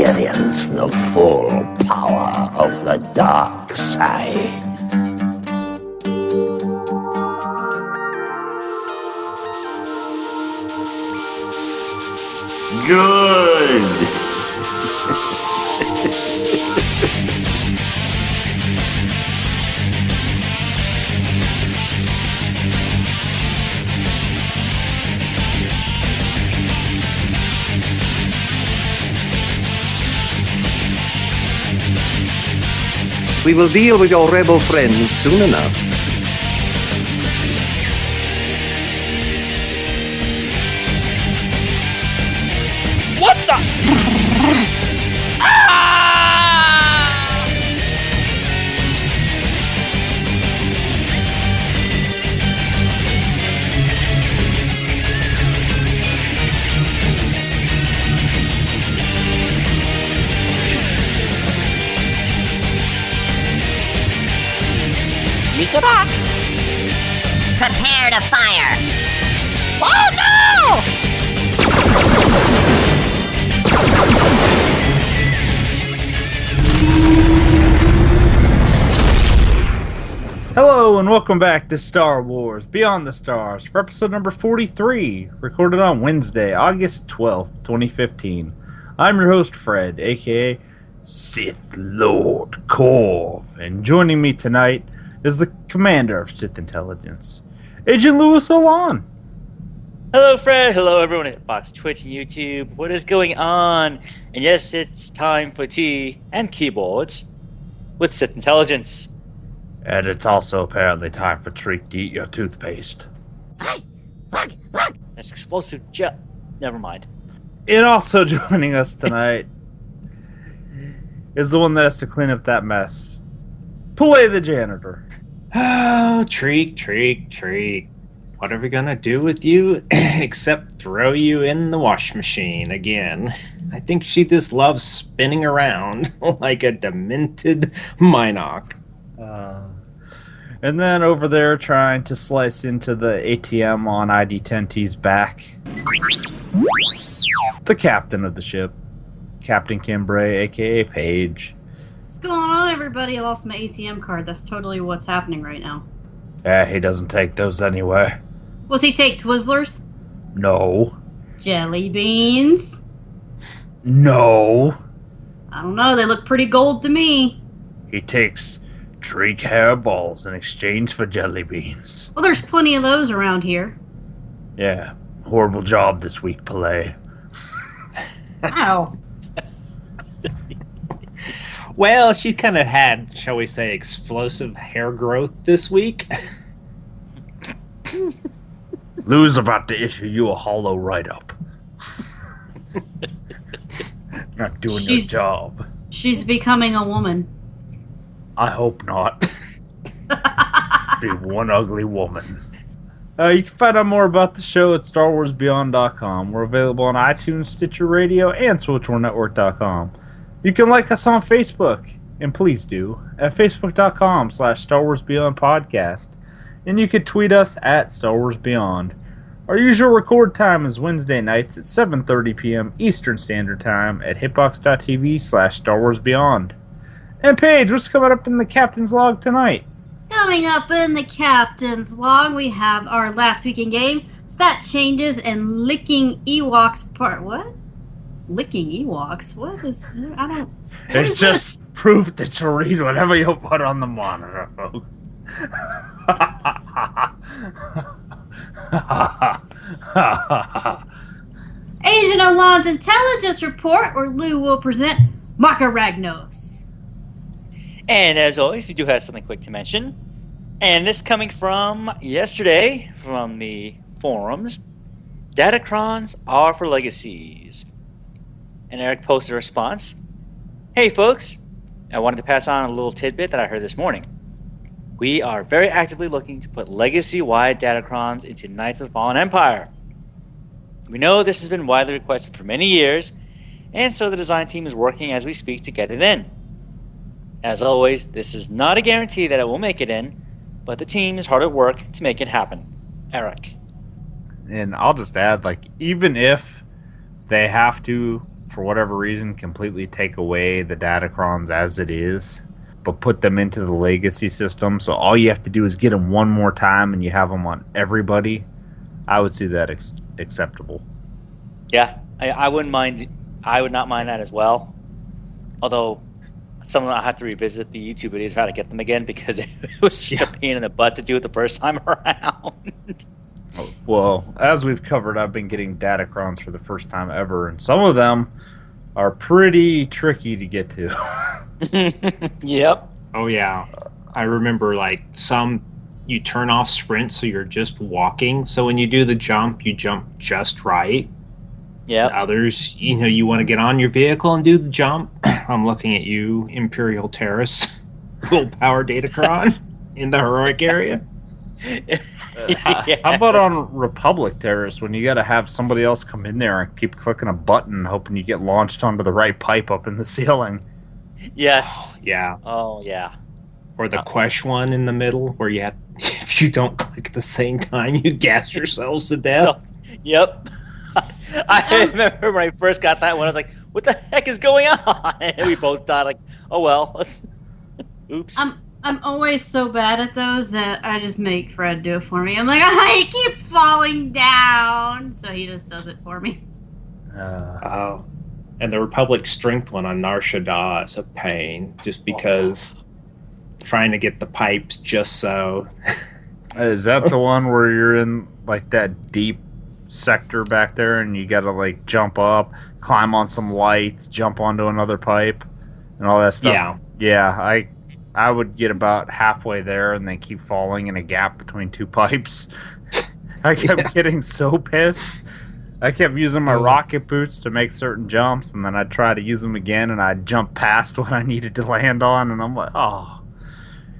experience the full power of the dark side. Good! We will deal with your rebel friends soon enough. What the? Misa back! Prepare to fire! Oh no! Hello and welcome back to Star Wars Beyond the Stars for episode number 43, recorded on Wednesday, August 12th, 2015. I'm your host Fred, aka Sith Lord Korv, and joining me tonight is the commander of Sith Intelligence, Agent Louis Olan. Hello, Fred. Hello, everyone at Box, Twitch, and YouTube. What is going on? And yes, it's time for tea and keyboards with Sith Intelligence. And it's also apparently time for Treek to eat your toothpaste. That's explosive Never mind. And also joining us tonight is the one that has to clean up that mess, Play the janitor. Oh, Treek. What are we gonna do with you except throw you in the wash machine again? I think she just loves spinning around like a demented Minoc. And then over there trying to slice into the ATM on ID-10T's back, the captain of the ship, Captain Kimbray, aka Paige. What's going on, everybody? I lost my ATM card. That's totally what's happening right now. Yeah, he doesn't take those anywhere. Does he take Twizzlers? No. Jelly beans? No. I don't know. They look pretty gold to me. He takes Treek hairballs in exchange for jelly beans. Well, there's plenty of those around here. Yeah, horrible job this week, Pelé. Ow. Well, she kind of had, shall we say, explosive hair growth this week. Lou's about to issue you a hollow write-up. Not doing your job. She's becoming a woman. I hope not. Be one ugly woman. You can find out more about the show at StarWarsBeyond.com. We're available on iTunes, Stitcher Radio, and SwitchOrNetwork.com. You can like us on Facebook, and please do, at Facebook.com/StarWarsBeyondPodcast. And you can tweet us at StarWarsBeyond. Our usual record time is Wednesday nights at 7:30 p.m. Eastern Standard Time at hitbox.tv/StarWarsBeyond. And Paige, what's coming up in the Captain's Log tonight? Coming up in the Captain's Log, we have our last weekend game, stat changes, and licking Ewoks part. What? Licking Ewoks? What is... I don't... It's just proof that you read whatever you put on the monitor, folks. Agent Olan's intelligence report, where Lou will present Maka Ragnos. And as always, we do have something quick to mention. And this coming from yesterday, from the forums. Datacrons are for legacies. And Eric posted a response. Hey folks, I wanted to pass on a little tidbit that I heard this morning. We are very actively looking to put legacy-wide Datacrons into Knights of the Fallen Empire. We know this has been widely requested for many years, and so the design team is working as we speak to get it in. As always, this is not a guarantee that it will make it in, but the team is hard at work to make it happen. Eric. And I'll just add, like, even if they have to for whatever reason, completely take away the Datacrons as it is, but put them into the legacy system. So all you have to do is get them one more time, and you have them on everybody. I would see that acceptable. Yeah, I wouldn't mind. I would not mind that as well. Although, some of them I have to revisit the YouTube videos how to get them again because it was such a pain in the butt to do it the first time around. Well, as we've covered, I've been getting Datacrons for the first time ever, and some of them are pretty tricky to get to. Yep. Oh yeah, I remember like some you turn off sprint so you're just walking. So when you do the jump, you jump just right. Yeah. Others, you want to get on your vehicle and do the jump. I'm looking at you, Imperial Terrace, willpower Datacron in the heroic area. Yes. How about on Republic Terrace when you got to have somebody else come in there and keep clicking a button hoping you get launched onto the right pipe up in the ceiling? Yes. Yeah. Oh yeah. Or the Quesh one in the middle where you have, if you don't click at the same time, you gas yourselves to death. Yep. I remember when I first got that one, I was like, what the heck is going on? And we both thought like, oh well. Oops. I'm always so bad at those that I just make Fred do it for me. I'm like, I keep falling down, so he just does it for me. Oh. And the Republic Strength one on Nar Shaddaa is a pain, just because trying to get the pipes just so. Is that the one where you're in like that deep sector back there and you gotta like jump up, climb on some lights, jump onto another pipe, and all that stuff? Yeah, I would get about halfway there and then keep falling in a gap between two pipes. I kept getting so pissed. I kept using my rocket boots to make certain jumps, and then I'd try to use them again, and I'd jump past what I needed to land on, and I'm like, oh.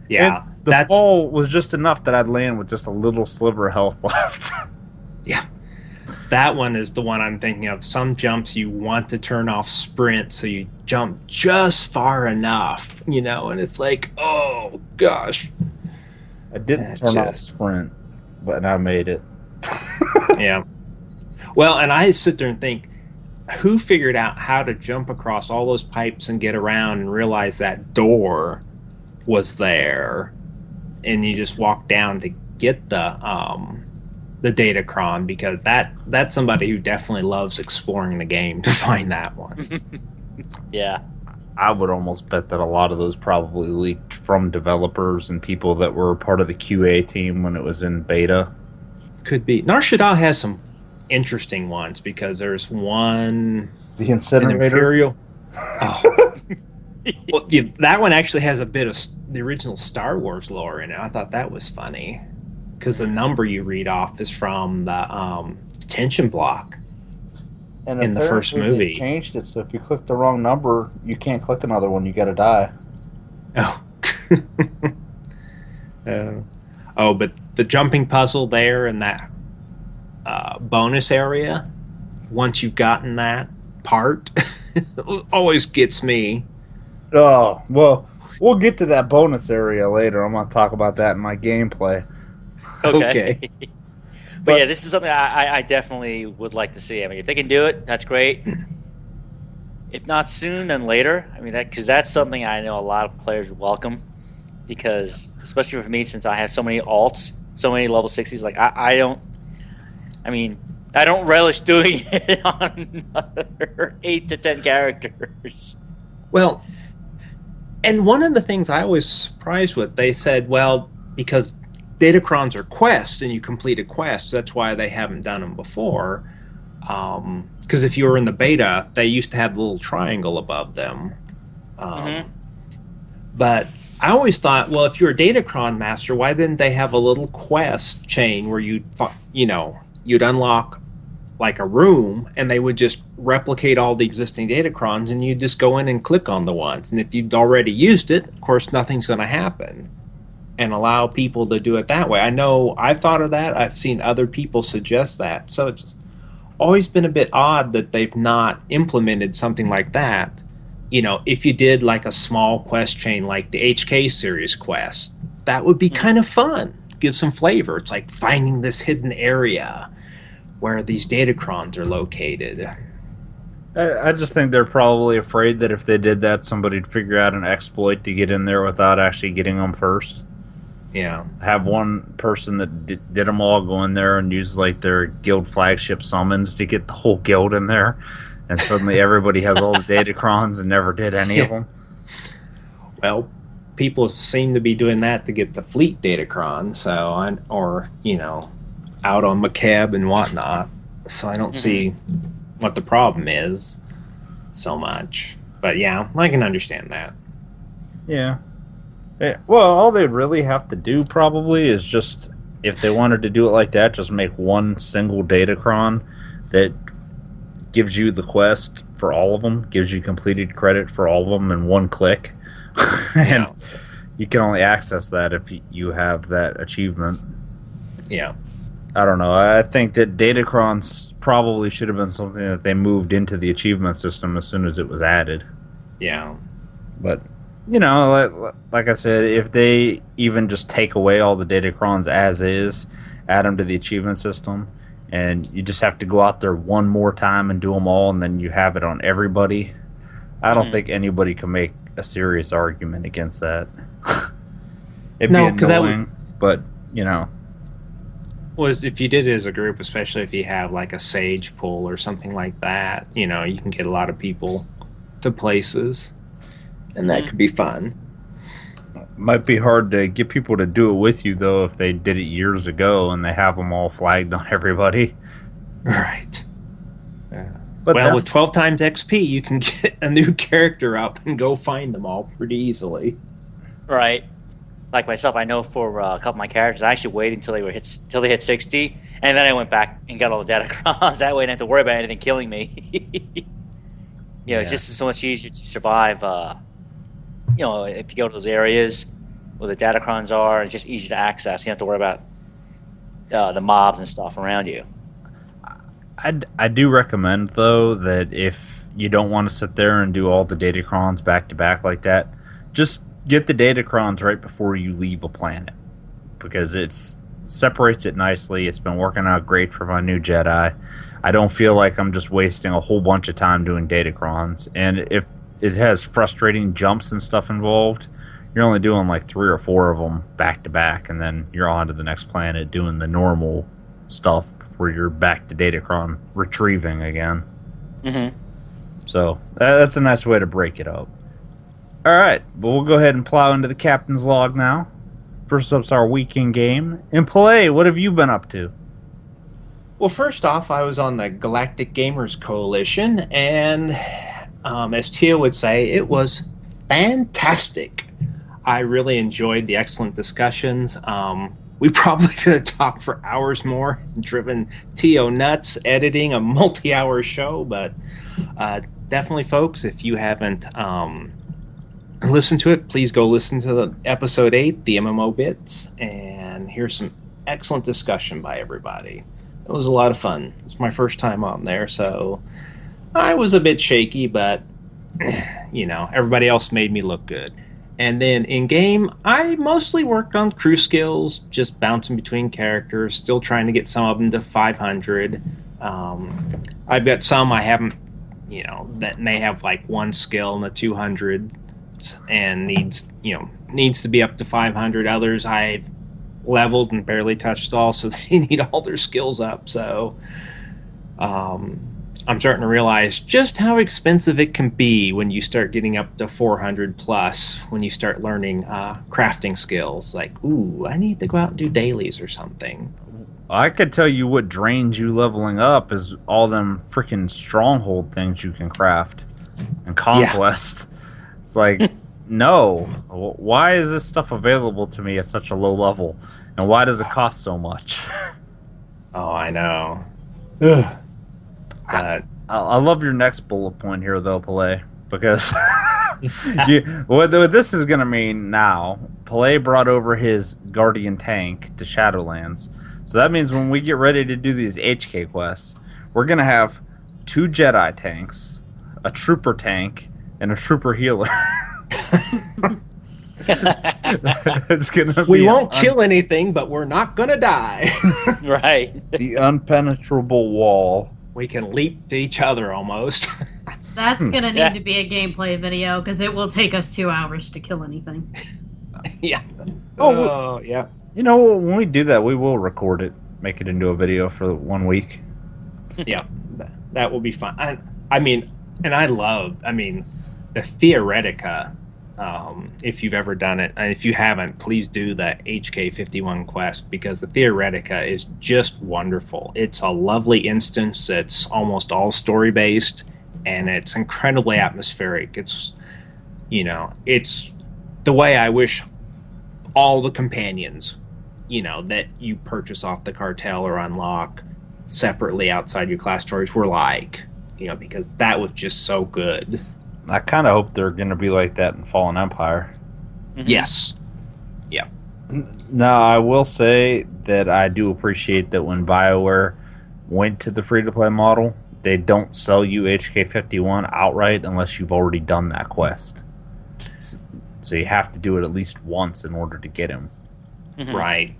Yeah. And the fall was just enough that I'd land with just a little sliver of health left. Yeah. That one is the one I'm thinking of. Some jumps you want to turn off sprint, so you jump just far enough, and it's like, oh, gosh. I didn't turn off sprint, but I made it. Yeah. Well, and I sit there and think, who figured out how to jump across all those pipes and get around and realize that door was there, and you just walk down to get the Datacron, because that's somebody who definitely loves exploring the game to find that one. Yeah. I would almost bet that a lot of those probably leaked from developers and people that were part of the QA team when it was in beta. Could be. Nar Shaddaa has some interesting ones, because there's one... The incinerator? Imperial. Oh. Well, yeah, that one actually has a bit of the original Star Wars lore in it. I thought that was funny, because the number you read off is from the detention block in the first movie. They changed it, so if you click the wrong number, you can't click another one. You got to die. Oh. But the jumping puzzle there in that bonus area, once you've gotten that part, always gets me. Oh, well, we'll get to that bonus area later. I'm going to talk about that in my gameplay. Okay. But yeah, this is something I definitely would like to see. I mean, if they can do it, that's great. If not soon, then later. I mean, because that's something I know a lot of players would welcome. Because, especially for me, since I have so many alts, so many level 60s, like I don't relish doing it on another 8 to 10 characters. Well, and one of the things I was surprised with, they said, well, because Datacrons are quests and you complete a quest, that's why they haven't done them before. Because if you were in the beta, they used to have the little triangle above them. But I always thought, well, if you're a Datacron master, why didn't they have a little quest chain where you'd unlock like a room, and they would just replicate all the existing Datacrons, and you'd just go in and click on the ones. And if you'd already used it, of course, nothing's going to happen. And allow people to do it that way. I know I've thought of that. I've seen other people suggest that. So it's always been a bit odd that they've not implemented something like that. If you did like a small quest chain like the HK series quest, that would be kind of fun. Give some flavor. It's like finding this hidden area where these Datacrons are located. I just think they're probably afraid that if they did that, somebody'd figure out an exploit to get in there without actually getting them first. Yeah. Have one person that did them all go in there and use like their guild flagship summons to get the whole guild in there, and suddenly everybody has all the datacrons and never did any of them. Well, people seem to be doing that to get the fleet datacron, or out on McCab and whatnot. So I don't see what the problem is so much. But yeah, I can understand that. Yeah. Well, all they'd really have to do probably is just, if they wanted to do it like that, just make one single datacron that gives you the quest for all of them, gives you completed credit for all of them in one click. And you can only access that if you have that achievement. Yeah. I don't know. I think that datacrons probably should have been something that they moved into the achievement system as soon as it was added. Yeah. But, like I said, if they even just take away all the datacrons as is, add them to the achievement system, and you just have to go out there one more time and do them all, and then you have it on everybody, I don't think anybody can make a serious argument against that. It'd be annoying, but, Was if you did it as a group, especially if you have like a sage pool or something like that, you can get a lot of people to places, and that could be fun. Might be hard to get people to do it with you, though, if they did it years ago and they have them all flagged on everybody. Right. But well, with 12 times XP, you can get a new character up and go find them all pretty easily. Right. Like myself, I know for a couple of my characters, I actually waited until they hit 60, and then I went back and got all the datacrons. That way I didn't have to worry about anything killing me. It's just so much easier to survive. If you go to those areas where the datacrons are, it's just easy to access. You don't have to worry about the mobs and stuff around you. I do recommend, though, that if you don't want to sit there and do all the datacrons back to back like that, just get the datacrons right before you leave a planet, because it separates it nicely. It's been working out great for my new Jedi. I don't feel like I'm just wasting a whole bunch of time doing datacrons, and if it has frustrating jumps and stuff involved, you're only doing like 3 or 4 of them back to back, and then you're on to the next planet doing the normal stuff before you're back to datacron retrieving again. So that's a nice way to break it up. Alright, but we'll go ahead and plow into the captain's log now. First up's our weekend game. And Play, what have you been up to? Well, first off, I was on the Galactic Gamers Coalition, and as Tia would say, it was fantastic. I really enjoyed the excellent discussions. We probably could have talked for hours more and driven Tio nuts editing a multi-hour show, but definitely, folks, if you haven't listen to it, please go listen to the episode 8, the MMO bits, and here's some excellent discussion by everybody. It was a lot of fun. It was my first time on there, so I was a bit shaky, but everybody else made me look good. And then in game, I mostly worked on crew skills, just bouncing between characters, still trying to get some of them to 500. I've got some I haven't, that may have like one skill in the 200 and needs to be up to 500. Others I've leveled and barely touched all, so they need all their skills up. So I'm starting to realize just how expensive it can be when you start getting up to 400 plus, when you start learning crafting skills. Like, ooh, I need to go out and do dailies or something. I could tell you what drains you leveling up is all them freaking stronghold things you can craft and conquest. Yeah. It's like, no. Why is this stuff available to me at such a low level? And why does it cost so much? Oh, I know. Ugh. I love your next bullet point here, though, Pelé, because what this is going to mean now, Pelé brought over his Guardian tank to Shadowlands. So that means when we get ready to do these HK quests, we're going to have 2 Jedi tanks, a Trooper tank, and a Trooper healer. It's gonna we won't kill anything, but we're not going to die. Right. The unpenetrable wall. We can leap to each other almost. That's gonna need Yeah. to be a gameplay video because it will take us 2 hours to kill anything. Yeah. Oh, Yeah. You know, when we do that, we will record it, make it into a video for 1 week. Yeah. That will be fun. I mean, the Theoretica, if you've ever done it, and if you haven't, please do the HK51 quest, because the Theoretica is just wonderful. It's a lovely instance that's almost all story-based, and it's incredibly atmospheric. It's the way I wish all the companions, that you purchase off the cartel or unlock separately outside your class stories were like, because that was just so good. I kind of hope they're going to be like that in Fallen Empire. Mhm. Yes. Yeah. Now, I will say that I do appreciate that when BioWare went to the free-to-play model, they don't sell you HK51 outright unless you've already done that quest. So you have to do it at least once in order to get him. Mhm. Right.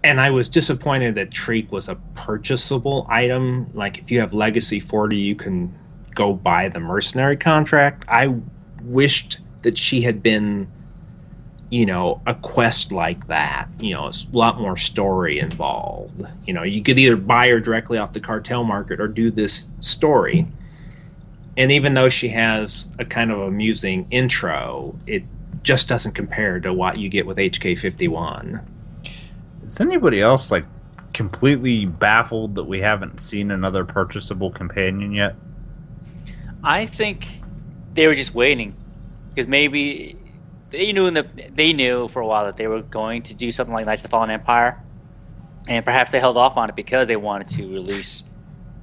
And I was disappointed that Treek was a purchasable item. Like, if you have Legacy 40, you can go buy the mercenary contract. I wished that she had been, a quest like that. It's a lot more story involved. You could either buy her directly off the cartel market or do this story. And even though she has a kind of amusing intro, it just doesn't compare to what you get with HK51. Is anybody else completely baffled that we haven't seen another purchasable companion yet? I think they were just waiting because maybe they knew for a while that they were going to do something like Knights of the Fallen Empire, and perhaps they held off on it because they wanted to release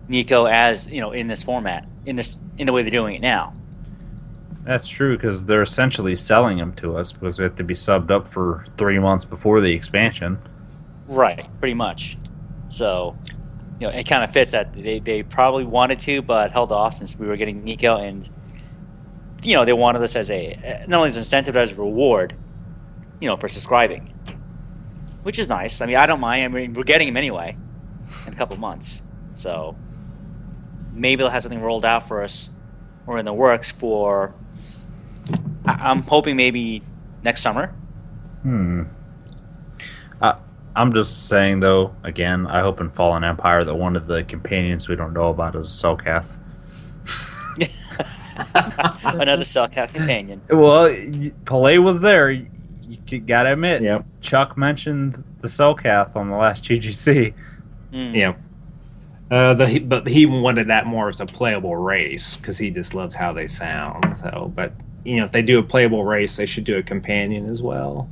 Nico as in this format, in the way they're doing it now. That's true, because they're essentially selling him to us because we have to be subbed up for 3 months before the expansion. Right, pretty much. So, it kind of fits that they probably wanted to, but held off since we were getting Nico, and they wanted this as not only as an incentive but as a reward, for subscribing, which is nice. I mean, I don't mind. I mean, we're getting him anyway in a couple months, so maybe they'll have something rolled out for us or in the works for. I'm hoping maybe next summer. I'm just saying, though, again, I hope in Fallen Empire that one of the companions we don't know about is Selkath. Another Cellcat companion. Well, Palais was there. You gotta admit, Yep. Chuck mentioned the Selkath on the last GGC. Mm. Yeah. But he wanted that more as a playable race because he just loves how they sound. So, but if they do a playable race, they should do a companion as well.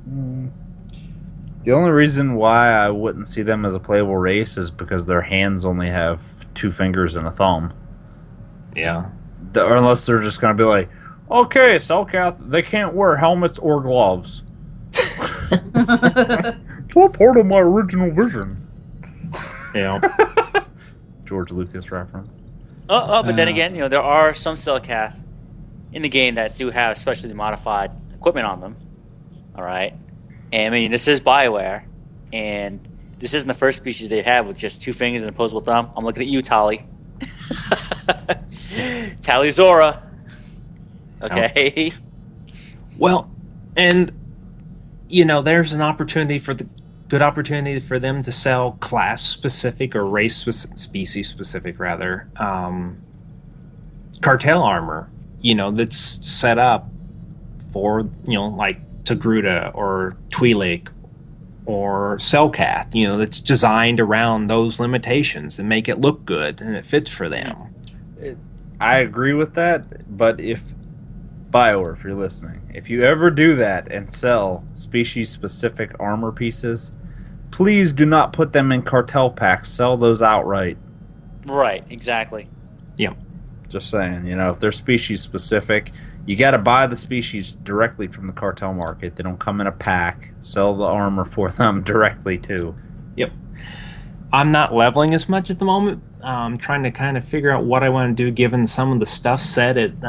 The only reason why I wouldn't see them as a playable race is because their hands only have 2 fingers and a thumb. Yeah. Or unless they're just going to be like, okay, Selkath, they can't wear helmets or gloves. It's all part of my original vision. Yeah. George Lucas reference. But then again, there are some Cellcath in the game that do have specially modified equipment on them. All right. And I mean, this is BioWare, and this isn't the first species they have with just 2 fingers and opposable thumb. I'm looking at you, Tali. Tali Zora. Okay. Well, and there's an opportunity good opportunity for them to sell class specific or species specific rather, cartel armor. That's set up for like Togruta or Twi'lek or Selkath. That's designed around those limitations and make it look good and it fits for them. I agree with that, but if BioWare, if you're listening, if you ever do that and sell species-specific armor pieces, please do not put them in cartel packs. Sell those outright. Right, exactly. Yeah. Just saying, if they're species-specific, you got to buy the species directly from the cartel market. They don't come in a pack. Sell the armor for them directly, too. Yep. I'm not leveling as much at the moment. I'm trying to kind of figure out what I want to do given some of the stuff said at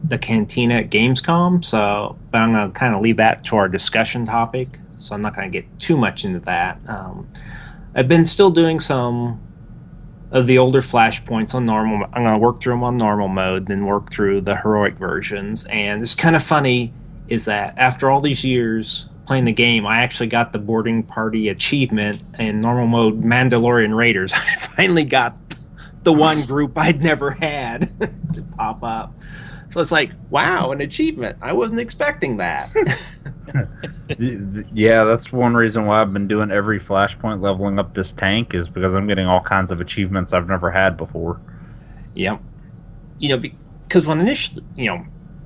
the Cantina at Gamescom. But I'm going to kind of leave that to our discussion topic. So I'm not going to get too much into that. I've been still doing some of the older flashpoints on normal. I'm going to work through them on normal mode, then work through the heroic versions. And it's kind of funny is that after all these years playing the game, I actually got the boarding party achievement in normal mode Mandalorian Raiders. I finally got the one group I'd never had to pop up. So it's like, wow, an achievement. I wasn't expecting that. Yeah, that's one reason why I've been doing every flashpoint leveling up this tank is because I'm getting all kinds of achievements I've never had before. Yep. Because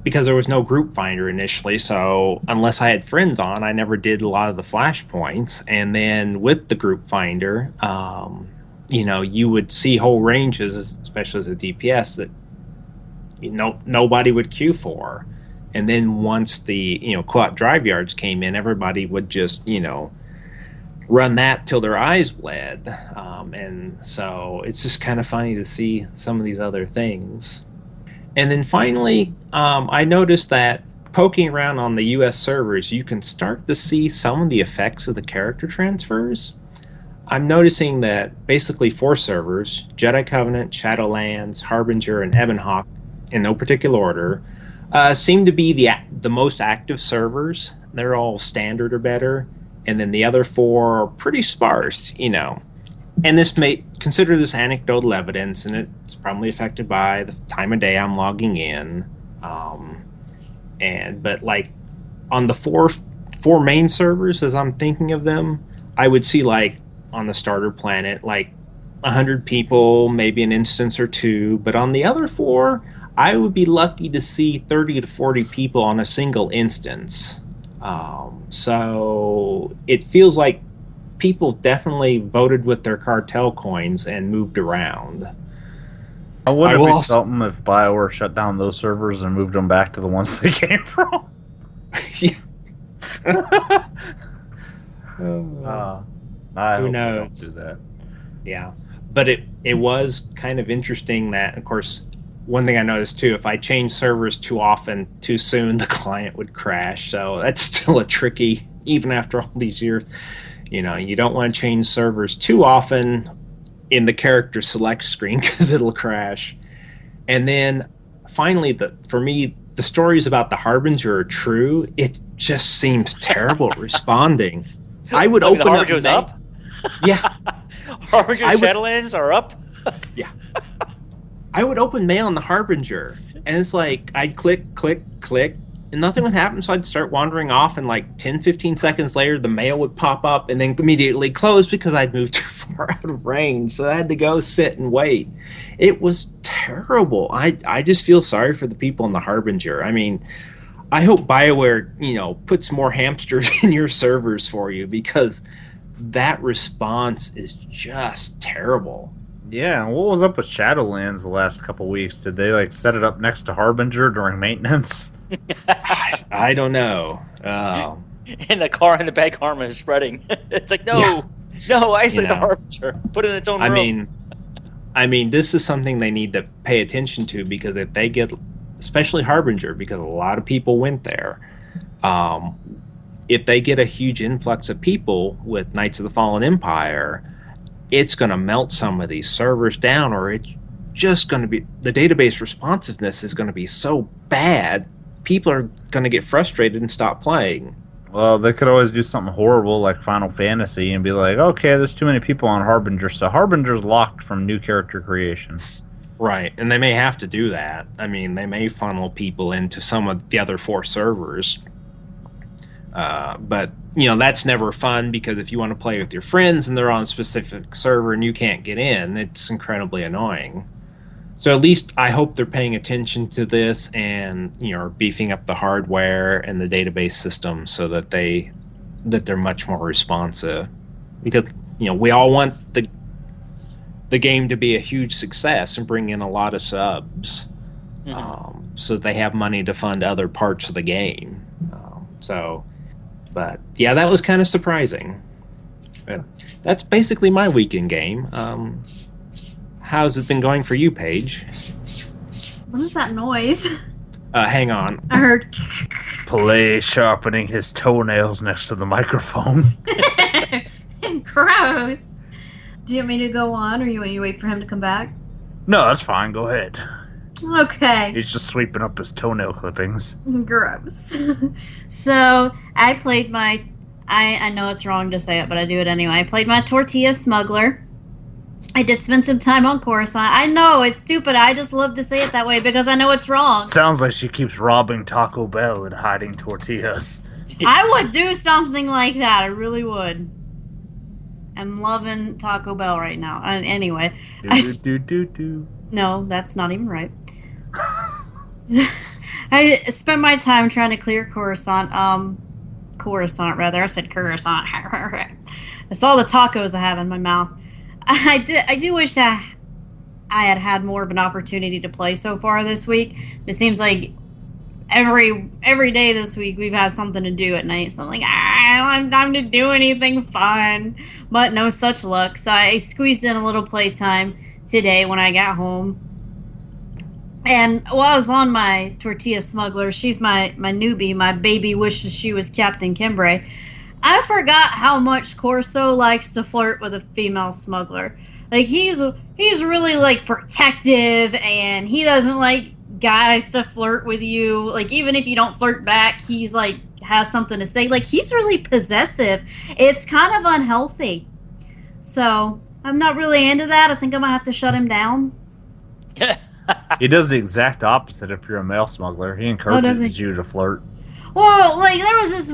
because there was no group finder initially, so unless I had friends on, I never did a lot of the flashpoints. And then with the group finder, you would see whole ranges, especially as a DPS, that nobody would queue for. And then once the co-op drive yards came in, everybody would just run that till their eyes bled. And so it's just kind of funny to see some of these other things. And then finally, I noticed that poking around on the US servers, you can start to see some of the effects of the character transfers. I'm noticing that basically 4 servers, Jedi Covenant, Shadowlands, Harbinger, and Ebonhawk, in no particular order, seem to be the most active servers. They're all standard or better. And then the other 4 are pretty sparse, And consider this anecdotal evidence, and it's probably affected by the time of day I'm logging in. But like on the four main servers, as I'm thinking of them, I would see like on the starter planet, like 100 people, maybe an instance or 2. But on the other 4, I would be lucky to see 30 to 40 people on a single instance. So it feels like people definitely voted with their cartel coins and moved around. I wouldn't be something if BioWare shut down those servers and moved them back to the ones they came from. Yeah. I Who hope knows? they don't do that. Yeah. But it was kind of interesting that, of course, one thing I noticed too, if I change servers too often, too soon, the client would crash. So that's still a tricky, even after all these years. You don't want to change servers too often in the character select screen because it'll crash. And then finally, for me, the stories about the Harbinger are true. It just seems terrible responding. I would open the Harbinger's up. up? Yeah. Harbinger Shadowlands are up? Yeah. I would open mail on the Harbinger, and it's like I'd click, click, click, and nothing would happen, so I'd start wandering off, and like 10, 15 seconds later, the mail would pop up and then immediately close because I'd moved too far out of range, so I had to go sit and wait. It was terrible. I just feel sorry for the people in the Harbinger. I mean, I hope BioWare, puts more hamsters in your servers for you, because that response is just terrible. Yeah, what was up with Shadowlands the last couple weeks? Did they set it up next to Harbinger during maintenance? I don't know. And the car in the back armor is spreading. It's like, no, isolate the Harbinger. Put it in its own room. I mean, this is something they need to pay attention to, because if they get, especially Harbinger, because a lot of people went there, if they get a huge influx of people with Knights of the Fallen Empire, it's going to melt some of these servers down, or it's just going to be, the database responsiveness is going to be so bad, people are going to get frustrated and stop playing. Well, they could always do something horrible like Final Fantasy and be like, okay, there's too many people on Harbinger, so Harbinger's locked from new character creation. Right, and they may have to do that. I mean, they may funnel people into some of the other 4 servers. But, that's never fun, because if you want to play with your friends and they're on a specific server and you can't get in, it's incredibly annoying. So at least I hope they're paying attention to this and, beefing up the hardware and the database system so that they're much more responsive. Because, we all want the game to be a huge success and bring in a lot of subs, so they have money to fund other parts of the game. But yeah, that was kind of surprising. But that's basically my weekend game. How's it been going for you, Paige? What is that noise? Hang on. I heard. Play sharpening his toenails next to the microphone. Gross. Do you want me to go on, or you want to wait for him to come back? No, that's fine. Go ahead. Okay. He's just sweeping up his toenail clippings. Gross. So, I played my... I know it's wrong to say it, but I do it anyway. I played my Tortilla Smuggler. I did spend some time on Coruscant. I know, it's stupid. I just love to say it that way because I know it's wrong. Sounds like she keeps robbing Taco Bell and hiding tortillas. I would do something like that. I really would. I'm loving Taco Bell right now. Anyway. No, that's not even right. I spent my time trying to clear Coruscant. Coruscant, rather. I said Coruscant. I saw the tacos I have in my mouth. I do wish I had more of an opportunity to play so far this week. It seems like every day this week we've had something to do at night. So I'm like, I don't have time to do anything fun. But no such luck. So I squeezed in a little playtime today when I got home. And while I was on my Tortilla Smuggler, she's my newbie. My baby wishes she was Captain Kimbre. I forgot how much Corso likes to flirt with a female smuggler. Like, he's really, like, protective, and he doesn't like guys to flirt with you. Like, even if you don't flirt back, he's, like, has something to say. Like, he's really possessive. It's kind of unhealthy. So, I'm not really into that. I think I'm gonna have to shut him down. He does the exact opposite if you're a male smuggler. He encourages you to flirt. Well, like, there was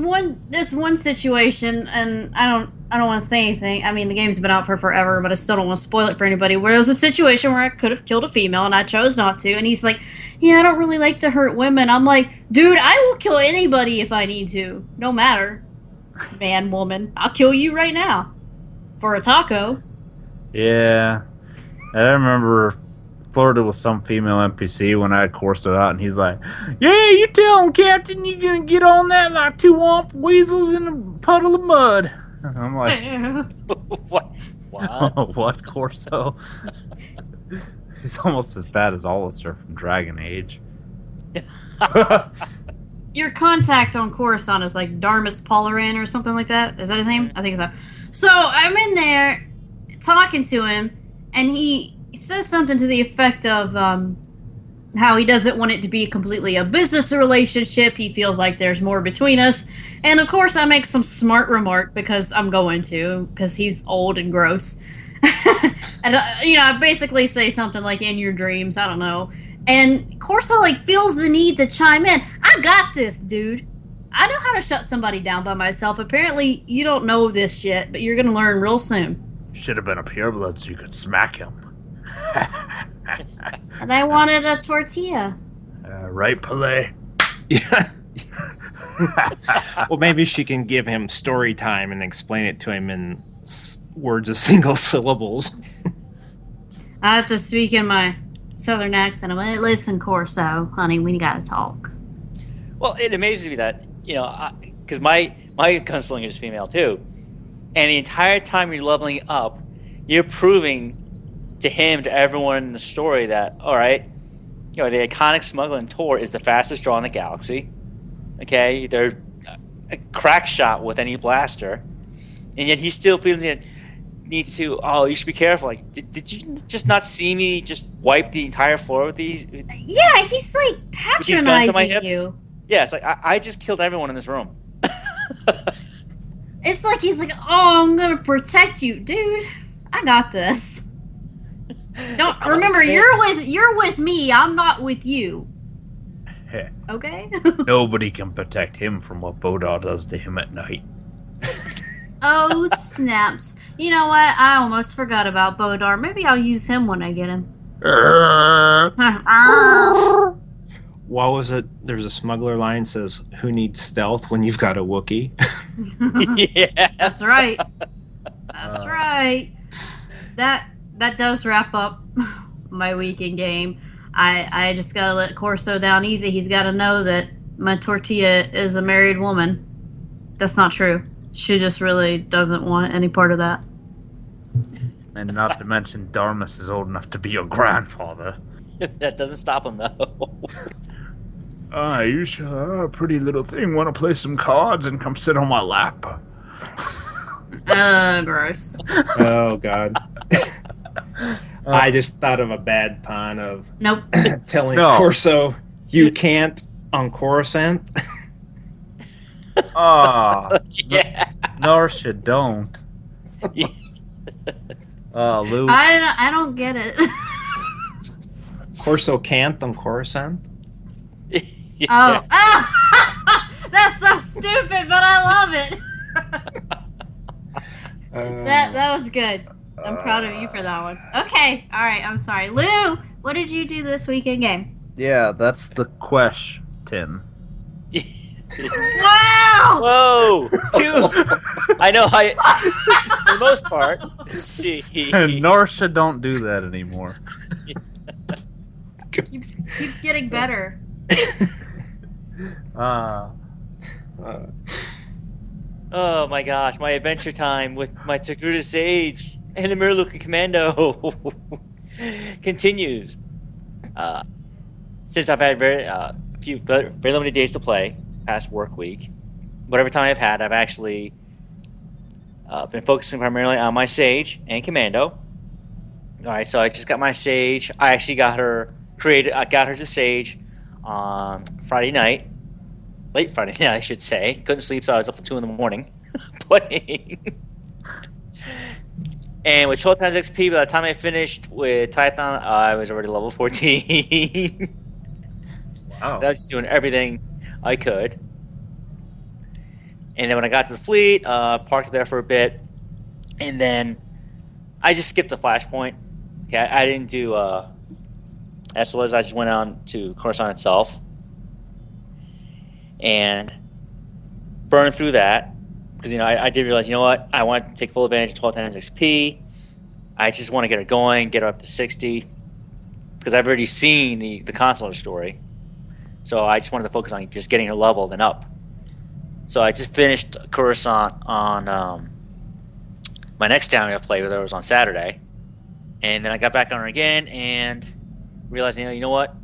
this one situation, and I don't want to say anything. I mean, the game's been out for forever, but I still don't want to spoil it for anybody. Where there was a situation where I could have killed a female, and I chose not to. And he's like, "Yeah, I don't really like to hurt women." I'm like, "Dude, I will kill anybody if I need to. No matter, man, woman. I'll kill you right now for a taco." Yeah, I remember flirted with some female NPC when I had Corso out, and he's like, "Yeah, you tell him, Captain, you're gonna get on that like two womp weasels in a puddle of mud." I'm like, What? what, Corso? He's almost as bad as Alistair from Dragon Age. Your contact on Coruscant is like Darmus Polaran or something like that. Is that his name? I think so. So I'm in there talking to him, and he says something to the effect of how he doesn't want it to be completely a business relationship. He feels like there's more between us. And of course I make some smart remark because I'm going to, because he's old and gross. And I basically say something like, "In your dreams," I don't know. And Corso like feels the need to chime in. "I got this, dude. I know how to shut somebody down by myself. Apparently you don't know this shit, but you're gonna learn real soon." Should have been a pureblood so you could smack him. And I wanted a tortilla. Right, Pelé? Yeah. Well, maybe she can give him story time and explain it to him in words of single syllables. I have to speak in my southern accent. I'm like, "Listen, Corso, honey, we gotta talk." Well, it amazes me that, because my gunslinger is female too. And the entire time you're leveling up, you're proving to him, to everyone in the story, that, all right, the iconic smuggling Tor is the fastest draw in the galaxy. Okay, they're a crack shot with any blaster, and yet he still feels it needs to. "Oh, you should be careful." Like, did you just not see me just wipe the entire floor with these? Yeah, he's like With these guns on my patronizing hips? you. Yeah, it's like I just killed everyone in this room. It's like he's like, "Oh, I'm gonna protect you, dude. I got this. Don't remember, you're with me. I'm not with you. Okay." Nobody can protect him from what Bodar does to him at night. Oh, snaps. You know what? I almost forgot about Bodar. Maybe I'll use him when I get him. What was it? There's a smuggler line says, "Who needs stealth when you've got a Wookiee?" Yeah. That's right. That's right. That does wrap up my week in game. I just gotta let Corso down easy. He's gotta know that my Tortilla is a married woman. That's not true. She just really doesn't want any part of that. And not to mention, Darmus is old enough to be your grandfather. That doesn't stop him, though. You sure, pretty little thing, want to play some cards and come sit on my lap? Gross. Oh God. I just thought of a bad pun of Nope. telling No. Corso you can't on Coruscant. Ah, Yeah. Narsha, don't. Lou. I don't get it. Corso can't on Coruscant. Oh. That's so stupid, but I love it. That was good. I'm proud of you for that one. Okay. All right. I'm sorry. Lou, what did you do this weekend game? Yeah, that's the question. Wow! Whoa! I know. For the most part, see. Narsha, don't do that anymore. Keeps getting better. Oh my gosh! My adventure time with my Togruta Sage and the Mirror-Looking Commando continues. Since I've had very limited days to play past work week, whatever time I've had, I've actually been focusing primarily on my Sage and Commando. All right, so I just got my Sage. I actually got her created. I got her to Sage on Friday night, late Friday night, I should say. Couldn't sleep, so I was up to 2 in the morning playing. And with 12 times XP, by the time I finished with Tython, I was already level 14. Wow. I was just doing everything I could. And then when I got to the fleet, parked there for a bit, and then I just skipped the flashpoint. Okay, I didn't do SLS. I just went on to Coruscant itself and burned through that because I did realize, you know what, I want to take full advantage of 12 times XP. I just want to get her going, get her up to 60 because I've already seen the consular story. So I just wanted to focus on just getting her leveled and up. So I just finished Coruscant on my next time I played with her was on Saturday. And then I got back on her again and realized, you know what?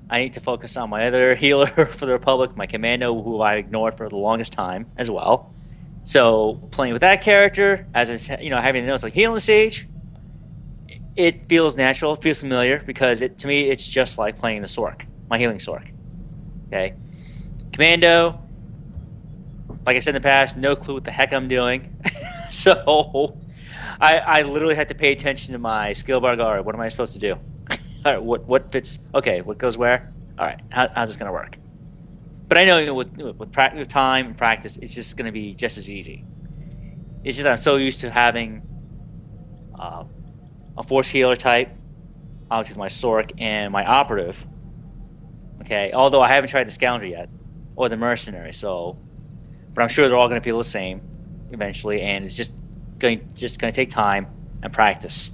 I need to focus on my other healer for the Republic, my Commando, who I ignored for the longest time as well. So playing with that character, as having the notes like healing Sage, it feels natural, it feels familiar because to me it's just like playing the Sork, my healing Sork. Okay, Commando. Like I said in the past, no clue what the heck I'm doing. So I literally had to pay attention to my skill bar. All right, what am I supposed to do? All right, what fits? Okay, what goes where? All right, how's this gonna work? But I know with time and practice, it's just gonna be just as easy. It's just that I'm so used to having a force healer type, obviously with my Sork and my operative. Okay, although I haven't tried the Scoundrel yet or the Mercenary, so. But I'm sure they're all going to feel the same eventually, and it's just going to take time and practice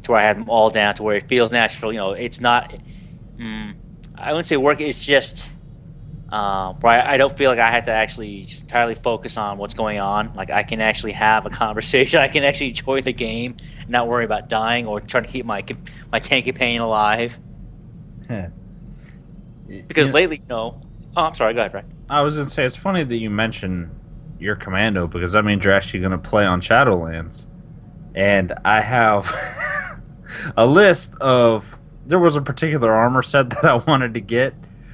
to where I have them all down to where it feels natural. It's not. I wouldn't say work. It's just where I don't feel like I have to actually just entirely focus on what's going on. Like I can actually have a conversation. I can actually enjoy the game, and not worry about dying or trying to keep my tank companion alive. Because lately, Oh, I'm sorry. Go ahead, Brad. I was going to say, it's funny that you mention your Commando, because that means you're actually going to play on Shadowlands. And I have a list of... There was a particular armor set that I wanted to get,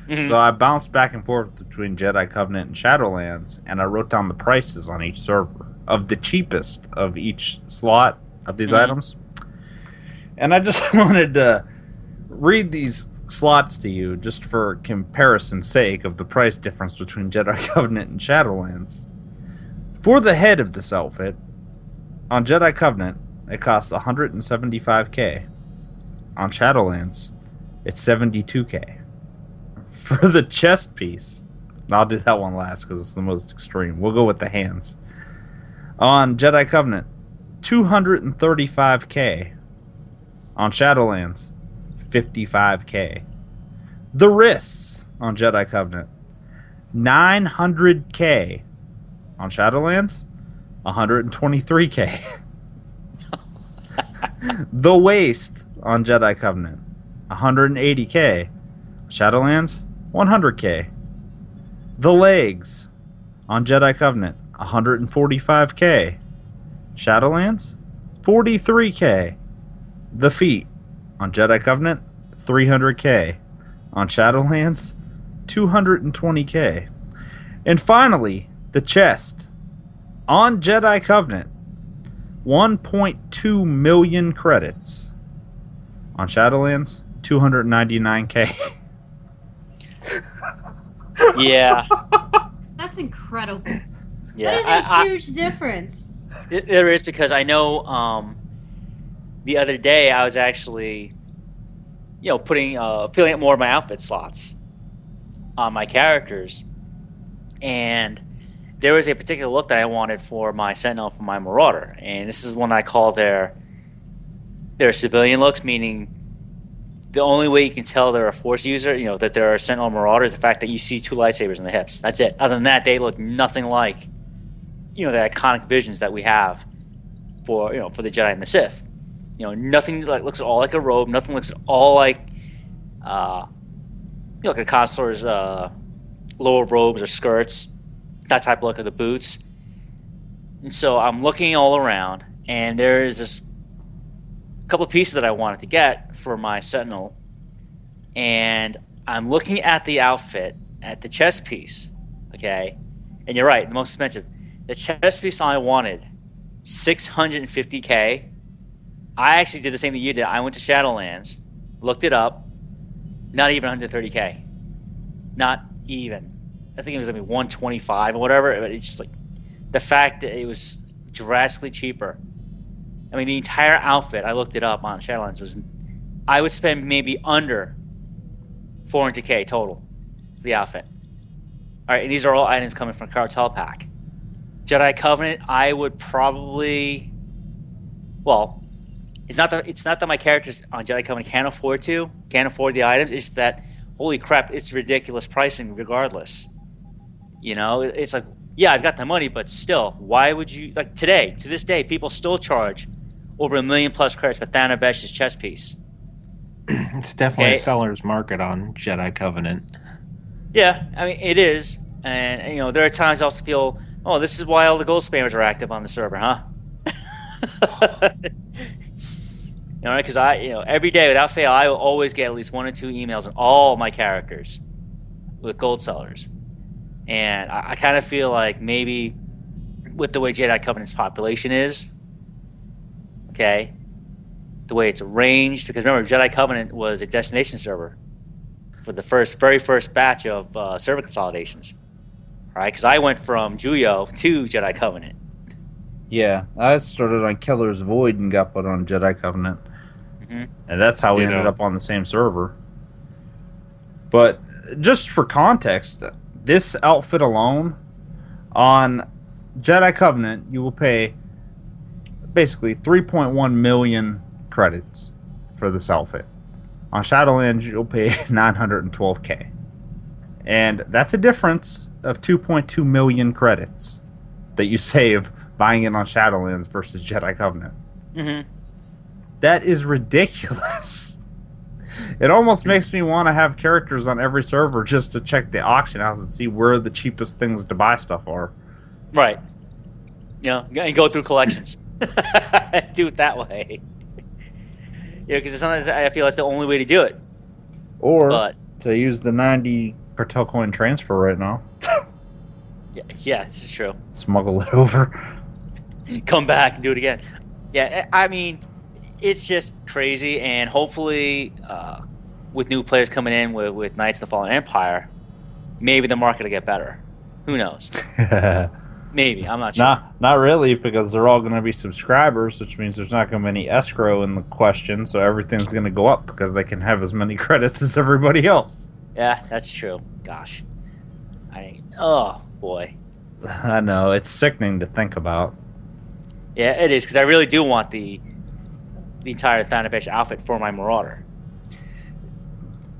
so I bounced back and forth between Jedi Covenant and Shadowlands, and I wrote down the prices on each server of the cheapest of each slot of these items. And I just wanted to read these slots to you just for comparison's sake of the price difference between Jedi Covenant and Shadowlands. For the head of this outfit, on Jedi Covenant, it costs 175k. On Shadowlands, it's 72k. For the chest piece, and I'll do that one last because it's the most extreme. We'll go with the hands. On Jedi Covenant, 235k. On Shadowlands, 55k. The wrists on Jedi Covenant, 900k. On Shadowlands, 123k. The waist on Jedi Covenant, 180k. Shadowlands, 100k. The legs on Jedi Covenant, 145k. Shadowlands, 43k. The feet on Jedi Covenant, 300k. On Shadowlands, 220k. And finally, the chest on Jedi Covenant, 1.2 million credits. On Shadowlands, 299k. Yeah. That's incredible. Yeah. That is a huge difference. There is, because I know the other day I was actually, filling out more of my outfit slots on my characters, and there was a particular look that I wanted for my Sentinel, for my Marauder, and this is one I call their civilian looks, meaning the only way you can tell they're a Force user, that they're a Sentinel Marauder, is the fact that you see 2 lightsabers in the hips. That's it. Other than that, they look nothing like, the iconic visions that we have for the Jedi and the Sith. Nothing looks at all like a robe. Nothing looks at all like like a consular's lower robes or skirts. That type of look of the boots. And so I'm looking all around, and there is this couple of pieces that I wanted to get for my Sentinel, and I'm looking at the outfit, at the chest piece, okay? And you're right, the most expensive. The chest piece I wanted, 650k. I actually did the same thing you did. I went to Shadowlands, looked it up, not even 130k. Not even. I think it was 125 or whatever. But it's just like the fact that it was drastically cheaper. I mean, the entire outfit, I looked it up on Shadowlands, I would spend maybe under 400k total for the outfit. All right, and these are all items coming from Cartel Pack. Jedi Covenant, I would probably, it's not that my characters on Jedi Covenant can't afford the items. It's that, holy crap, it's ridiculous pricing regardless. It's like, yeah, I've got the money, but still, why would you, like to this day, people still charge over 1 million plus credits for Thanabesh's chest piece. It's definitely a seller's market on Jedi Covenant. Yeah, I mean, it is. And, there are times I also feel, oh, this is why all the gold spammers are active on the server, huh? Because every day without fail, I will always get at least 1 or 2 emails on all my characters with gold sellers. And I kind of feel like maybe with the way Jedi Covenant's population is, okay, the way it's arranged, because remember, Jedi Covenant was a destination server for the very first batch of server consolidations, right? Because I went from Juyo to Jedi Covenant. Yeah, I started on Keller's Void and got put on Jedi Covenant. Mm-hmm. And that's how we ended up on the same server. But just for context, this outfit alone, on Jedi Covenant, you will pay basically 3.1 million credits for this outfit. On Shadowlands, you'll pay 912k. And that's a difference of 2.2 million credits that you save buying it on Shadowlands versus Jedi Covenant. Mm-hmm. That is ridiculous. It almost makes me want to have characters on every server just to check the auction house and see where the cheapest things to buy stuff are. Right. And go through collections. Do it that way. Because sometimes I feel that's the only way to do it. Or to use the 90 cartel coin transfer right now. Yeah, this is true. Smuggle it over. Come back and do it again. Yeah, I mean, it's just crazy, and hopefully with new players coming in with Knights of the Fallen Empire, maybe the market will get better. Who knows? Maybe. I'm not sure. Not really, because they're all going to be subscribers, which means there's not going to be any escrow in the question, so everything's going to go up because they can have as many credits as everybody else. Yeah, that's true. Gosh. Oh, boy. I know. It's sickening to think about. Yeah, it is, because I really do want the entire Thanabesh outfit for my Marauder.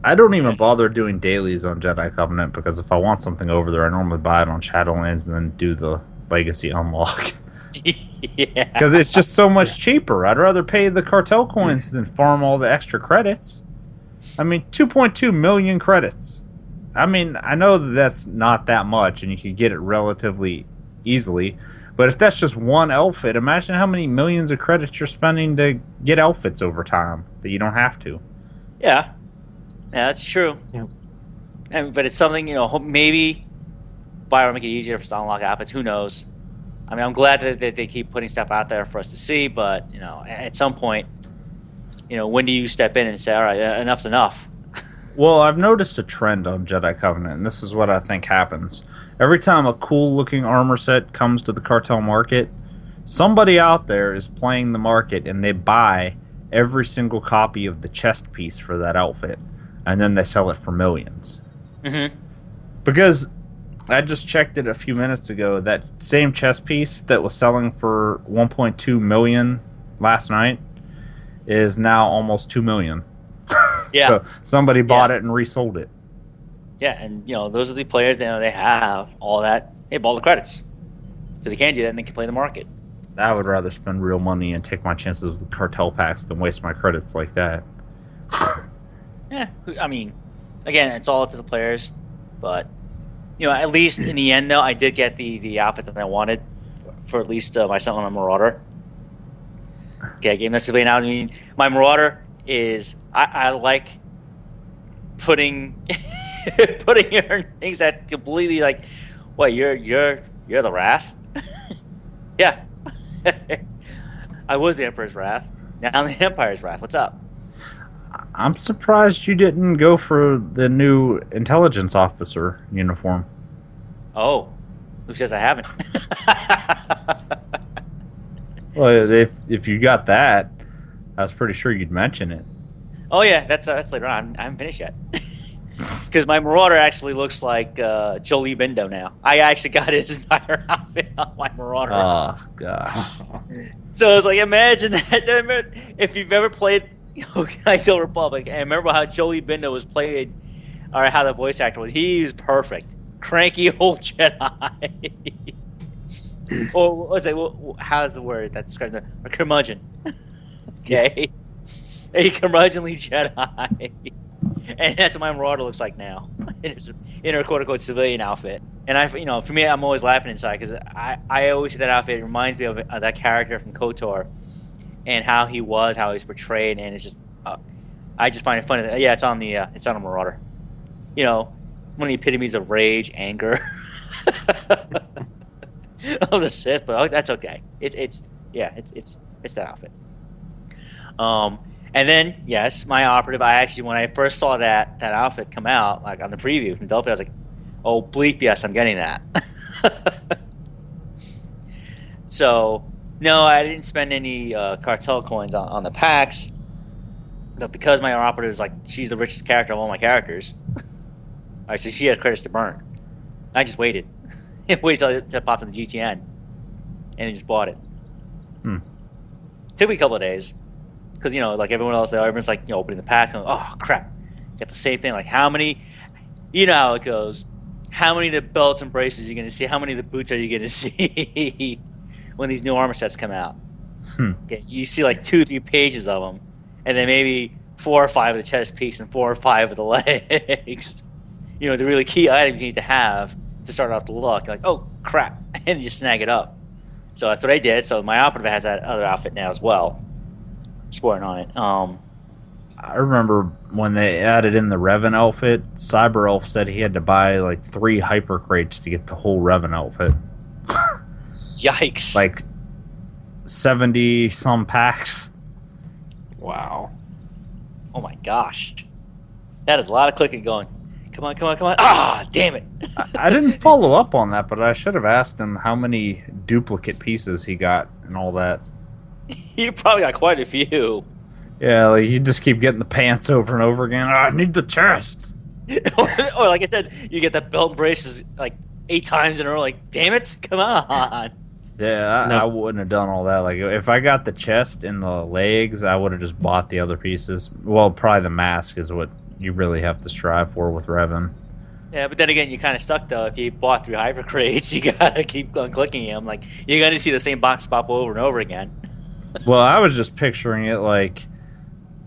I don't even bother doing dailies on Jedi Covenant, because if I want something over there, I normally buy it on Shadowlands and then do the Legacy unlock. Yeah. Because it's just so much cheaper. I'd rather pay the cartel coins than farm all the extra credits. I mean, 2.2 million credits. I mean, I know that that's not that much, and you can get it relatively easily, But if that's just one outfit, imagine how many millions of credits you're spending to get outfits over time that you don't have to. Yeah, that's true. Yep. But it's something, maybe Bio will make it easier for us to unlock outfits. Who knows? I mean, I'm glad that they keep putting stuff out there for us to see, but at some point, when do you step in and say, all right, enough's enough? Well, I've noticed a trend on Jedi Covenant, and this is what I think happens. Every time a cool-looking armor set comes to the cartel market, somebody out there is playing the market, and they buy every single copy of the chest piece for that outfit, and then they sell it for millions. Mm-hmm. Because I just checked it a few minutes ago, that same chest piece that was selling for 1.2 million last night is now almost 2 million. Yeah. So somebody bought it and resold it. Yeah, and those are the players they have all that. They have all the credits, so they can do that and they can play the market. I would rather spend real money and take my chances with cartel packs than waste my credits like that. Yeah, I mean, again, it's all up to the players, but at least in the end, though, I did get the outfit that I wanted for at least my Sentinel and my Marauder. Okay, I gave them civilian out. I mean, my Marauder is I like putting her in things that completely like, what, you're the Wrath? Yeah. I was the Emperor's Wrath. Now I'm the Empire's Wrath. What's up? I'm surprised you didn't go for the new intelligence officer uniform. Oh, who says I haven't? Well, if you got that, I was pretty sure you'd mention it. Oh yeah, that's later on. I haven't finished yet. Because my Marauder actually looks like Jolie Bindo now. I actually got his entire outfit on my Marauder. Oh gosh. So I was like, imagine that. If you've ever played Knights of the Republic, and remember how Jolie Bindo was played, or how the voice actor was, he's perfect. Cranky old Jedi. Or what's it? How's the word that describes that? A curmudgeon. Okay. A curmudgeonly Jedi. And that's what my Marauder looks like now. In her quote-unquote civilian outfit. And for me, I'm always laughing inside because I always see that outfit. It reminds me of that character from KOTOR and how he was portrayed. And it's just, I just find it funny. Yeah, it's on a Marauder. One of the epitomes of rage, anger of the Sith, but that's okay. It's that outfit. And then, yes, my operative, when I first saw that outfit come out, like on the preview from Delphi, I was like, oh, bleep, yes, I'm getting that. So, no, I didn't spend any cartel coins on the packs. But because my operative is she's the richest character of all my characters. All right, so she has credits to burn. I just waited. Waited till it popped in the GTN. And I just bought it. Took me a couple of days. Because, like everyone else, everyone's opening the pack. And, oh, crap. Got the same thing. Like, how many, how it goes. How many of the belts and braces are you going to see? How many of the boots are you going to see when these new armor sets come out? Okay, you see 2-3 pages of them. And then maybe 4 or 5 of the chest piece and 4 or 5 of the legs. The really key items you need to have to start off the look. Like, oh, crap. And you snag it up. So that's what I did. So my operative has that other outfit now as well. Sporting on it. I remember when they added in the Revan outfit, Cyber Elf said he had to buy 3 hyper crates to get the whole Revan outfit. Yikes. 70 some packs. Wow. Oh my gosh. That is a lot of clicking going. Come on. Ah, damn it. I didn't follow up on that, but I should have asked him how many duplicate pieces he got and all that. You probably got quite a few. Yeah, you just keep getting the pants over and over again. Oh, I need the chest. or like I said, you get that belt and braces 8 times in a row. Damn it, come on. Yeah, I wouldn't have done all that. If I got the chest and the legs, I would have just bought the other pieces. Well, probably the mask is what you really have to strive for with Revan. Yeah, but then again, you're kind of stuck, though. If you bought 3 hyper crates, you got to keep on clicking them. You're going to see the same box pop over and over again. Well, I was just picturing it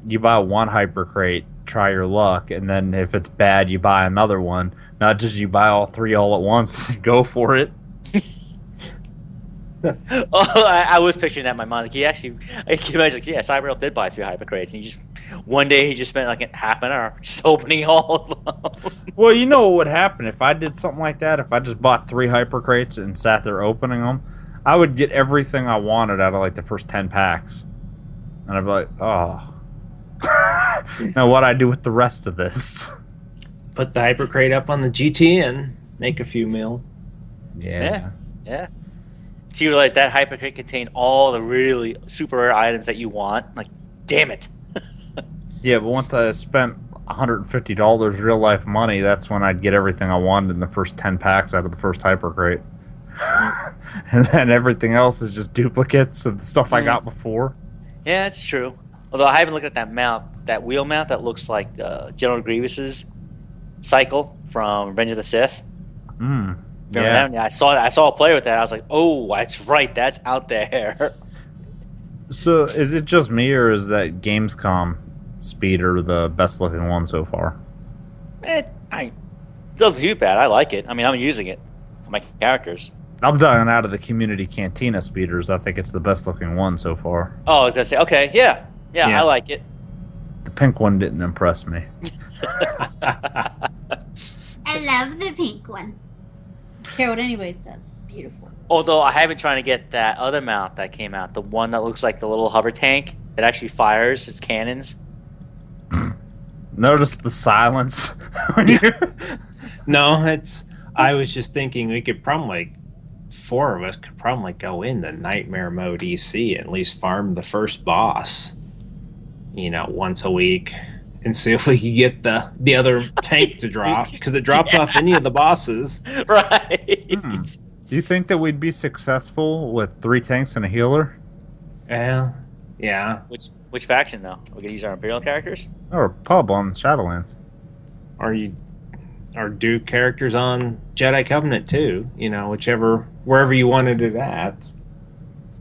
you buy 1 hyper crate, try your luck, and then if it's bad, you buy another one. Not just you buy all 3 all at once. Go for it. Oh, I was picturing that in my mind. Like I can imagine, like, yeah, Cyberelf did buy 3 hypercrates, and one day he just spent like half an hour just opening all of them. Well, you know what would happen if I did something like that? If I just bought 3 hyper crates and sat there opening them, I would get everything I wanted out of like the first 10 packs, and I'd be like, oh. Now what I do with the rest of this? Put the hypercrate up on the GTN, make a few mil. Yeah. Yeah. So you realize that hypercrate contained all the really super rare items that you want. Like, damn it. Yeah, but once I spent $150 real life money, that's when I'd get everything I wanted in the first 10 packs out of the first hypercrate. And then everything else is just duplicates of the stuff I got before. Yeah, it's true. Although I haven't looked at that mount, that wheel mount that looks like General Grievous's cycle from Revenge of the Sith. Mm. Remember Yeah. that? Yeah, I saw a player with that. I was like, oh, that's right, that's out there. So is it just me, or is that Gamescom speeder the best looking one so far? It doesn't too bad. I like it. I mean, I'm using it for my characters. I'm dying out of the community cantina speeders. I think it's the best looking one so far. Oh, I was gonna say, okay, yeah, Yeah. I like it. The pink one didn't impress me. I love the pink one. Care what anybody says. It's beautiful. Although I have been trying to get that other mount that came out, the one that looks like the little hover tank that actually fires its cannons. Notice the silence when you. No, I was just thinking we could probably, 4 of us could probably go into Nightmare Mode EC and at least farm the first boss, once a week, and see if we could get the other tank to drop, because it drops off any of the bosses. Right. Do you think that we'd be successful with 3 tanks and a healer? Yeah. Which faction though? We're gonna use our Imperial characters? Or pub on Shadowlands? Or do characters on Jedi Covenant too? Wherever you wanted it at.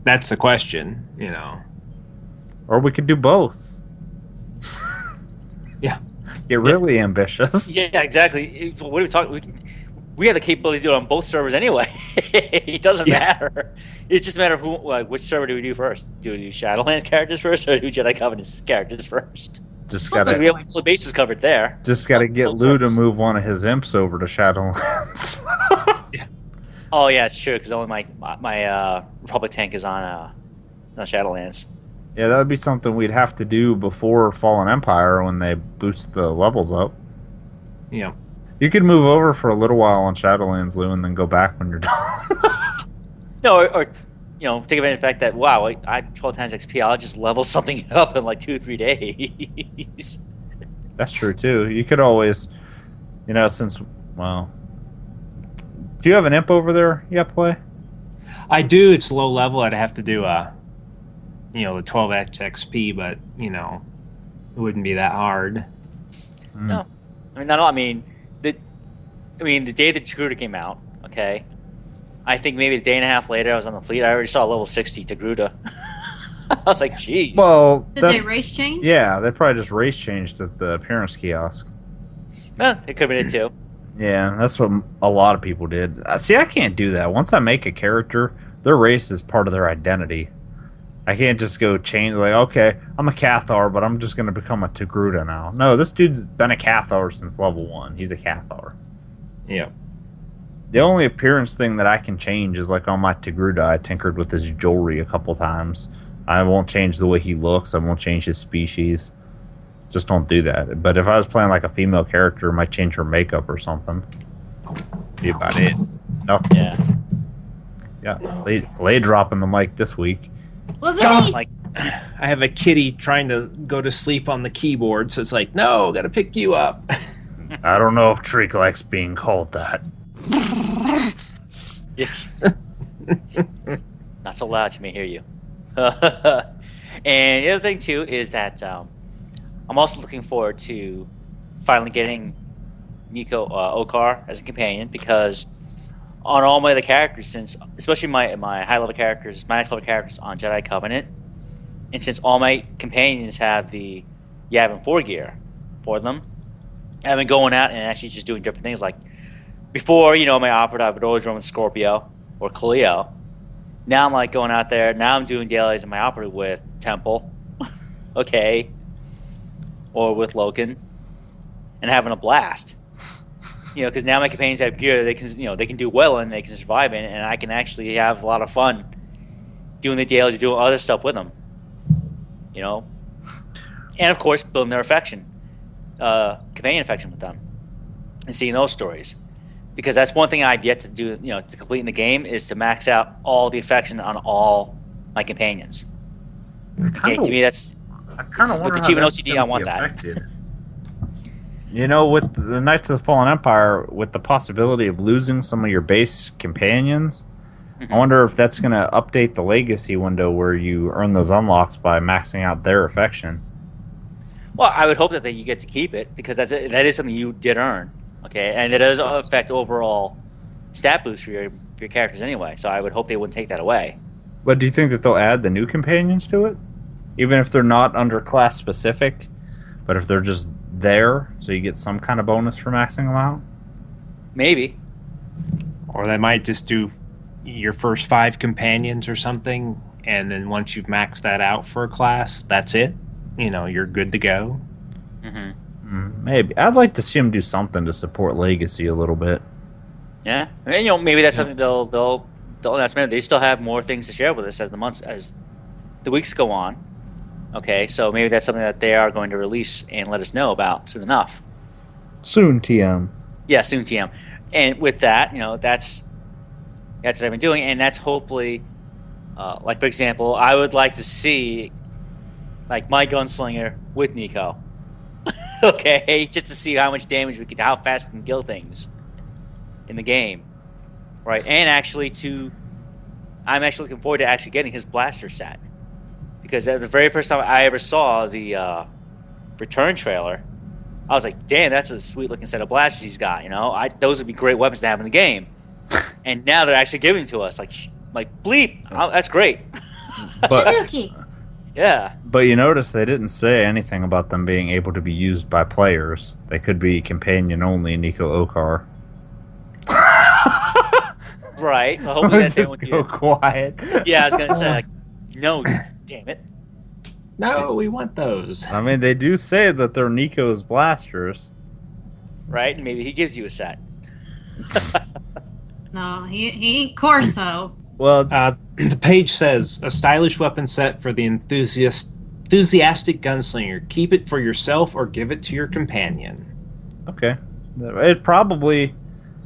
That's the question. Or we could do both. Yeah. Get really ambitious. Yeah, exactly. What are we talking? We have the capability to do it on both servers anyway. It doesn't matter. It's just a matter of which server do we do first? Do we do Shadowlands characters first, or do we do Jedi Covenant characters first? Just We gotta have all the bases covered there. get Both Lou to servers. move one of his imps over to Shadowlands. Oh yeah, it's true. Because only my Republic tank is on Shadowlands. Yeah, that would be something we'd have to do before Fallen Empire when they boost the levels up. Yeah. You could move over for a little while on Shadowlands, Lou, and then go back when you're done. No, or take advantage of the fact that wow, I 12 times XP. I'll just level something up in like 2-3 days. That's true too. You could always, since do you have an imp over there yet, play? I do. It's low level. I'd have to do the 12x XP, but it wouldn't be that hard. No, I mean, the day that Togruta came out, okay, I think maybe a day and a half later I was on the fleet. I already saw level 60 Togruta. I was like, jeez. Well, Did they race change? yeah, they probably just race changed at the appearance kiosk. It could have been it too. Yeah, that's what a lot of people did. See, I can't do that. Once I make a character, their race is part of their identity. I can't just go change, like, okay, I'm a Cathar, but I'm just going to become a Togruta now. No, this dude's been a Cathar since level 1. He's a Cathar. Yeah. The only appearance thing that I can change is, like, on my Togruta, I tinkered with his jewelry a couple times. I won't change the way he looks. I won't change his species. Just don't do that. But if I was playing, like, a female character, I might change her makeup or something. Be about it. Nothing. Yeah. Lay dropping the mic this week. Was it me? Like, I have a kitty trying to go to sleep on the keyboard, so it's like, no, gotta pick you up. I don't know if Treek likes being called that. not so loud, you may hear you. And the other thing too is that I'm also looking forward to finally getting Nico Okar as a companion, because on all my other characters, since especially my high level characters, my next level characters on Jedi Covenant, and since all my companions have the Yavin 4 gear for them, I've been going out and actually just doing different things. Like before, my operative, I would always run with Scorpio or Cleo, Now I'm like going out there. Now I'm doing dailies in my opera with Temple, okay, or with Loken, and having a blast. Because now my companions have gear that they can, they can do well in, they can survive in, and I can actually have a lot of fun doing the dailies or doing other stuff with them. And of course building their companion affection with them, and seeing those stories. Because that's one thing I've yet to do, to complete in the game, is to max out all the affection on all my companions. To me, that's... I kind of with wonder the Chief how and that's OCD, gonna I want be that. affected. With the Knights of the Fallen Empire, with the possibility of losing some of your base companions, I wonder if that's going to update the legacy window where you earn those unlocks by maxing out their affection. Well, I would hope that you get to keep it, because that is something you did earn. Okay, and it does affect overall stat boost for your characters anyway. So I would hope they wouldn't take that away. But do you think that they'll add the new companions to it, even if they're not under class specific, but if they're just there, so you get some kind of bonus for maxing them out? Maybe. Or they might just do your first 5 companions or something, and then once you've maxed that out for a class, that's it. You're good to go. Mm-hmm. Maybe. I'd like to see them do something to support Legacy a little bit. Yeah, maybe that's something they'll announce. Maybe they still have more things to share with us as the weeks go on. Okay, so maybe that's something that they are going to release and let us know about soon enough. Soon, TM. Yeah, soon, TM. And with that, that's what I've been doing, and that's hopefully, like for example, I would like to see, like, my gunslinger with Nico. Okay, just to see how much damage how fast we can kill things in the game, right? And I'm actually looking forward to actually getting his blaster set, because the very first time I ever saw the return trailer, I was like, "Damn, that's a sweet looking set of blasters he's got." Those would be great weapons to have in the game. And now they're actually giving to us, like bleep, that's great. But Tanuki. Yeah. But you notice they didn't say anything about them being able to be used by players. They could be companion only Nico Okar. Right. Well, hopefully that's Just go quiet. Yeah, I was gonna say, no, damn it. No, we want those. I mean, they do say that they're Nico's blasters. Right? And maybe he gives you a set. No, he ain't Corso. Well, The page says, a stylish weapon set for the enthusiastic gunslinger. Keep it for yourself or give it to your companion. okay. It probably,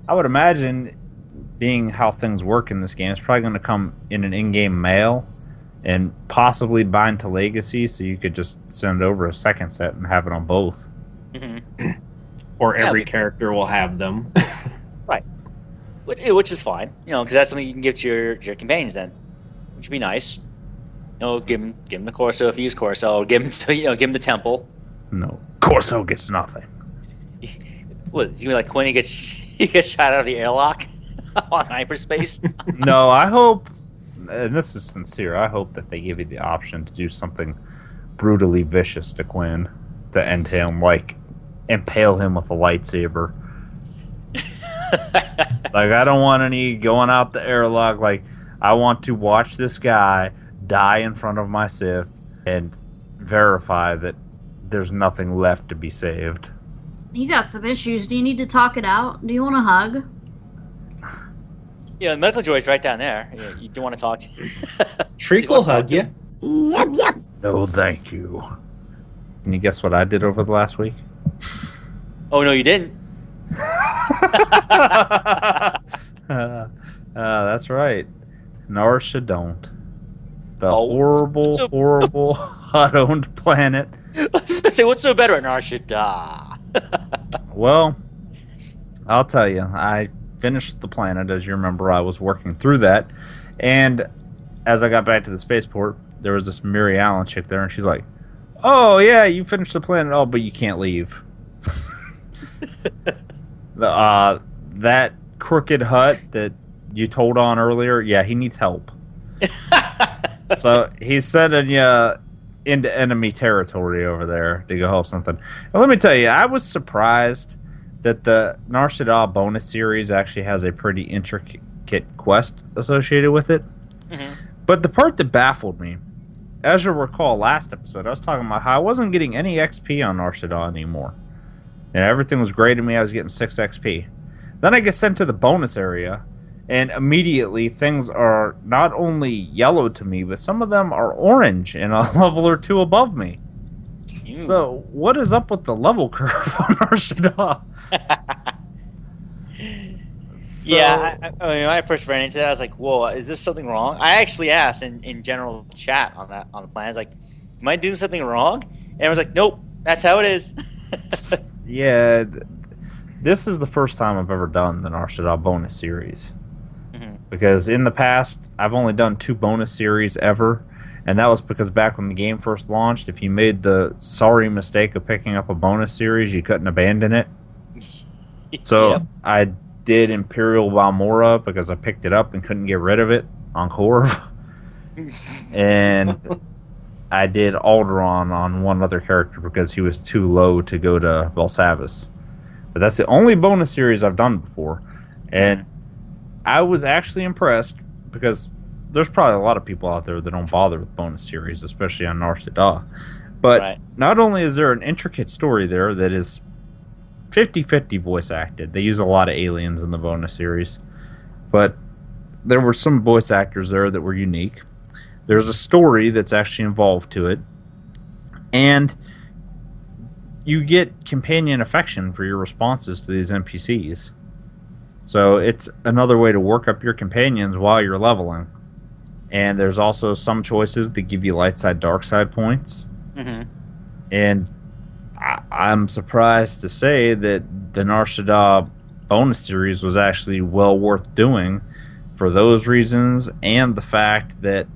I would imagine, being how things work in this game, it's probably going to come in an in-game mail and possibly bind to Legacy, so you could just send over a second set and have it on both. Mm-hmm. Or every character will have them. Right. Which is fine, because that's something you can give to your companions then, which would be nice. Give him the Corso if he uses Corso. Give him the Temple. No, Corso gets nothing. What? Is he gonna be like Quinn? He gets shot out of the airlock on hyperspace. No, I hope, and this is sincere, I hope that they give you the option to do something brutally vicious to Quinn to end him, like impale him with a lightsaber. Like, I don't want any going out the airlock. Like, I want to watch this guy die in front of my Sith and verify that there's nothing left to be saved. You got some issues. Do you need to talk it out? Do you want a hug? The medical droid's right down there. You do want to talk to Shriek will hug you. No, thank you. Can you guess what I did over the last week? Oh, no, you didn't. That's right. Narsha don't. The Oh, horrible, so- horrible HUD-owned planet. Say, what's so better? Narshada. Well, I'll tell you. I finished the planet. As you remember, I was working through that. And as I got back to the spaceport, there was this Mary Allen chick there, and she's like, "Oh, yeah, you finished the planet. Oh, but you can't leave." That crooked hut that you told on earlier, yeah, he needs help. So he's sending you into enemy territory over there to go help something. Well, let me tell you, I was surprised that the Nar Shaddaa bonus series actually has a pretty intricate quest associated with it. Mhm. But the part that baffled me, as you'll recall last episode, I was talking about how I wasn't getting any XP on Nar Shaddaa anymore. And everything was great to me. I was getting 6 XP. Then I get sent to the bonus area, and immediately things are not only yellow to me, but some of them are orange and a level or 2 above me. Ew. So, what is up with the level curve on Nar Shaddaa? Yeah, when I first ran into that, I was like, "Whoa, is this something wrong?" I actually asked in general chat on the plan, I was like, "Am I doing something wrong?" And I was like, "Nope, that's how it is." Yeah, this is the first time I've ever done the Nar Shaddaa bonus series. Mhm. Because in the past, I've only done 2 bonus series ever, and that was because back when the game first launched, if you made the sorry mistake of picking up a bonus series, you couldn't abandon it. So Yep. I did Imperial Valmora because I picked it up and couldn't get rid of it on Corv. And I did Alderaan on one other character because he was too low to go to Belsavis. But that's the only bonus series I've done before. And I was actually impressed because there's probably a lot of people out there that don't bother with bonus series, especially on Nar Shaddaa. But Right. not only is there an intricate story there that is 50-50 voice acted. They use a lot of aliens in the bonus series. But there were some voice actors there that were unique. There's a story that's actually involved to it. And you get companion affection for your responses to these NPCs. So it's another way to work up your companions while you're leveling. And there's also some choices that give you light side, dark side points. Mhm. And I'm surprised to say that the Nar Shaddaa bonus series was actually well worth doing for those reasons, and the fact that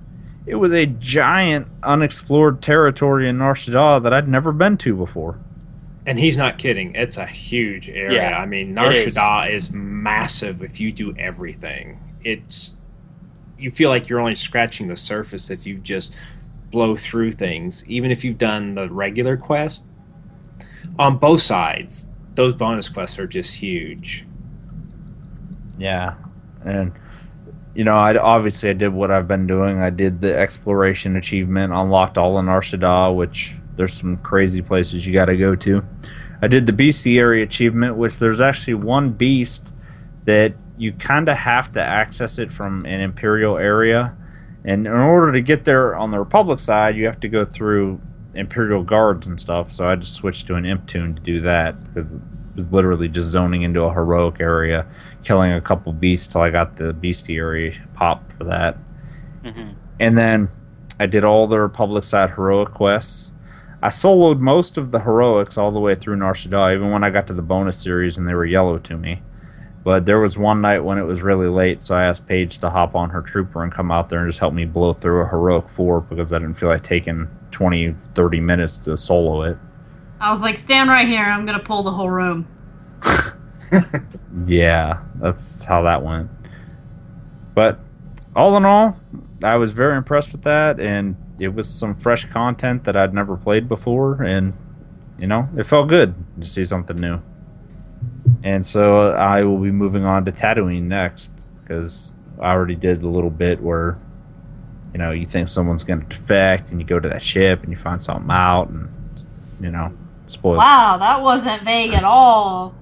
it was a giant unexplored territory in Nar Shaddaa that I'd never been to before. And he's not kidding. It's a huge area. Yeah, I mean, Nar it is. Shaddaa is massive if you do everything. You feel like you're only scratching the surface if you just blow through things. Even if you've done the regular quest, on both sides, those bonus quests are just huge. Yeah, and I did what I've been doing. I did the exploration achievement, unlocked all in Nar Shaddaa, which there's some crazy places you got to go to. I did the bestiary achievement, which there's actually one beast that you kind of have to access it from an Imperial area, and in order to get there on the Republic side, you have to go through Imperial guards and stuff. So I just switched to an Imp Tune to do that because it was literally just zoning into a heroic area, killing a couple beasts till I got the bestiary pop for that. Mhm. And then I did all the Republic side heroic quests. I soloed most of the heroics all the way through Nar Shaddaa, even when I got to the bonus series and they were yellow to me. But there was one night when it was really late, so I asked Paige to hop on her trooper and come out there and just help me blow through a heroic 4 because I didn't feel like taking 20, 30 minutes to solo it. I was like, stand right here. I'm going to pull the whole room. Yeah, that's how that went. But all in all, I was very impressed with that, and it was some fresh content that I'd never played before, and, it felt good to see something new. And so I will be moving on to Tatooine next, because I already did a little bit where, you think someone's going to defect, and you go to that ship, and you find something out, and, spoil. Wow, that wasn't vague at all.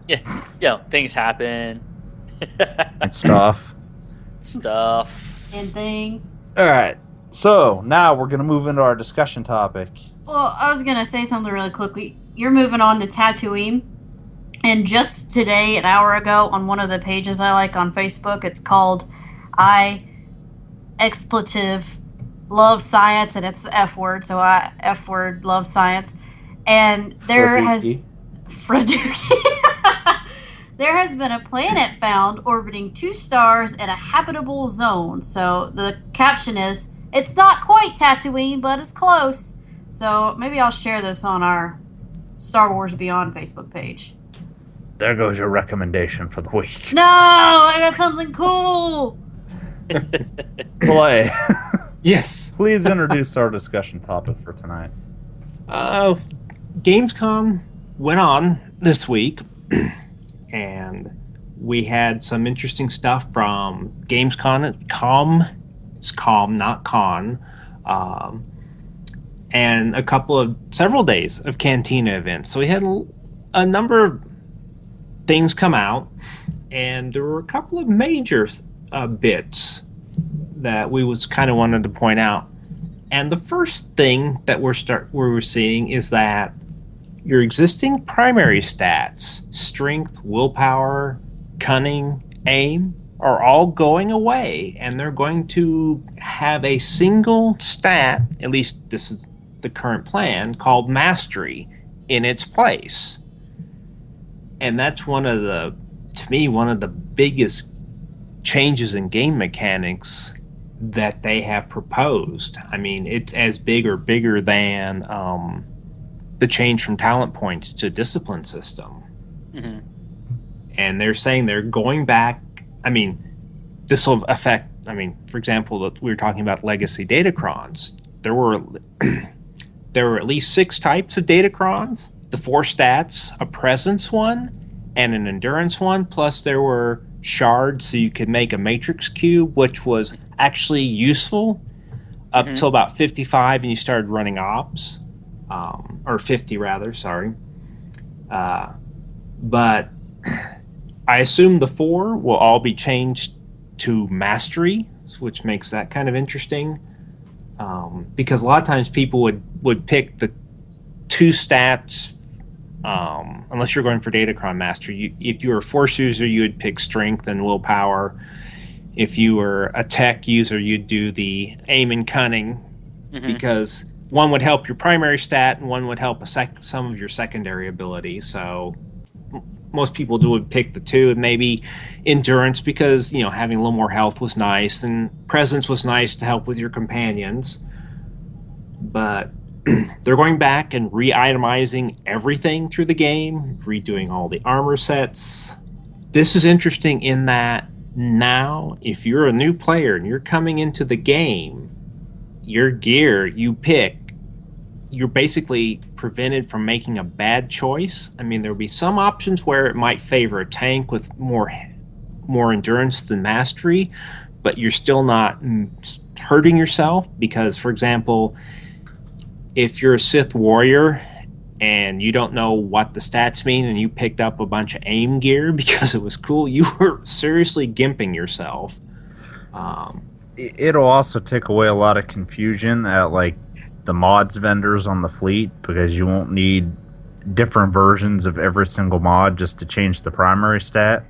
Yeah, things happen. And stuff. Stuff. And things. All right. So now we're going to move into our discussion topic. Well, I was going to say something really quickly. You're moving on to Tatooine. And just today, an hour ago, on one of the pages I like on Facebook, it's called I expletive love science, and it's the F word, so I F word love science. And there there has been a planet found orbiting 2 stars in a habitable zone. So the caption is, it's not quite Tatooine, but it's close. So maybe I'll share this on our Star Wars Beyond Facebook page. There goes your recommendation for the week. No, I got something cool. Play. Yes. Please introduce our discussion topic for tonight. Gamescom went on this week, and we had some interesting stuff from Gamescom It's calm, not con. And several days of Cantina events. So we had a number of things come out, and there were a couple of major bits that we was kind of wanted to point out. And the first thing that we're seeing is that your existing primary stats, strength, willpower, cunning, aim, are all going away, and they're going to have a single stat, at least this is the current plan, called mastery in its place. And that's one of the biggest changes in game mechanics that they have proposed. I mean, it's as big or bigger than the change from talent points to discipline system. Mm-hmm. And they're saying they're going back. I mean, this will affect, for example, we were talking about legacy datacrons. There were at least 6 types of datacrons, the 4 stats, a presence one, and an endurance one, plus there were shards so you could make a matrix cube, which was actually useful up till about 55, and you started running ops, or 50 rather, sorry. But I assume the 4 will all be changed to mastery, which makes that kind of interesting. Because a lot of times people would pick the 2 stats, unless you're going for Datacron Mastery. If you were a Force user, you would pick Strength and Willpower. If you were a Tech user, you'd do the Aim and Cunning, because one would help your primary stat and one would help some of your secondary abilities. So most people would pick the 2, and maybe Endurance because, having a little more health was nice, and Presence was nice to help with your companions. But they're going back and re-itemizing everything through the game, redoing all the armor sets. This is interesting in that now, if you're a new player and you're coming into the game, your gear you pick, you're basically prevented from making a bad choice. There'll be some options where it might favor a tank with more endurance than mastery, but you're still not hurting yourself because, for example, if you're a Sith warrior and you don't know what the stats mean and you picked up a bunch of aim gear because it was cool, you were seriously gimping yourself. It'll also take away a lot of confusion at the mods vendors on the fleet, because you won't need different versions of every single mod just to change the primary stat.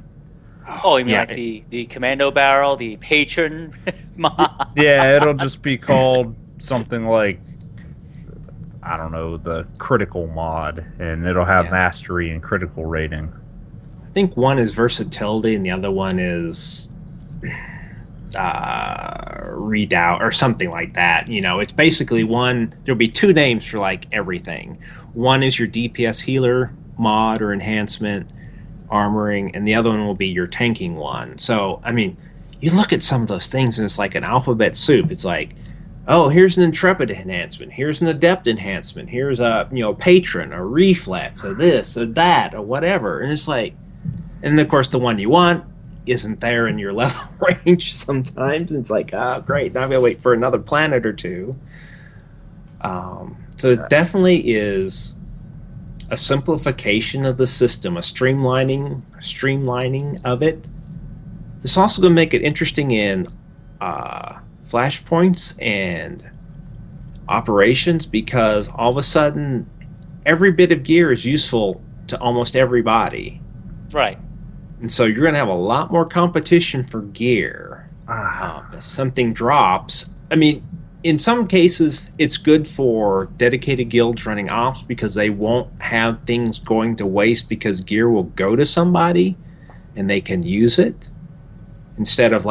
Oh, you mean the commando barrel, the patron mod? Yeah, it'll just be called something like, I don't know, the critical mod, and it'll have mastery and critical rating. I think one is versatility and the other one is redoubt or something like that. It's basically there'll be 2 names for everything. One is your DPS healer mod or enhancement, armoring, and the other one will be your tanking one. So, you look at some of those things and it's like an alphabet soup. It's like, oh, here's an intrepid enhancement, here's an adept enhancement, here's a patron, a reflex, or this, or that, or whatever. And it's like, and of course the one you want isn't there in your level range sometimes. It's like, oh, great, now I've got to wait for another planet or 2. So it definitely is a simplification of the system, a streamlining of it. This is also going to make it interesting in flashpoints and operations, because all of a sudden every bit of gear is useful to almost everybody. Right. And so you're going to have a lot more competition for gear. If something drops, in some cases it's good for dedicated guilds running ops because they won't have things going to waste, because gear will go to somebody and they can use it. Instead of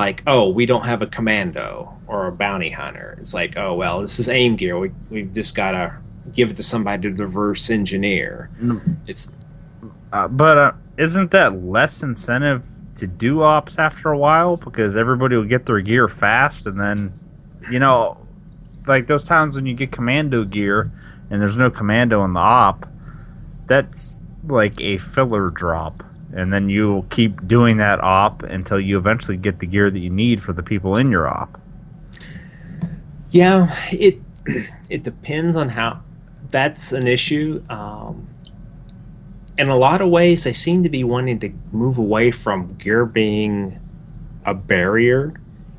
we don't have a commando or a bounty hunter. It's like, oh, well, this is aim gear. We've just got to give it to somebody to reverse engineer. But isn't that less incentive to do ops after a while? Because everybody will get their gear fast, and then, those times when you get commando gear and there's no commando in the op, that's like a filler drop. And then you'll keep doing that op until you eventually get the gear that you need for the people in your op. Yeah, it depends on how. That's an issue. In a lot of ways, they seem to be wanting to move away from gear being a barrier.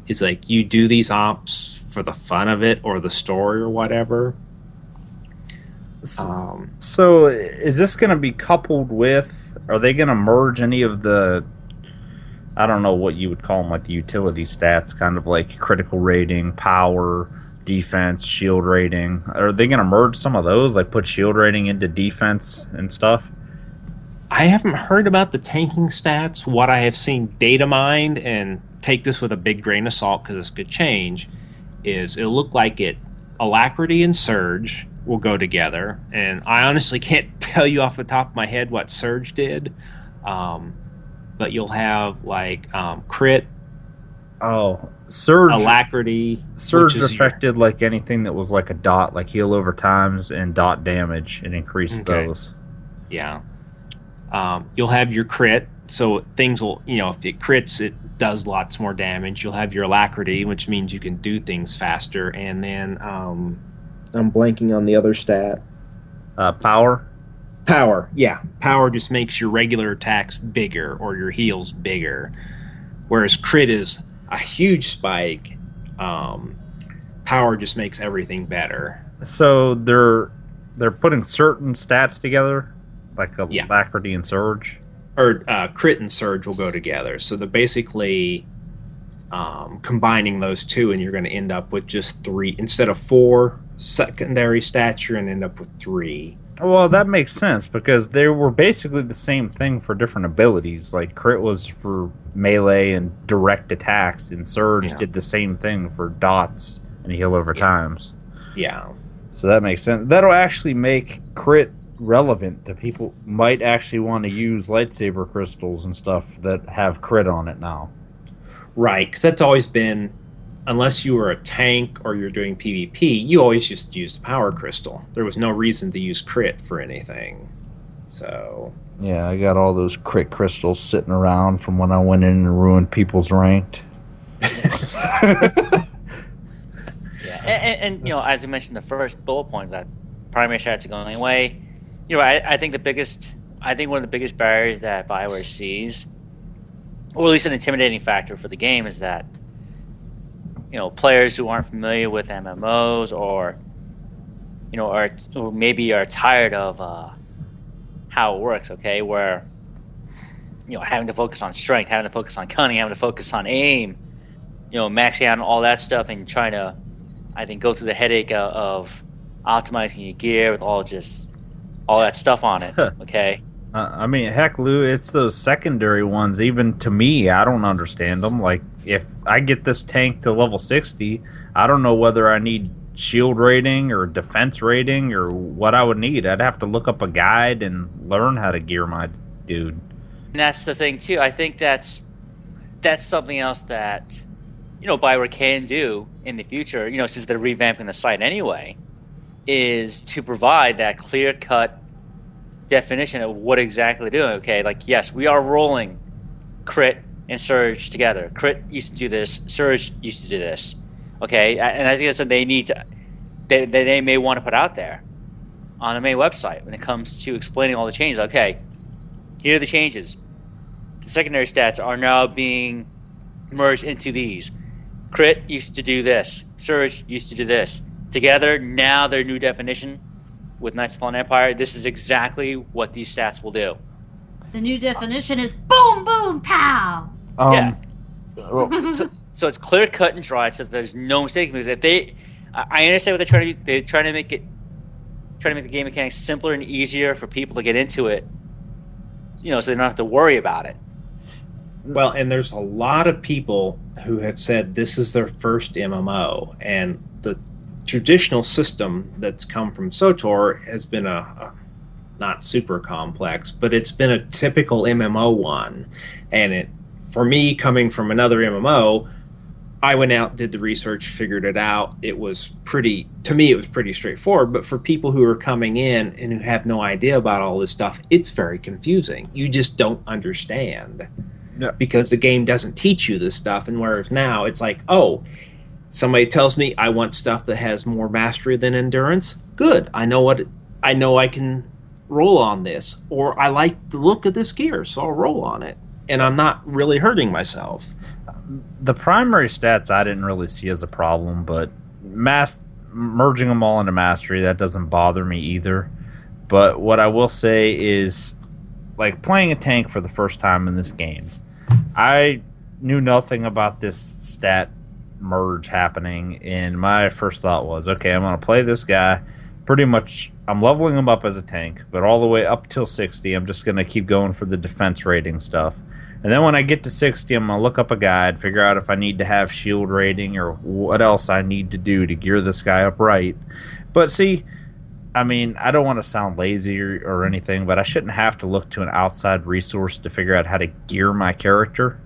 It's like you do these ops for the fun of it or the story or whatever. So is this going to be coupled with? Are they going to merge any of the? I don't know what you would call them, like the utility stats, kind of like critical rating, power, defense, shield rating. Are they going to merge some of those, like put shield rating into defense and stuff? I haven't heard about the tanking stats. What I have seen data mined, and take this with a big grain of salt because this could change, is it'll look like Alacrity and Surge will go together. And I honestly can't tell you off the top of my head what Surge did. But you'll have like crit. Oh, Surge. Alacrity. Surge affected like anything that was like a dot, like heal over times and dot damage, and increased those. Yeah. You'll have your crit, so things will, if it crits, it does lots more damage. You'll have your alacrity, which means you can do things faster, and then I'm blanking on the other stat. Power? Power, yeah. Power just makes your regular attacks bigger or your heals bigger, whereas crit is a huge spike. Power just makes everything better. So they're putting certain stats together? Like Alacrity and Surge? Or Crit and Surge will go together. So they're basically combining those two, and you're going to end up with just 3. Instead of 4 secondary stats, you're going to end up with 3. Well, that makes sense, because they were basically the same thing for different abilities. Like, Crit was for melee and direct attacks, and Surge did the same thing for dots and heal over times. Yeah. So that makes sense. That'll actually make Crit relevant to people might actually want to use lightsaber crystals and stuff that have crit on it now. Right, because that's always been, unless you were a tank or you're doing PvP, you always just used the power crystal. There was no reason to use crit for anything. So yeah, I got all those crit crystals sitting around from when I went in and ruined people's ranked. And as you mentioned, the first bullet point, that primary stats are going away. I think one of the biggest barriers that BioWare sees, or at least an intimidating factor for the game, is that players who aren't familiar with MMOs or maybe are tired of how it works. Okay, where having to focus on strength, having to focus on cunning, having to focus on aim, maxing out on all that stuff, and trying to, I think, go through the headache of optimizing your gear with all that stuff on it. Okay. I mean, heck, Lou, it's those secondary ones. Even to me, I don't understand them. Like, if I get this tank to level 60, I don't know whether I need shield rating or defense rating or what I would need. I'd have to look up a guide and learn how to gear my dude. And that's the thing too. I think that's something else that BioWare can do in the future. Since they're revamping the site anyway, is to provide that clear-cut definition of what exactly they're doing. Okay, like, yes, we are rolling crit and Surge together. Crit used to do this, Surge used to do this. Okay, and I think that's what they need to, they may want to put out there on the main website when it comes to explaining all the changes. Okay, here are the changes. The secondary stats are now being merged into these. Crit used to do this, Surge used to do this. Together, now their new definition with Knights of Fallen Empire, this is exactly what these stats will do. The new definition is boom, boom, pow. Yeah. So it's clear, cut, and dry, so there's no mistake. Because I understand what they're trying to do. They're trying to make the game mechanics simpler and easier for people to get into it. So they don't have to worry about it. Well, and there's a lot of people who have said this is their first MMO, and the traditional system that's come from SWTOR has been a not super complex, but it's been a typical MMO one. And for me, coming from another MMO, I went out, did the research, figured it out. It was pretty straightforward. But for people who are coming in and who have no idea about all this stuff, it's very confusing. You just don't understand. Yeah. Because the game doesn't teach you this stuff. And whereas now it's like, oh, Somebody tells me I want stuff that has more mastery than endurance. Good. I know I can roll on this. Or I like the look of this gear, so I'll roll on it. And I'm not really hurting myself. The primary stats I didn't really see as a problem, but merging them all into mastery, that doesn't bother me either. But what I will say is, like, playing a tank for the first time in this game, I knew nothing about this stat merge happening, and my first thought was, okay, I'm going to play this guy. Pretty much, I'm leveling him up as a tank, but all the way up till 60, I'm just going to keep going for the defense rating stuff. And then when I get to 60, I'm going to look up a guide, figure out if I need to have shield rating or what else I need to do to gear this guy up right. But see, I mean, I don't want to sound lazy or anything, but I shouldn't have to look to an outside resource to figure out how to gear my character.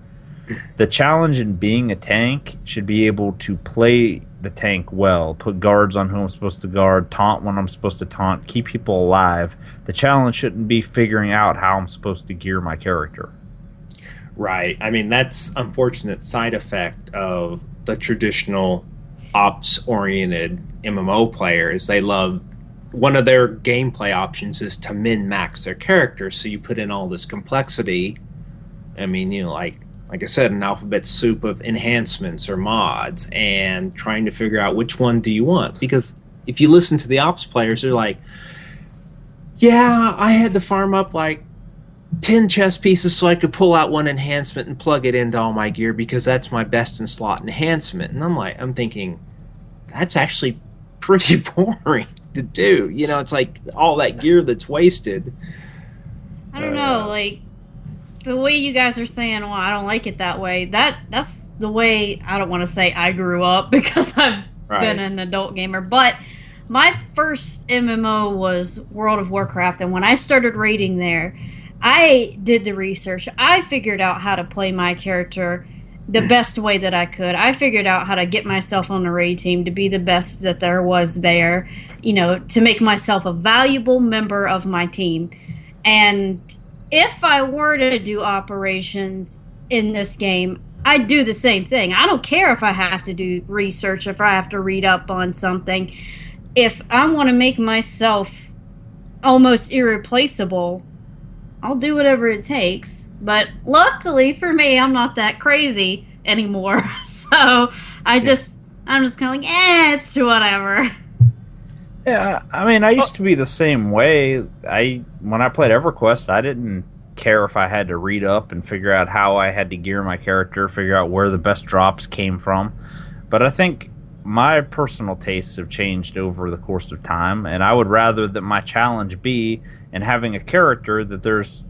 The challenge in being a tank should be able to play the tank well, put guards on who I'm supposed to guard, taunt when I'm supposed to taunt, keep people alive. The challenge shouldn't be figuring out how I'm supposed to gear my character. Right. I mean, that's unfortunate side effect of the traditional ops-oriented MMO players. They love, one of their gameplay options is to min-max their characters, so you put in all this complexity. I mean, you know, like I said, an alphabet soup of enhancements or mods, and trying to figure out which one do you want. Because if you listen to the ops players, they're like, yeah, I had to farm up like 10 chess pieces so I could pull out one enhancement and plug it into all my gear because that's my best in slot enhancement. And I'm thinking, that's actually pretty boring to do. You know, it's like all that gear that's wasted. I don't know, like, the way you guys are saying, well, I don't like it that way, that's the way, I don't want to say I grew up because I've been an adult gamer, but my first MMO was World of Warcraft, and when I started raiding there, I did the research. I figured out how to play my character the best way that I could. I figured out how to get myself on the raid team to be the best that there was there, you know, to make myself a valuable member of my team. And if I were to do operations in this game, I'd do the same thing. I don't care if I have to do research, if I have to read up on something. If I want to make myself almost irreplaceable, I'll do whatever it takes. But luckily for me, I'm not that crazy anymore. So I'm just kind of like, it's whatever. Yeah, I mean, I used to be the same way. When I played EverQuest, I didn't care if I had to read up and figure out how I had to gear my character, figure out where the best drops came from. But I think my personal tastes have changed over the course of time, and I would rather that my challenge be in having a character that there's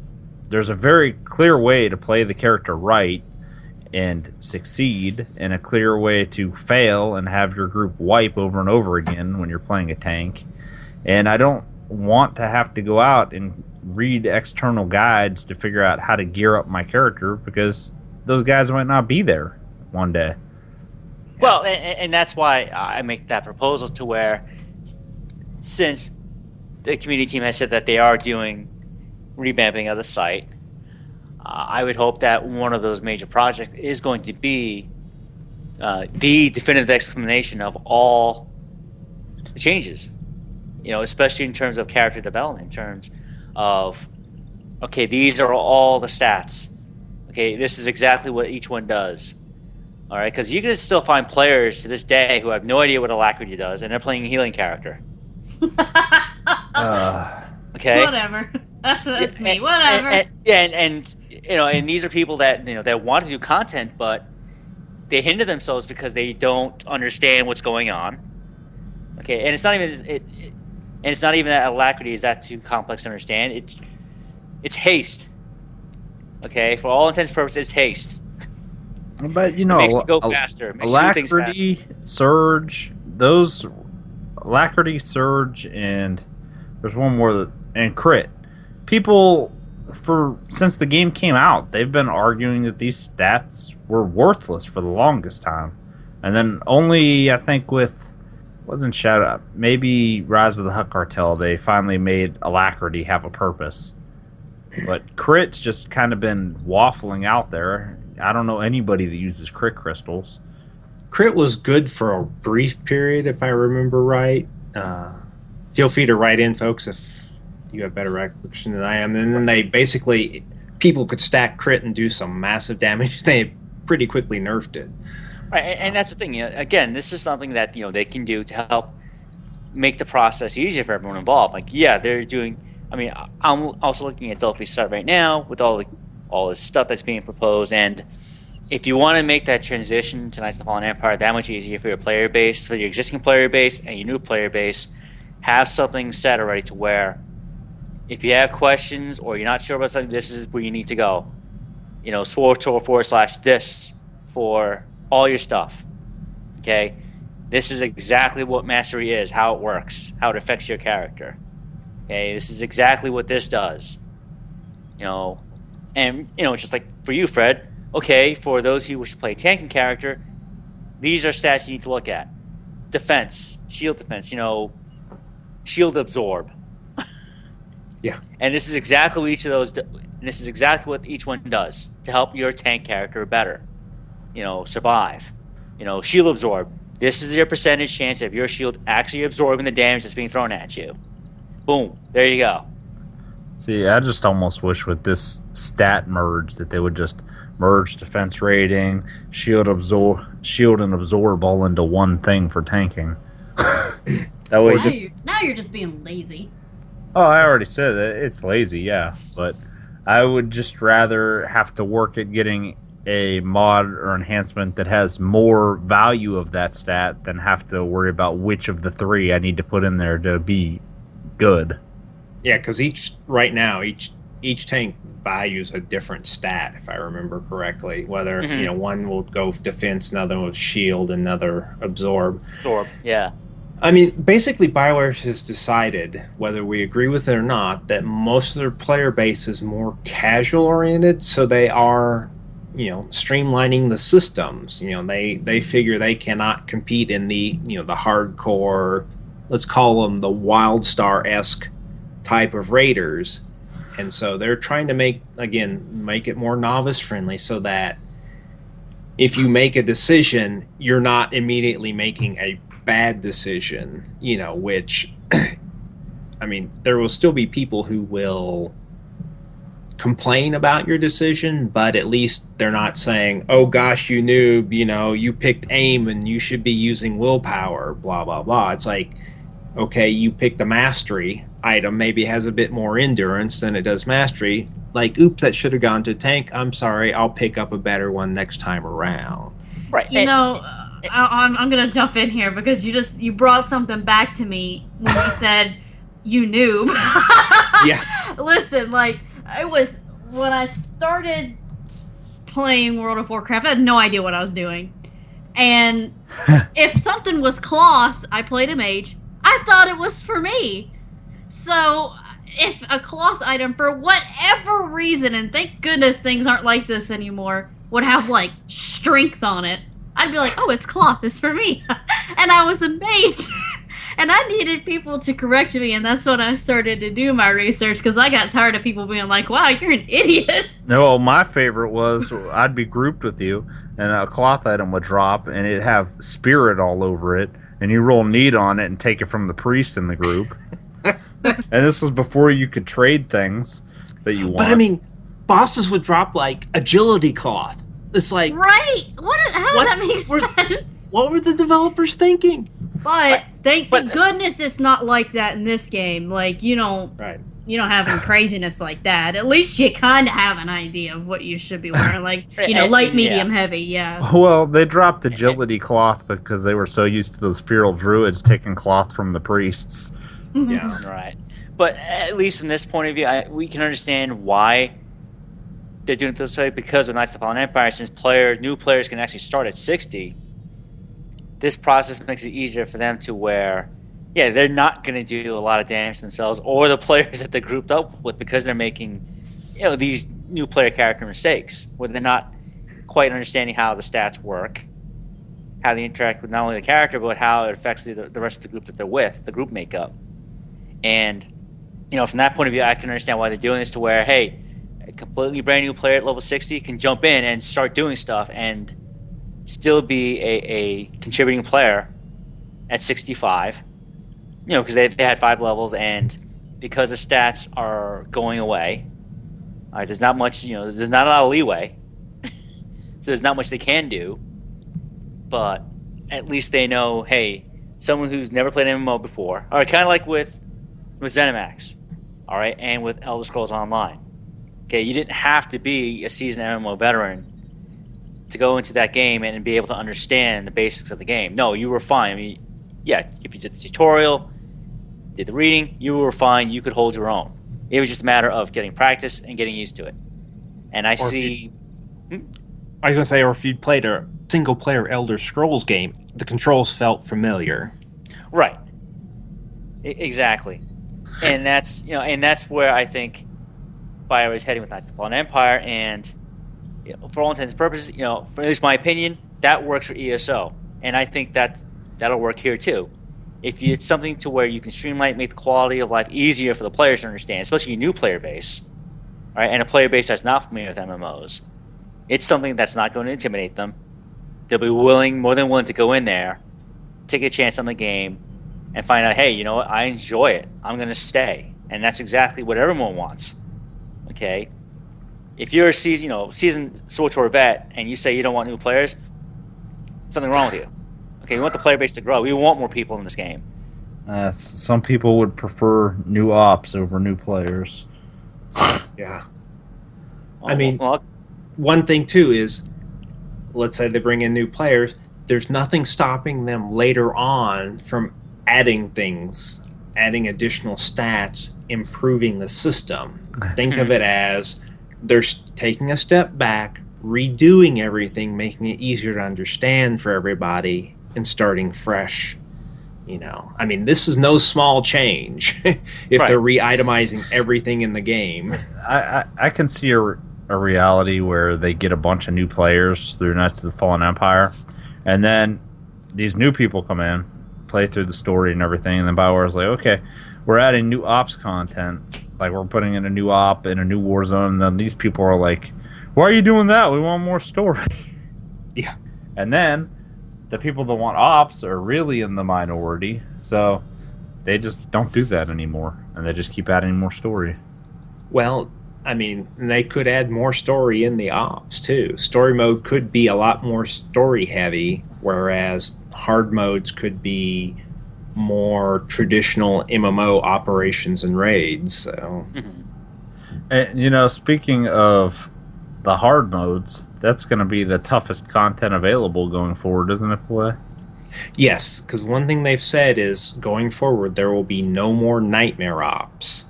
a very clear way to play the character right and succeed, and a clear way to fail and have your group wipe over and over again when you're playing a tank. And I don't want to have to go out and read external guides to figure out how to gear up my character, because those guys might not be there one day. Well, and that's why I make that proposal to where, since the community team has said that they are doing revamping of the site, I would hope that one of those major projects is going to be the definitive explanation of all the changes. You know, especially in terms of character development, in terms of, okay, these are all the stats. Okay, this is exactly what each one does. All right, because you can still find players to this day who have no idea what Alacrity does, and they're playing a healing character. Okay. Whatever. That's me. Whatever. And you know, and these are people that, you know, that want to do content, but they hinder themselves because they don't understand what's going on. Okay, and it's not even that Alacrity is that too complex to understand. It's haste. Okay, for all intents and purposes, it's haste. But you know, it makes it go faster. It makes Alacrity, you do things faster. Surge, those Alacrity, Surge, and there's one more and Crit. People, since the game came out, they've been arguing that these stats were worthless for the longest time, and then only, I think, wasn't Shadow, maybe Rise of the Hutt Cartel, they finally made Alacrity have a purpose. But Crit's just kind of been waffling out there. I don't know anybody that uses Crit crystals. crit was good for a brief period, if I remember right. Feel free to write in, folks, if you have better recollection than I am. And then they basically, people could stack crit and do some massive damage. They pretty quickly nerfed it. Right, and that's the thing. Again, this is something that they can do to help make the process easier for everyone involved. Like, yeah, they're doing. I mean, I'm also looking at Delphi's site right now with all this stuff that's being proposed, and if you want to make that transition to Knights of the Fallen Empire that much easier for your player base, for your existing player base and your new player base, have something set already to where if you have questions or you're not sure about something, this is where you need to go. SwordTour / for all your stuff. Okay? This is exactly what Mastery is, how it works, how it affects your character. Okay? This is exactly what this does. And just like for you, Fred, okay, for those who wish to play a tanking character, these are stats you need to look at. Defense, shield defense, shield absorb. Yeah. And this is exactly what each of those this is exactly what each one does to help your tank character better. Survive. Shield absorb. This is your percentage chance of your shield actually absorbing the damage that's being thrown at you. Boom. There you go. See, I just almost wish with this stat merge that they would just merge defense rating, shield and absorb all into one thing for tanking. That way, now you're just being lazy. Oh, I already said that it's lazy, yeah, but I would just rather have to work at getting a mod or enhancement that has more value of that stat than have to worry about which of the three I need to put in there to be good. Yeah, because each tank values a different stat, if I remember correctly. Whether one will go defense, another will shield, another absorb. Absorb, yeah. I mean, basically, BioWare has decided, whether we agree with it or not, that most of their player base is more casual oriented, so they are, streamlining the systems. They figure they cannot compete in the the hardcore, let's call them the WildStar-esque type of raiders, and so they're trying to make it more novice friendly, so that if you make a decision, you're not immediately making a bad decision, which I mean, there will still be people who will complain about your decision, but at least they're not saying, oh gosh, you noob, you picked aim and you should be using willpower, blah blah blah. It's like, okay, you picked a mastery item, maybe has a bit more endurance than it does mastery. Like, oops, that should have gone to tank. I'm sorry, I'll pick up a better one next time around. Right. I'm gonna jump in here because you brought something back to me when you said you noob. Yeah. Listen, it was when I started playing World of Warcraft, I had no idea what I was doing. And if something was cloth, I played a mage. I thought it was for me. So if a cloth item, for whatever reason, and thank goodness things aren't like this anymore, would have strength on it, I'd be like, oh, it's cloth, it's for me. And I was a mage. And I needed people to correct me, and that's when I started to do my research, because I got tired of people being like, wow, you're an idiot. No, my favorite was I'd be grouped with you, and a cloth item would drop, and it'd have spirit all over it, and you roll need on it and take it from the priest in the group. And this was before you could trade things that you want. But I mean, bosses would drop agility cloth. It's like, right? How does that make sense? What were the developers thinking? But thank goodness it's not like that in this game. You don't have any craziness like that. At least you kind of have an idea of what you should be wearing. Light, medium, heavy, yeah. Well, they dropped agility cloth because they were so used to those feral druids taking cloth from the priests. Yeah, right. But at least from this point of view, we can understand why they're doing it this way, because of Knights of the Fallen Empire, since new players can actually start at 60. This process makes it easier for them to where, they're not going to do a lot of damage to themselves or the players that they're grouped up with, because they're making, these new player character mistakes where they're not quite understanding how the stats work, how they interact with not only the character, but how it affects the rest of the group that they're with, the group makeup. And, from that point of view, I can understand why they're doing this, to where, hey, a completely brand new player at level 60 can jump in and start doing stuff and still be a contributing player at 65. Because they had 5 levels, and because the stats are going away, all right, there's not much. There's not a lot of leeway, so there's not much they can do. But at least they know, hey, someone who's never played MMO before, all right, kind of like with ZeniMax, all right, and with Elder Scrolls Online. Okay, you didn't have to be a seasoned MMO veteran to go into that game and be able to understand the basics of the game. No, you were fine. I mean, yeah, if you did the tutorial, did the reading, you were fine. You could hold your own. It was just a matter of getting practice and getting used to it. And I see. I was going to say, or if you'd played a single-player Elder Scrolls game, the controls felt familiar. Right. Exactly. And that's where I think BioWare is heading with Knights of the Fallen Empire. And for all intents and purposes, for at least my opinion, that works for ESO, and I think that'll work here too. If it's something to where you can streamline, make the quality of life easier for the players to understand, especially a new player base, right, and a player base that's not familiar with MMOs, it's something that's not going to intimidate them. They'll be more than willing to go in there, take a chance on the game, and find out, hey, you know what, I enjoy it. I'm going to stay, and that's exactly what everyone wants. Okay, if you're a seasoned SWTOR vet and you say you don't want new players, something wrong with you. Okay, we want the player base to grow. We want more people in this game. Some people would prefer new ops over new players. Yeah. One thing too is, let's say they bring in new players, there's nothing stopping them later on from adding things, adding additional stats, improving the system. Think of it as they're taking a step back, redoing everything, making it easier to understand for everybody, and starting fresh. This is no small change if they're re-itemizing everything in the game. I can see a reality where they get a bunch of new players through Knights of the Fallen Empire, and then these new people come in, play through the story and everything, and then BioWare's like, okay, we're adding new ops content. Like, we're putting in a new op in a new war zone, and then these people are like, why are you doing that? We want more story. Yeah. And then the people that want ops are really in the minority, so they just don't do that anymore, and they just keep adding more story. Well, they could add more story in the ops, too. Story mode could be a lot more story-heavy, whereas hard modes could be more traditional MMO operations and raids. So, and speaking of the hard modes, that's going to be the toughest content available going forward, isn't it, Play? Yes, because one thing they've said is going forward there will be no more nightmare ops.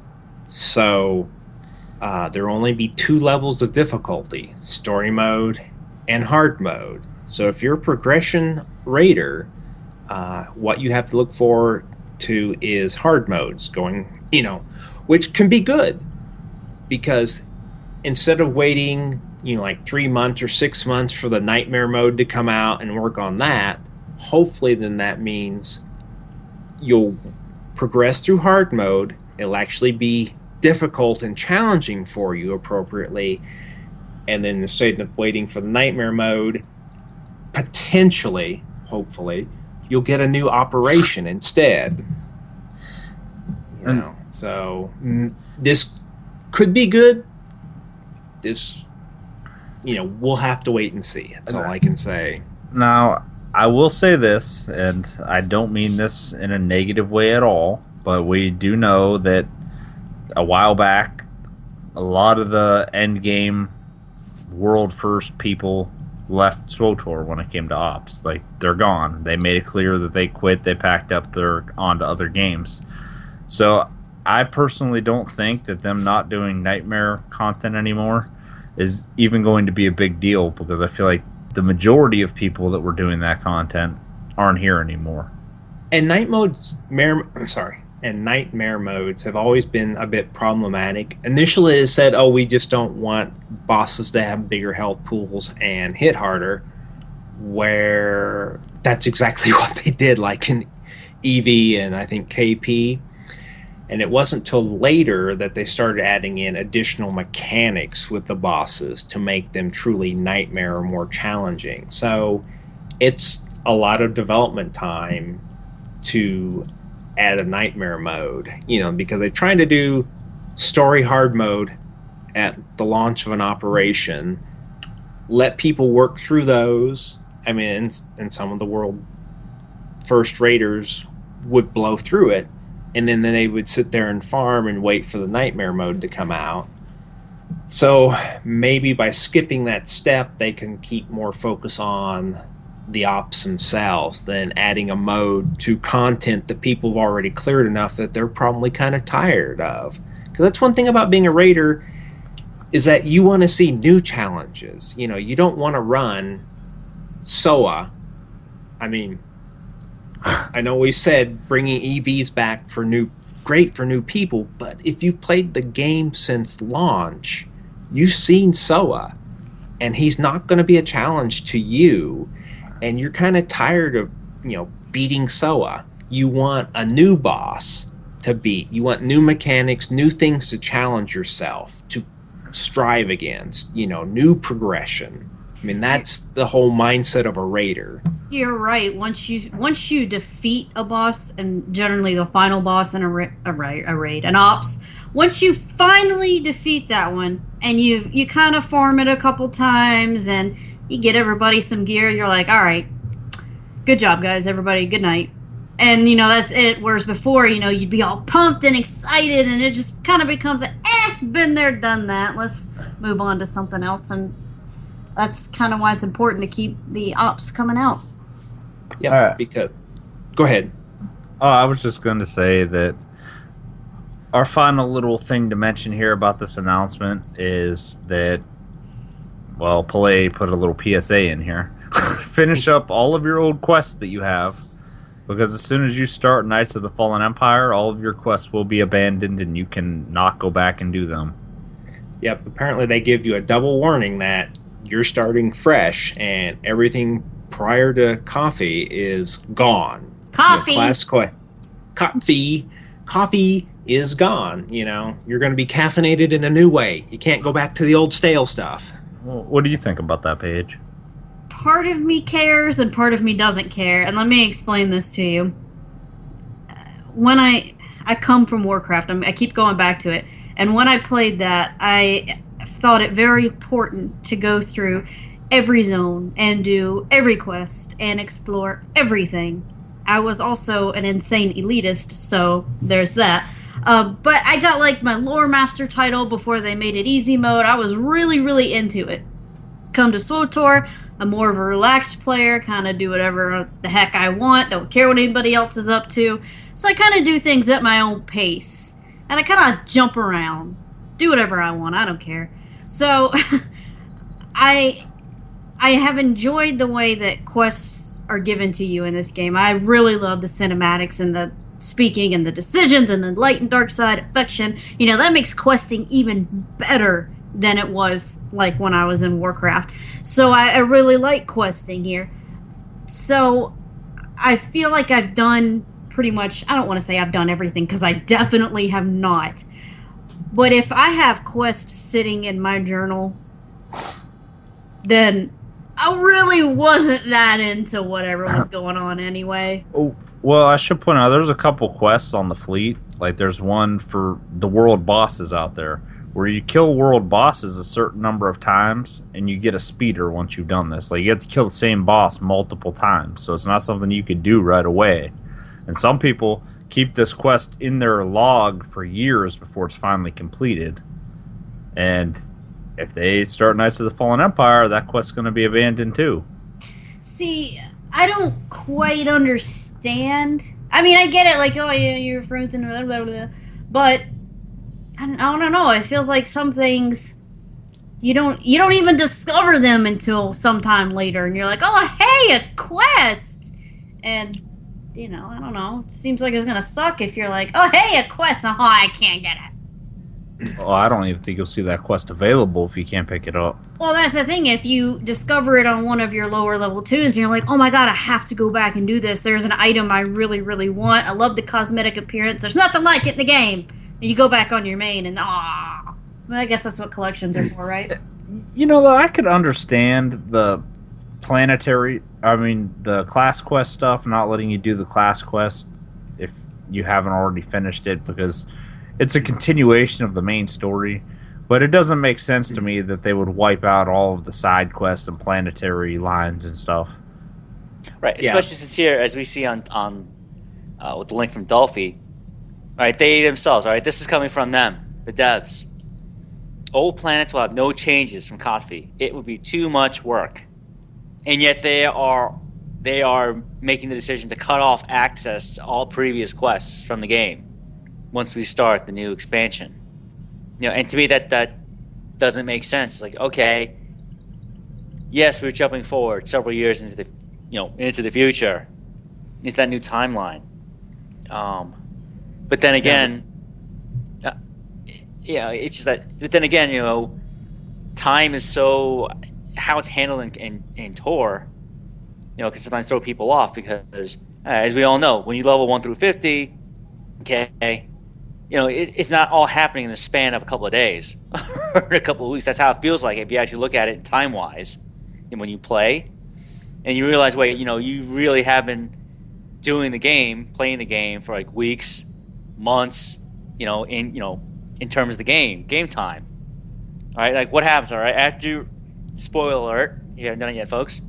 So there will only be 2 levels of difficulty: story mode and hard mode. So if you're a progression raider, what you have to look forward to is hard modes which can be good, because instead of waiting, like 3 months or 6 months for the nightmare mode to come out and work on that, hopefully then that means you'll progress through hard mode. It'll actually be difficult and challenging for you appropriately, and then instead of waiting for the nightmare mode, potentially, hopefully, you'll get a new operation instead. So this could be good. This, we'll have to wait and see. That's all I can say. Now, I will say this, and I don't mean this in a negative way at all, but we do know that a while back, a lot of the end game world first people left SWTOR when it came to ops. Like, they're gone. They made it clear that they quit. They packed up. They're on to other games. So I personally don't think that them not doing nightmare content anymore is even going to be a big deal, because I feel like the majority of people that were doing that content aren't here anymore. And nightmare modes have always been a bit problematic. Initially, it said, we just don't want bosses to have bigger health pools and hit harder, where that's exactly what they did, like in EV and I think KP. And it wasn't till later that they started adding in additional mechanics with the bosses to make them truly nightmare or more challenging. So it's a lot of development time to add a nightmare mode, because they're trying to do story hard mode at the launch of an operation, let people work through those. I mean, and some of the world first raiders would blow through it, and then they would sit there and farm and wait for the nightmare mode to come out. So maybe by skipping that step, they can keep more focus on the ops themselves than adding a mode to content that people have already cleared enough that they're probably kind of tired of. Because that's one thing about being a raider, is that you want to see new challenges. You don't want to run SOA. I mean, I know we said bringing EVs back great for new people, but if you've played the game since launch, you've seen SOA, and he's not going to be a challenge to you, and you're kind of tired of, beating SOA. You want a new boss to beat. You want new mechanics, new things to challenge yourself, to strive against, new progression. I mean, that's the whole mindset of a raider. You're right. Once you defeat a boss, and generally the final boss in a raid, an ops, once you finally defeat that one, and you kind of farm it a couple times, and you get everybody some gear, you're like, all right, good job, guys, everybody, good night. And, that's it. Whereas before, you'd be all pumped and excited, and it just kind of becomes been there, done that. Let's move on to something else. And that's kind of why it's important to keep the ops coming out. Yeah, because... Go ahead. Oh, I was just going to say that our final little thing to mention here about this announcement is that, well, Palais put a little PSA in here. Finish up all of your old quests that you have, because as soon as you start Knights of the Fallen Empire, all of your quests will be abandoned and you can not go back and do them. Yep, apparently they give you a double warning that you're starting fresh and everything prior to KotFE is gone. Coffee is gone. You're going to be caffeinated in a new way. You can't go back to the old stale stuff. Well, what do you think about that, Paige? Part of me cares and part of me doesn't care. And let me explain this to you. When I come from Warcraft, I keep going back to it. And when I played that, I thought it very important to go through every zone and do every quest and explore everything. I was also an insane elitist, so there's that. But I got my lore master title before they made it easy mode. I was really, really into it. Come to SWTOR, I'm more of a relaxed player, kind of do whatever the heck I want, don't care what anybody else is up to. So I kind of do things at my own pace. And I kind of jump around, do whatever I want, I don't care. So I have enjoyed the way that quests are given to you in this game. I really love the cinematics and the speaking and the decisions and the light and dark side affection. That makes questing even better than it was when I was in Warcraft. So I really like questing here. So I feel like I've done pretty much, I don't want to say I've done everything, because I definitely have not. But if I have quests sitting in my journal, then I really wasn't that into whatever was going on anyway. Oh, well, I should point out there's a couple quests on the fleet. There's one for the world bosses out there, where you kill world bosses a certain number of times, and you get a speeder once you've done this. You have to kill the same boss multiple times, so it's not something you could do right away. And some people keep this quest in their log for years before it's finally completed. And if they start Knights of the Fallen Empire, that quest's going to be abandoned too. See, I don't quite understand. I mean, I get it, oh, yeah, you're frozen, blah, blah, blah. But I don't know. It feels like some things you don't even discover them until sometime later, and you're like, oh, hey, a quest, and I don't know. It seems like it's gonna suck if you're like, oh, hey, a quest. Oh, I can't get it. Well, I don't even think you'll see that quest available if you can't pick it up. Well, that's the thing. If you discover it on one of your lower level 2s, and you're like, oh my god, I have to go back and do this. There's an item I really, really want. I love the cosmetic appearance. There's nothing like it in the game. And you go back on your main, and Well, I guess that's what collections are for, right? Though, I could understand the the class quest stuff, not letting you do the class quest if you haven't already finished it, because it's a continuation of the main story. But it doesn't make sense to me that they would wipe out all of the side quests and planetary lines and stuff. Right, especially since here, as we see on with the link from Dolphy, right? They themselves, all right. This is coming from them, the devs. Old planets will have no changes from KotFE. It would be too much work, and yet they are making the decision to cut off access to all previous quests from the game once we start the new expansion. And to me that doesn't make sense. It's like, okay, yes, we're jumping forward several years into the future, into that new timeline. But then again, it's just that. But then again, time is so how it's handled in Tor, can sometimes throw people off because, as we all know, when you level 1 through 50, okay. It's not all happening in the span of a couple of days or a couple of weeks. That's how it feels like if you actually look at it time-wise. And when you play, and you realize, wait, you really have been playing the game for like weeks, months, in terms of the game time. All right, like what happens? All right, after spoiler alert, you haven't done it yet, folks.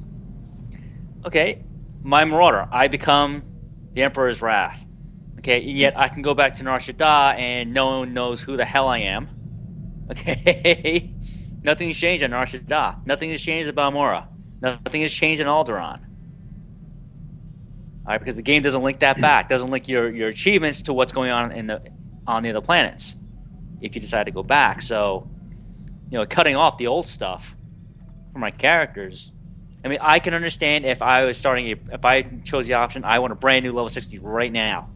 Okay, my Marauder, I become the Emperor's Wrath. Okay, and yet I can go back to Nar Shaddaa and no one knows who the hell I am. Okay, nothing's changed on Nar Shaddaa. Nothing has changed at Balmorra. Nothing has changed in Alderaan. All right, because the game doesn't link that back. Doesn't link your achievements to what's going on on the other planets. If you decide to go back, so cutting off the old stuff for my characters. I mean, I can understand if I chose the option, I want a brand new level 60 right now.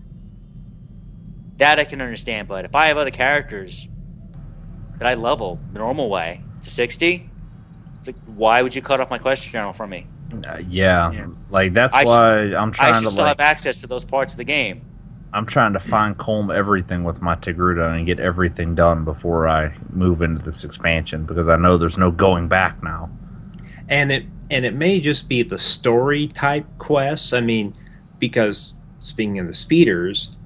That I can understand, but if I have other characters that I level the normal way to 60, it's like, why would you cut off my quest channel from me? Like that's why I'm trying to. I should still have access to those parts of the game. I'm trying to fine comb everything with my Togruta and get everything done before I move into this expansion, because I know there's no going back now. And it may just be the story type quests. I mean, because speaking of the speeders,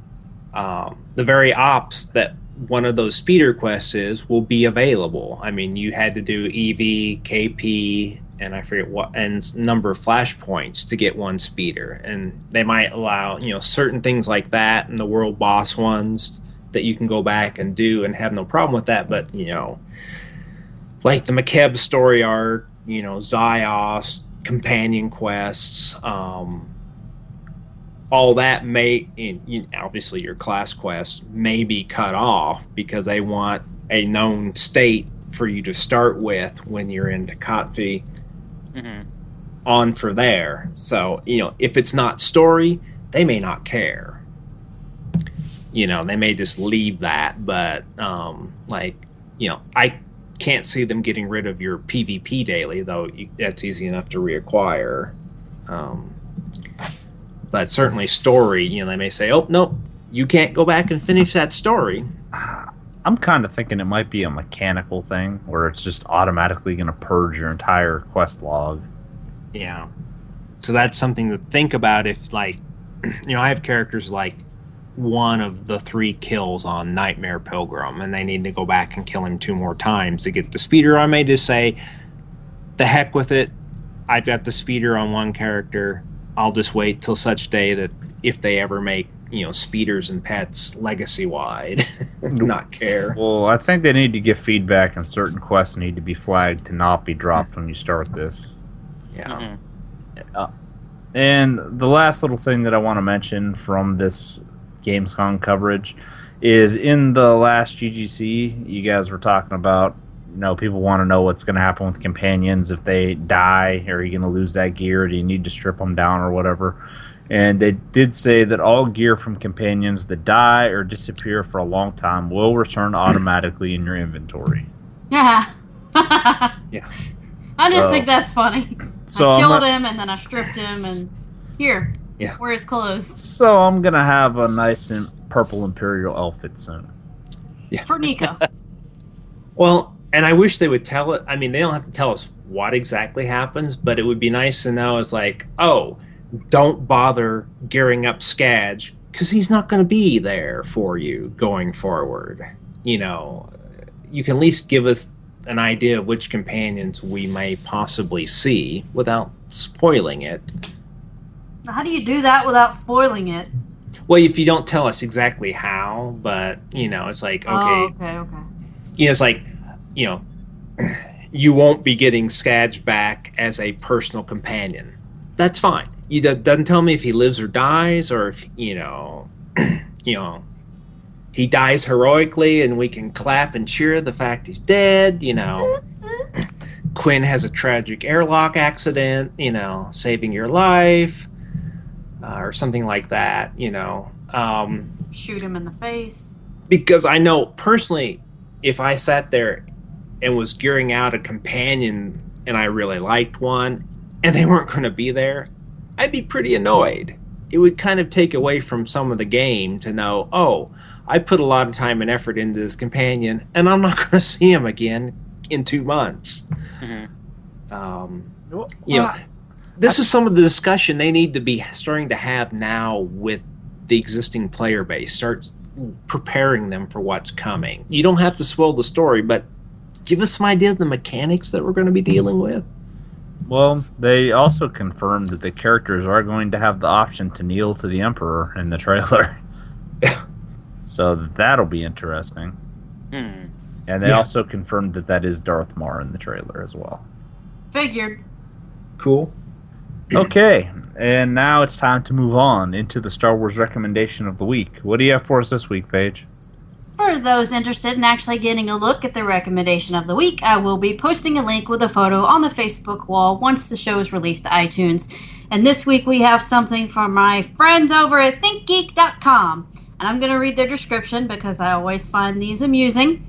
the very ops that one of those speeder quests will be available. I mean, you had to do EV, KP, and I forget what, and number of flashpoints to get one speeder. And they might allow, certain things like that and the world boss ones that you can go back and do and have no problem with that. But, like the McKeb story arc, Zyos, companion quests, all that obviously your class quests may be cut off because they want a known state for you to start with when you're into KotFE on for there. So, if it's not story, they may not care. They may just leave that, but I can't see them getting rid of your PvP daily, though that's easy enough to reacquire. But certainly story, they may say, oh, nope, you can't go back and finish that story. I'm kind of thinking it might be a mechanical thing where it's just automatically going to purge your entire quest log. Yeah. So that's something to think about if, I have characters like one of the 3 kills on Nightmare Pilgrim, and they need to go back and kill him 2 more times to get the speeder. I may just say, the heck with it. I've got the speeder on one character. I'll just wait till such day that if they ever make, speeders and pets legacy-wide, not care. Well, I think they need to give feedback, and certain quests need to be flagged to not be dropped when you start this. Yeah. And the last little thing that I want to mention from this Gamescom coverage is in the last GGC, you guys were talking about, people want to know what's going to happen with companions if they die. Are you going to lose that gear? Do you need to strip them down or whatever? And they did say that all gear from companions that die or disappear for a long time will return automatically in your inventory. Yeah. Yeah. I just think that's funny. So I killed him and then I stripped him and here. Yeah. Wear his clothes. So I'm going to have a nice and purple Imperial outfit soon. Yeah. For Nico. Well, And I wish they would tell it. I mean, they don't have to tell us what exactly happens, but it would be nice to know. It's like, oh, don't bother gearing up Skadge because he's not going to be there for you going forward. You know, you can at least give us an idea of which companions we may possibly see without spoiling it. How do you do that without spoiling it? Well, if you don't tell us exactly how, but, you know, it's like, okay. Oh, okay. You know, it's like, you know, you won't be getting Skadge back as a personal companion. That's fine. You doesn't tell me if he lives or dies, or if, you know, he dies heroically and we can clap and cheer the fact he's dead, you know. Quinn has a tragic airlock accident, you know, saving your life, or something like that, you know. Shoot him in the face. Because I know, personally, if I sat there and was gearing out a companion and I really liked one, and they weren't going to be there, I'd be pretty annoyed. It would kind of take away from some of the game to know, oh, I put a lot of time and effort into this companion, and I'm not going to see him again in 2 months. You know, this is some of the discussion they need to be starting to have now with the existing player base. Start preparing them for what's coming. You don't have to spoil the story, but give us some idea of the mechanics that we're going to be dealing with. Well, they also confirmed that the characters are going to have the option to kneel to the Emperor in the trailer. So that'll be interesting. And they also confirmed that is Darth Maul in the trailer as well. Figured. Cool. Okay, and now it's time to move on into the Star Wars recommendation of the week. What do you have for us this week, Paige? For those interested in actually getting a look at the recommendation of the week, I will be posting a link with a photo on the Facebook wall once the show is released to iTunes. And this week we have something from my friends over at ThinkGeek.com. And I'm going to read their description because I always find these amusing.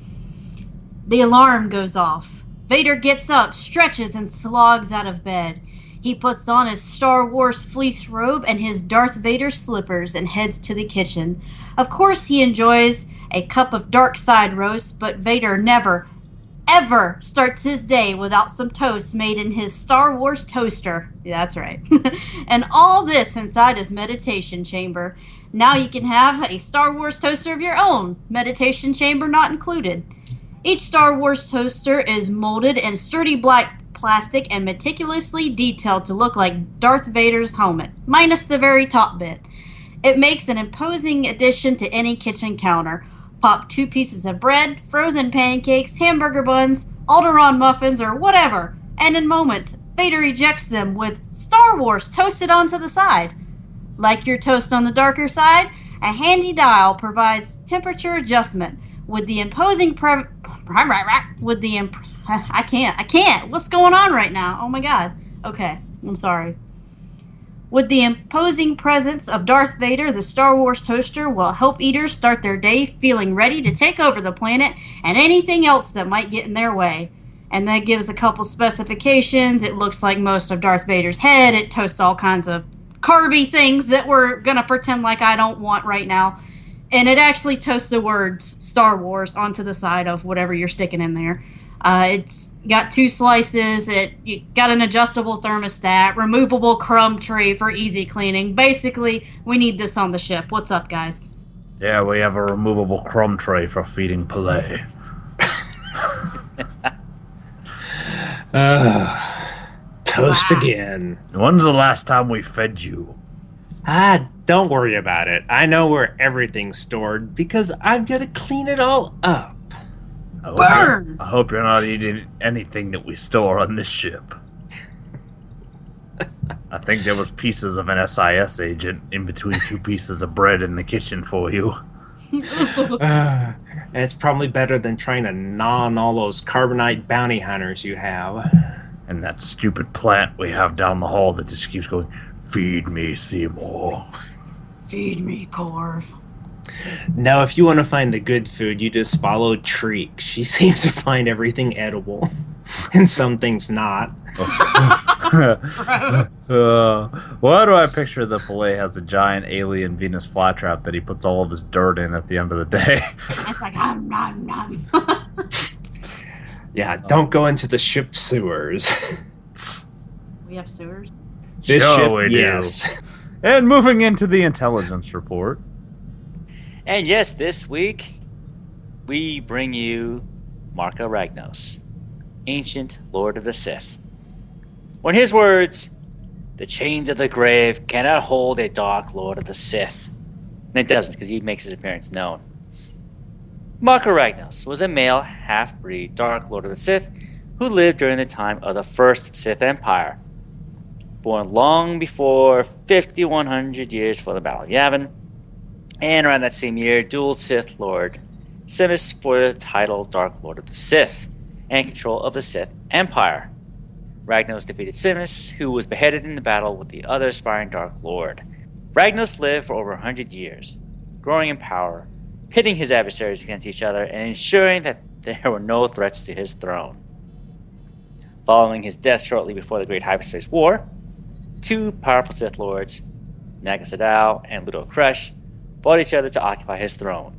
The alarm goes off. Vader gets up, stretches, and slogs out of bed. He puts on his Star Wars fleece robe and his Darth Vader slippers and heads to the kitchen. Of course, he enjoys a cup of dark side roast, but Vader never, ever starts his day without some toast made in his Star Wars toaster. Yeah, that's right. And all this inside his meditation chamber. Now you can have a Star Wars toaster of your own, meditation chamber not included. Each Star Wars toaster is molded in sturdy black plastic and meticulously detailed to look like Darth Vader's helmet, minus the very top bit. It makes an imposing addition to any kitchen counter. Pop 2 pieces of bread, frozen pancakes, hamburger buns, Alderaan muffins, or whatever, and in moments, Vader ejects them with Star Wars toasted onto the side. Like your toast on the darker side, a handy dial provides temperature adjustment with the imposing I can't. What's going on right now? Oh my god. Okay, I'm sorry. With the imposing presence of Darth Vader, the Star Wars toaster will help eaters start their day feeling ready to take over the planet and anything else that might get in their way. And that gives a couple specifications. It looks like most of Darth Vader's head. It toasts all kinds of carby things that we're going to pretend like I don't want right now. And it actually toasts the words Star Wars onto the side of whatever you're sticking in there. It's got 2 slices. You got an adjustable thermostat, removable crumb tray for easy cleaning. Basically, we need this on the ship. What's up, guys? Yeah, we have a removable crumb tray for feeding Palais. Toast again. When's the last time we fed you? Don't worry about it. I know where everything's stored because I've got to clean it all up. Burn! I hope you're not eating anything that we store on this ship. I think there was pieces of an SIS agent in between 2 pieces of bread in the kitchen for you. It's probably better than trying to gnaw on all those carbonite bounty hunters you have. And that stupid plant we have down the hall that just keeps going, feed me, Seymour. Feed me, Corv. No, if you want to find the good food, you just follow Treek. She seems to find everything edible, and some things not. Why do I picture the Palais has a giant alien Venus flytrap that he puts all of his dirt in at the end of the day? It's like, nom, nom. Yeah, don't go into the ship sewers. We have sewers. This Sure ship, we do. yes. And moving into the intelligence report. And yes, this week we bring you Marco Ragnos, ancient Lord of the Sith. Or in his words, the chains of the grave cannot hold a dark Lord of the Sith. And it doesn't, because he makes his appearance known. Marco Ragnos was a male half-breed Dark Lord of the Sith who lived during the time of the First Sith Empire. Born long before 5,100 years before the Battle of Yavin, and around that same year, dueled Sith Lord Simis for the title Dark Lord of the Sith and control of the Sith Empire. Ragnos defeated Simis, who was beheaded in the battle with the other aspiring Dark Lord. Ragnos lived for over 100 years, growing in power, pitting his adversaries against each other, and ensuring that there were no threats to his throne. Following his death shortly before the Great Hyperspace War, two powerful Sith Lords, Naga Sadow and Ludo Kresh, fought each other to occupy his throne.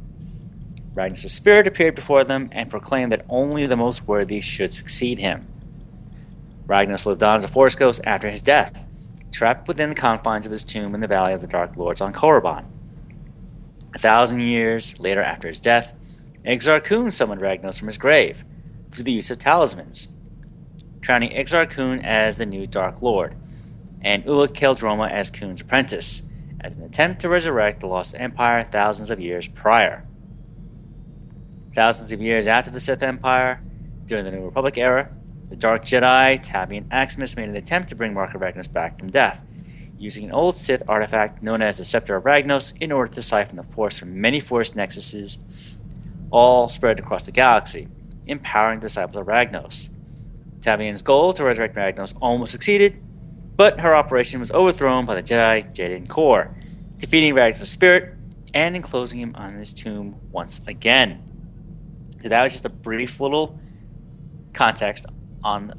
Ragnos' spirit appeared before them and proclaimed that only the most worthy should succeed him. Ragnos lived on as a Force Ghost after his death, trapped within the confines of his tomb in the Valley of the Dark Lords on Korriban. 1,000 years later after his death, Exar Kun summoned Ragnos from his grave through the use of talismans, crowning Exar Kun as the new Dark Lord, and Ulic Keldroma as Kun's apprentice, as an attempt to resurrect the lost Empire thousands of years prior. Thousands of years after the Sith Empire, during the New Republic era, the Dark Jedi, Tabi and Aximus made an attempt to bring Marco Ragnos back from death, using an old Sith artifact known as the Scepter of Ragnos in order to siphon the Force from many Force nexuses, all spread across the galaxy, empowering the disciples of Ragnos. Tabian's goal to resurrect Ragnos almost succeeded, but her operation was overthrown by the Jedi Jaden Corps, defeating Ragnos' spirit and enclosing him on his tomb once again. So that was just a brief little context on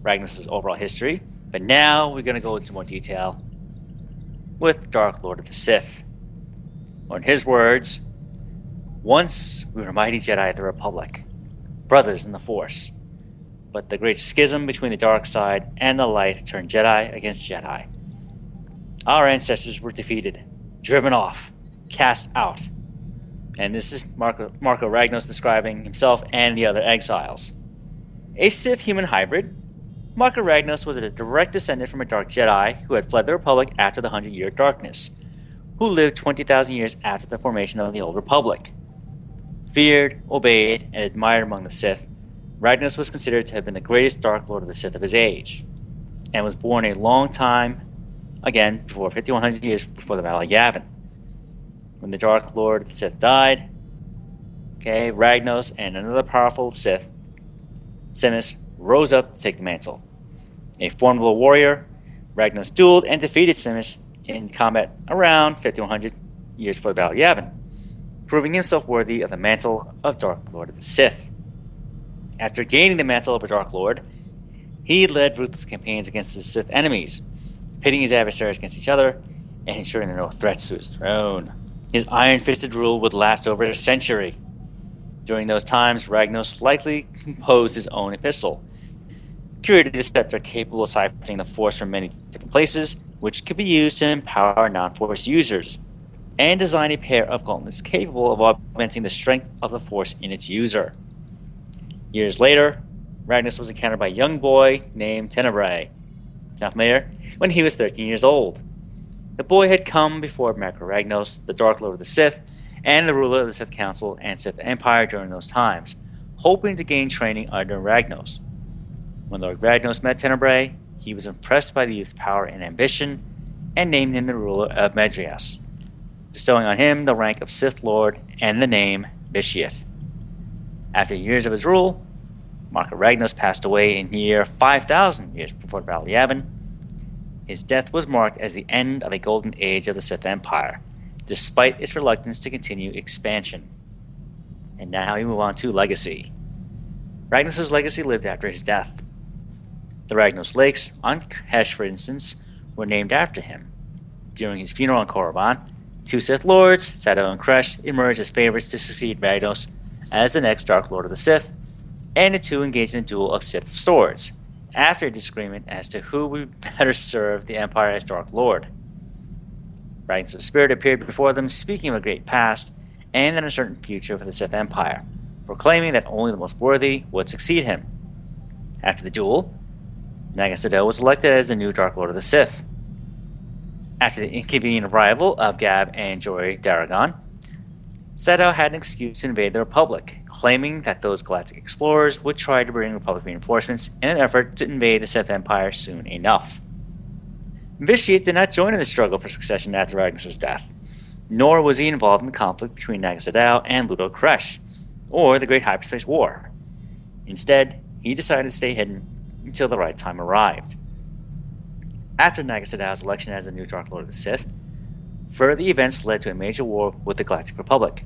Ragnos' overall history, but now we're going to go into more detail with Dark Lord of the Sith. Or in his words, once we were mighty Jedi of the Republic, brothers in the Force, but the great schism between the dark side and the light turned Jedi against Jedi. Our ancestors were defeated, driven off, cast out. And this is Marco Ragnos describing himself and the other exiles. A Sith-human hybrid, Marco Ragnos was a direct descendant from a Dark Jedi who had fled the Republic after the 100-Year Darkness, who lived 20,000 years after the formation of the Old Republic. Feared, obeyed, and admired among the Sith, Ragnos was considered to have been the greatest Dark Lord of the Sith of his age, and was born a long time, again, before 5,100 years before the Battle of Yavin. When the Dark Lord of the Sith died, Ragnos and another powerful Sith, Simis, rose up to take the mantle. A formidable warrior, Ragnos dueled and defeated Simis in combat around 5,100 years before the Battle of Yavin, proving himself worthy of the mantle of Dark Lord of the Sith. After gaining the mantle of a Dark Lord, he led ruthless campaigns against his Sith enemies, pitting his adversaries against each other and ensuring there were no threats to his throne. His iron-fisted rule would last over a century. During those times, Ragnos likely composed his own epistle, created a scepter capable of siphoning the Force from many different places, which could be used to empower non-Force users, and designed a pair of gauntlets capable of augmenting the strength of the Force in its user. Years later, Ragnos was encountered by a young boy named Tenebrae, not familiar, when he was 13 years old. The boy had come before Marco Ragnos, the Dark Lord of the Sith, and the ruler of the Sith Council and Sith Empire during those times, hoping to gain training under Ragnos. When Lord Ragnos met Tenebrae, he was impressed by the youth's power and ambition, and named him the ruler of Medrias, bestowing on him the rank of Sith Lord and the name Vitiate. After years of his rule, Marco Ragnos passed away in year 5,000 years before the Battle of Yavin. His death was marked as the end of a golden age of the Sith Empire, despite its reluctance to continue expansion. And now we move on to legacy. Ragnos' legacy lived after his death. The Ragnos Lakes on Hesh, for instance, were named after him. During his funeral on Korriban, two Sith Lords, Sadow and Kresh, emerged as favorites to succeed Ragnos as the next Dark Lord of the Sith, and the two engaged in a duel of Sith swords, after a disagreement as to who would better serve the Empire as Dark Lord. Writings of the Spirit appeared before them, speaking of a great past and an uncertain future for the Sith Empire, proclaiming that only the most worthy would succeed him. After the duel, Naga Sadow was elected as the new Dark Lord of the Sith. After the inconvenient arrival of Gab and Joy Daragon, Sadow had an excuse to invade the Republic, claiming that those galactic explorers would try to bring Republic reinforcements in an effort to invade the Sith Empire soon enough. Vitiate did not join in the struggle for succession after Ragnars's death, nor was he involved in the conflict between Naga Sadow and Ludo Kresh, or the Great Hyperspace War. Instead, he decided to stay hidden until the right time arrived. After Naga Sadow's election as the new Dark Lord of the Sith, further events led to a major war with the Galactic Republic.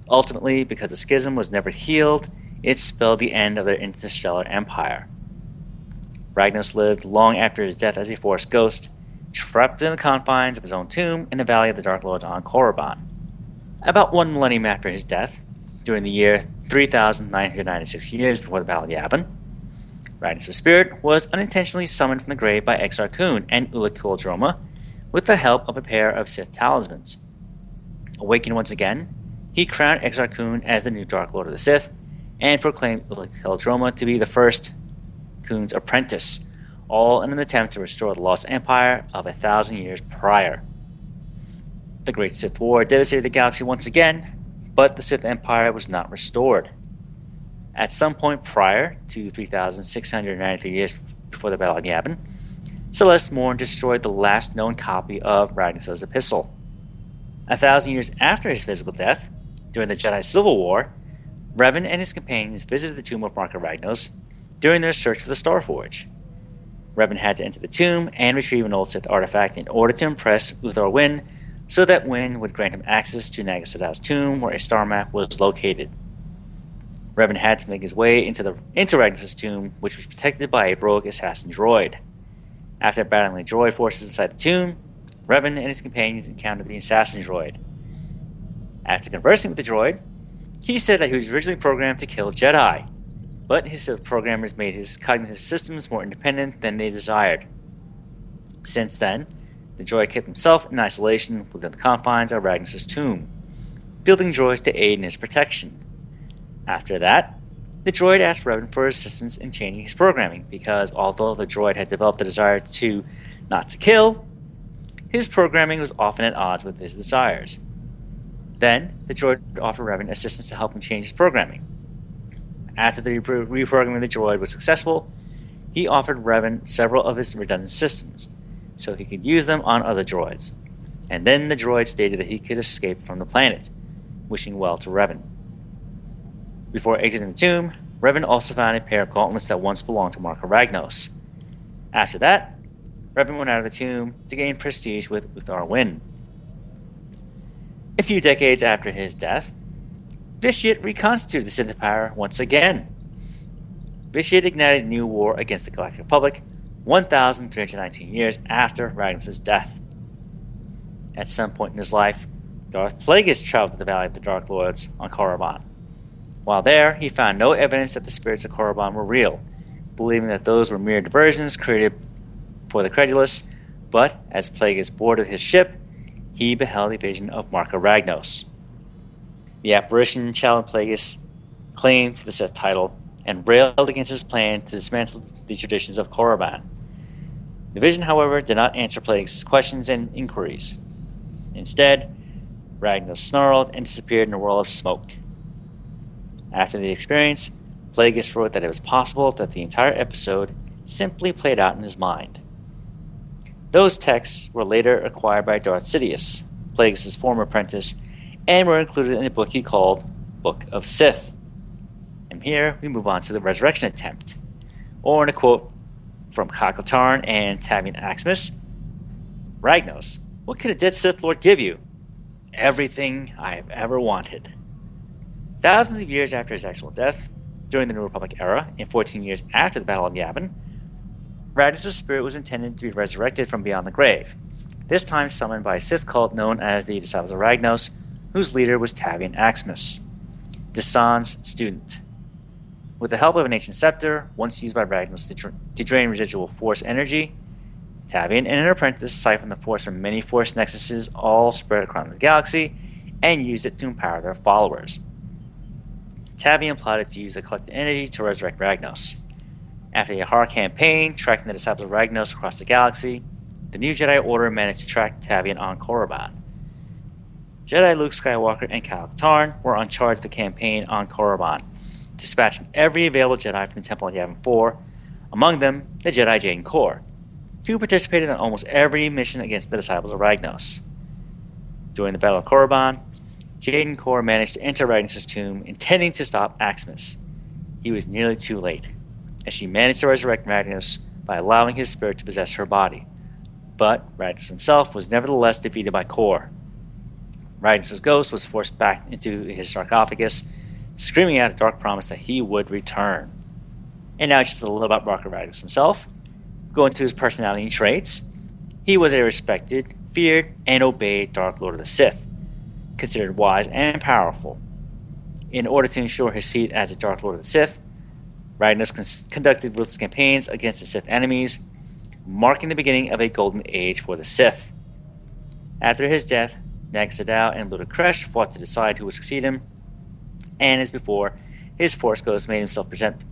Ultimately, because the schism was never healed, it spelled the end of their interstellar empire. Ragnos lived long after his death as a Force ghost, trapped in the confines of his own tomb in the Valley of the Dark Lords on Korriban. About 1 millennium after his death, during the year 3,996 years before the Battle of Yavin, Ragnos' spirit was unintentionally summoned from the grave by Exar Kun and Ulic Qel-Droma with the help of a pair of Sith talismans. Awakened once again, he crowned Exar Kun as the new Dark Lord of the Sith and proclaimed Ulic Qel-Droma to be the first Kun's apprentice, all in an attempt to restore the lost empire of 1,000 years prior. The Great Sith War devastated the galaxy once again, but the Sith Empire was not restored. At some point prior to 3,693 years before the Battle of Yavin, Celeste Morn destroyed the last known copy of Ragnars's epistle. 1,000 years after his physical death, during the Jedi Civil War, Revan and his companions visited the tomb of Marka Ragnos during their search for the Starforge. Revan had to enter the tomb and retrieve an old Sith artifact in order to impress Uthor Wynn, so that Wynn would grant him access to Naga Sadow's tomb where a star map was located. Revan had to make his way into Ragnars's tomb, which was protected by a rogue assassin droid. After battling the droid forces inside the tomb, Revan and his companions encountered the assassin droid. After conversing with the droid, he said that he was originally programmed to kill Jedi, but his Sith programmers made his cognitive systems more independent than they desired. Since then, the droid kept himself in isolation within the confines of Ragnars's tomb, building droids to aid in his protection. After that, the droid asked Revan for assistance in changing his programming because although the droid had developed the desire to not to kill, his programming was often at odds with his desires. Then, the droid offered Revan assistance to help him change his programming. After the reprogramming of the droid was successful, he offered Revan several of his redundant systems, so he could use them on other droids. And then the droid stated that he could escape from the planet, wishing well to Revan. Before exiting the tomb, Revan also found a pair of gauntlets that once belonged to Marka Ragnos. After that, Revan went out of the tomb to gain prestige with Uthar Wynn. A few decades after his death, Vitiate reconstituted the Sith Empire once again. Vitiate ignited a new war against the Galactic Republic 1,319 years after Ragnars's death. At some point in his life, Darth Plagueis traveled to the Valley of the Dark Lords on Korriban. While there, he found no evidence that the spirits of Korriban were real, believing that those were mere diversions created for the credulous, but as Plagueis boarded his ship, he beheld a vision of Marka Ragnos. The apparition challenged Plagueis' claim to the Sith title and railed against his plan to dismantle the traditions of Korriban. The vision, however, did not answer Plagueis' questions and inquiries. Instead, Ragnos snarled and disappeared in a whirl of smoke. After the experience, Plagueis wrote that it was possible that the entire episode simply played out in his mind. Those texts were later acquired by Darth Sidious, Plagueis' former apprentice, and were included in a book he called Book of Sith. And here we move on to the resurrection attempt, or in a quote from Kyle-Katarn and Tavian Axmis, Ragnos, what could a dead Sith Lord give you? Everything I have ever wanted. Thousands of years after his actual death, during the New Republic era, and 14 years after the Battle of Yavin, Ragnos' spirit was intended to be resurrected from beyond the grave, this time summoned by a Sith cult known as the Disciples of Ragnos, whose leader was Tavian Axmis, Desan's student. With the help of an ancient scepter, once used by Ragnos to drain residual force energy, Tavian and her apprentice siphoned the force from many force nexuses all spread across the galaxy and used it to empower their followers. Tavian plotted to use the collected energy to resurrect Ragnos. After a hard campaign tracking the disciples of Ragnos across the galaxy, the new Jedi Order managed to track Tavian on Korriban. Jedi Luke Skywalker and Kyle Katarn were on charge of the campaign on Korriban, dispatching every available Jedi from the Temple of Yavin 4, among them the Jedi Jaden Korr, who participated in almost every mission against the disciples of Ragnos. During the Battle of Korriban, Jaden Korr managed to enter Ragnos' tomb, intending to stop Aximus. He was nearly too late, as she managed to resurrect Ragnos by allowing his spirit to possess her body. But Ragnos himself was nevertheless defeated by Korr. Ragnos' ghost was forced back into his sarcophagus, screaming out a dark promise that he would return. And now just a little about Rocket Ragnos himself. Going to his personality and traits, he was a respected, feared, and obeyed Dark Lord of the Sith, considered wise and powerful. In order to ensure his seat as a Dark Lord of the Sith, Ragnos conducted ruthless campaigns against the Sith enemies, marking the beginning of a golden age for the Sith. After his death, Nag Sadao and Luda Kresh fought to decide who would succeed him, and as before, his Force Ghost made himself present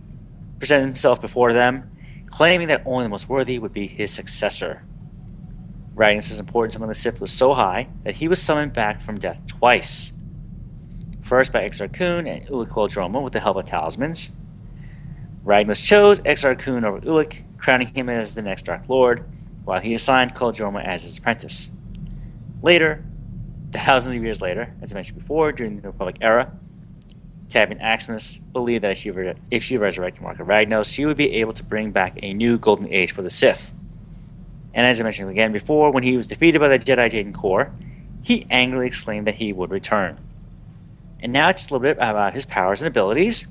himself before them, claiming that only the most worthy would be his successor. Ragnos' importance among the Sith was so high that he was summoned back from death twice. First by Exar Kun and Ulic Qel-Droma with the help of talismans. Ragnos chose Exar Kun over Ulic, crowning him as the next Dark Lord, while he assigned Qel-Droma as his apprentice. Later, thousands of years later, as I mentioned before, during the Republic era, Tavian Aximus believed that if she resurrected Marka Ragnos, she would be able to bring back a new golden age for the Sith. And as I mentioned again before, when he was defeated by the Jedi Jaden Korr, he angrily exclaimed that he would return. And now just a little bit about his powers and abilities.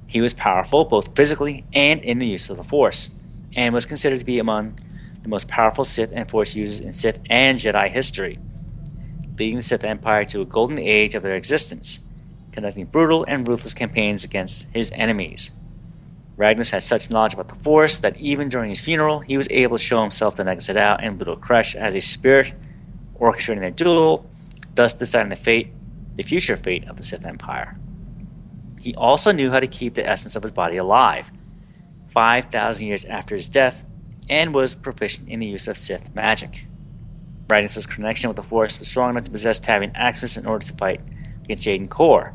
He was powerful both physically and in the use of the Force, and was considered to be among the most powerful Sith and Force users in Sith and Jedi history, leading the Sith Empire to a golden age of their existence, conducting brutal and ruthless campaigns against his enemies. Ragnos had such knowledge about the Force that even during his funeral, he was able to show himself to Nag Sadao and Luda Kresh as a spirit, orchestrating their duel, thus deciding the future fate of the Sith Empire. He also knew how to keep the essence of his body alive, 5,000 years after his death, and was proficient in the use of Sith magic. Ragnos' connection with the Force was strong enough to possess Tavian Aximus in order to fight against Jaden Korr.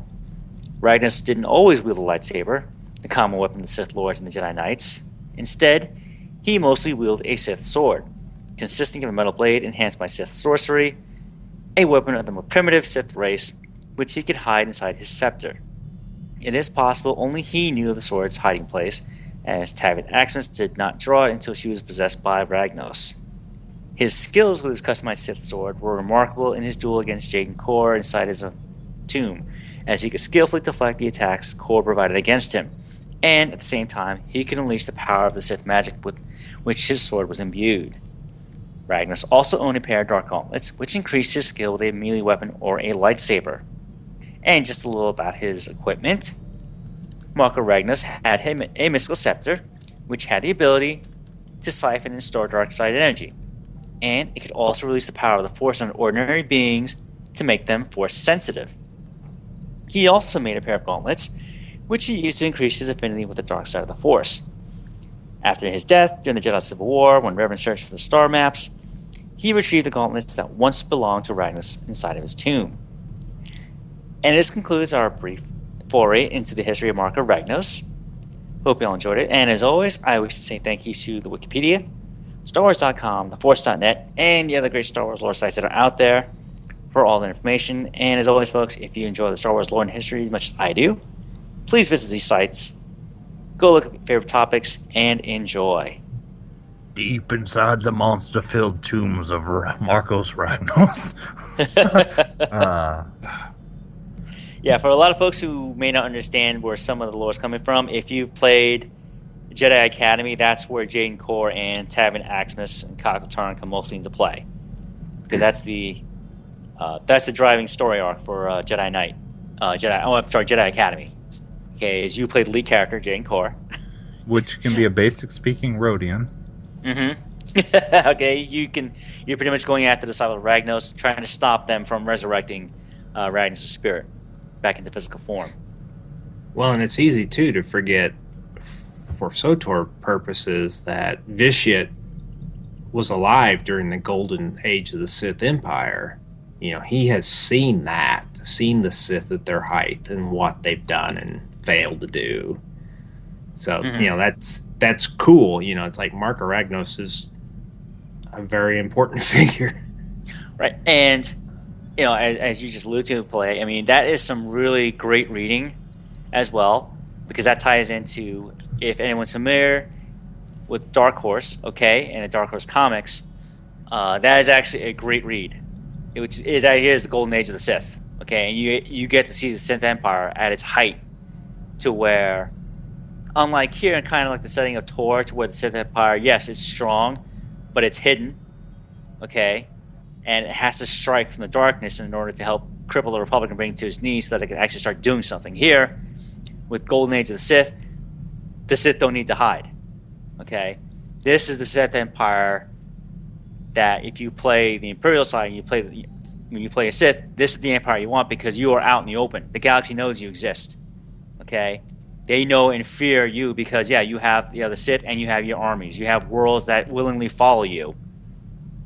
Ragnos didn't always wield a lightsaber, the common weapon of the Sith Lords and the Jedi Knights. Instead, he mostly wielded a Sith sword, consisting of a metal blade enhanced by Sith sorcery, a weapon of the more primitive Sith race, which he could hide inside his scepter. It is possible only he knew of the sword's hiding place, as Tavian Aximus did not draw it until she was possessed by Ragnos. His skills with his customized Sith sword were remarkable in his duel against Jaden Korr inside his tomb, as he could skillfully deflect the attacks Korr provided against him, and at the same time, he could unleash the power of the Sith magic with which his sword was imbued. Ragnos also owned a pair of Dark Gauntlets, which increased his skill with a melee weapon or a lightsaber. And just a little about his equipment. Marka Ragnos had him a mystical scepter, which had the ability to siphon and store dark side energy, and it could also release the power of the Force on ordinary beings to make them Force sensitive. He also made a pair of gauntlets, which he used to increase his affinity with the dark side of the Force. After his death during the Jedi Civil War, when Revan searched for the star maps, he retrieved the gauntlets that once belonged to Ragnos inside of his tomb. And this concludes our brief foray into the history of Marka Ragnos. Hope you all enjoyed it, and as always, I wish to say thank you to the Wikipedia, StarWars.com, TheForce.net, and the other great Star Wars lore sites that are out there for all the information. And as always, folks, if you enjoy the Star Wars lore and history as much as I do, please visit these sites, go look at your favorite topics, and enjoy. Deep inside the monster-filled tombs of Marcos Ragnos. Yeah, for a lot of folks who may not understand where some of the lore is coming from, if you've played Jedi Academy, that's where Jaden Korr and Tavian Aximus and Kyle Katarn come mostly into play, because that's the driving story arc for Jedi Academy. Okay, as you play the lead character, Jane Core. Which can be a basic speaking Rhodian. Okay, you're pretty much going after the side of Ragnos, trying to stop them from resurrecting Ragnos' spirit back into physical form. Well, and it's easy too to forget, for SOTOR purposes, that Vitiate was alive during the golden age of the Sith Empire. You know, he has seen the Sith at their height and what they've done and failed to do. So, you know, that's cool. You know, it's like Mark Aragnos is a very important figure. Right. And, you know, as you just alluded to play, I mean, that is some really great reading as well, because that ties into, if anyone's familiar with Dark Horse, okay, and the Dark Horse comics, that is actually a great read. It is the golden age of the Sith, okay, and you get to see the Sith Empire at its height, to where, unlike here, and kind of like the setting of Tor, to where the Sith Empire, yes, it's strong, but it's hidden, okay, and it has to strike from the darkness in order to help cripple the Republic and bring it to its knees so that it can actually start doing something. Here, with Golden Age of the Sith don't need to hide, okay? This is the Sith Empire that if you play the Imperial side and when you play a Sith, this is the Empire you want because you are out in the open. The galaxy knows you exist, okay? They know and fear you because, yeah, you have the Sith and you have your armies. You have worlds that willingly follow you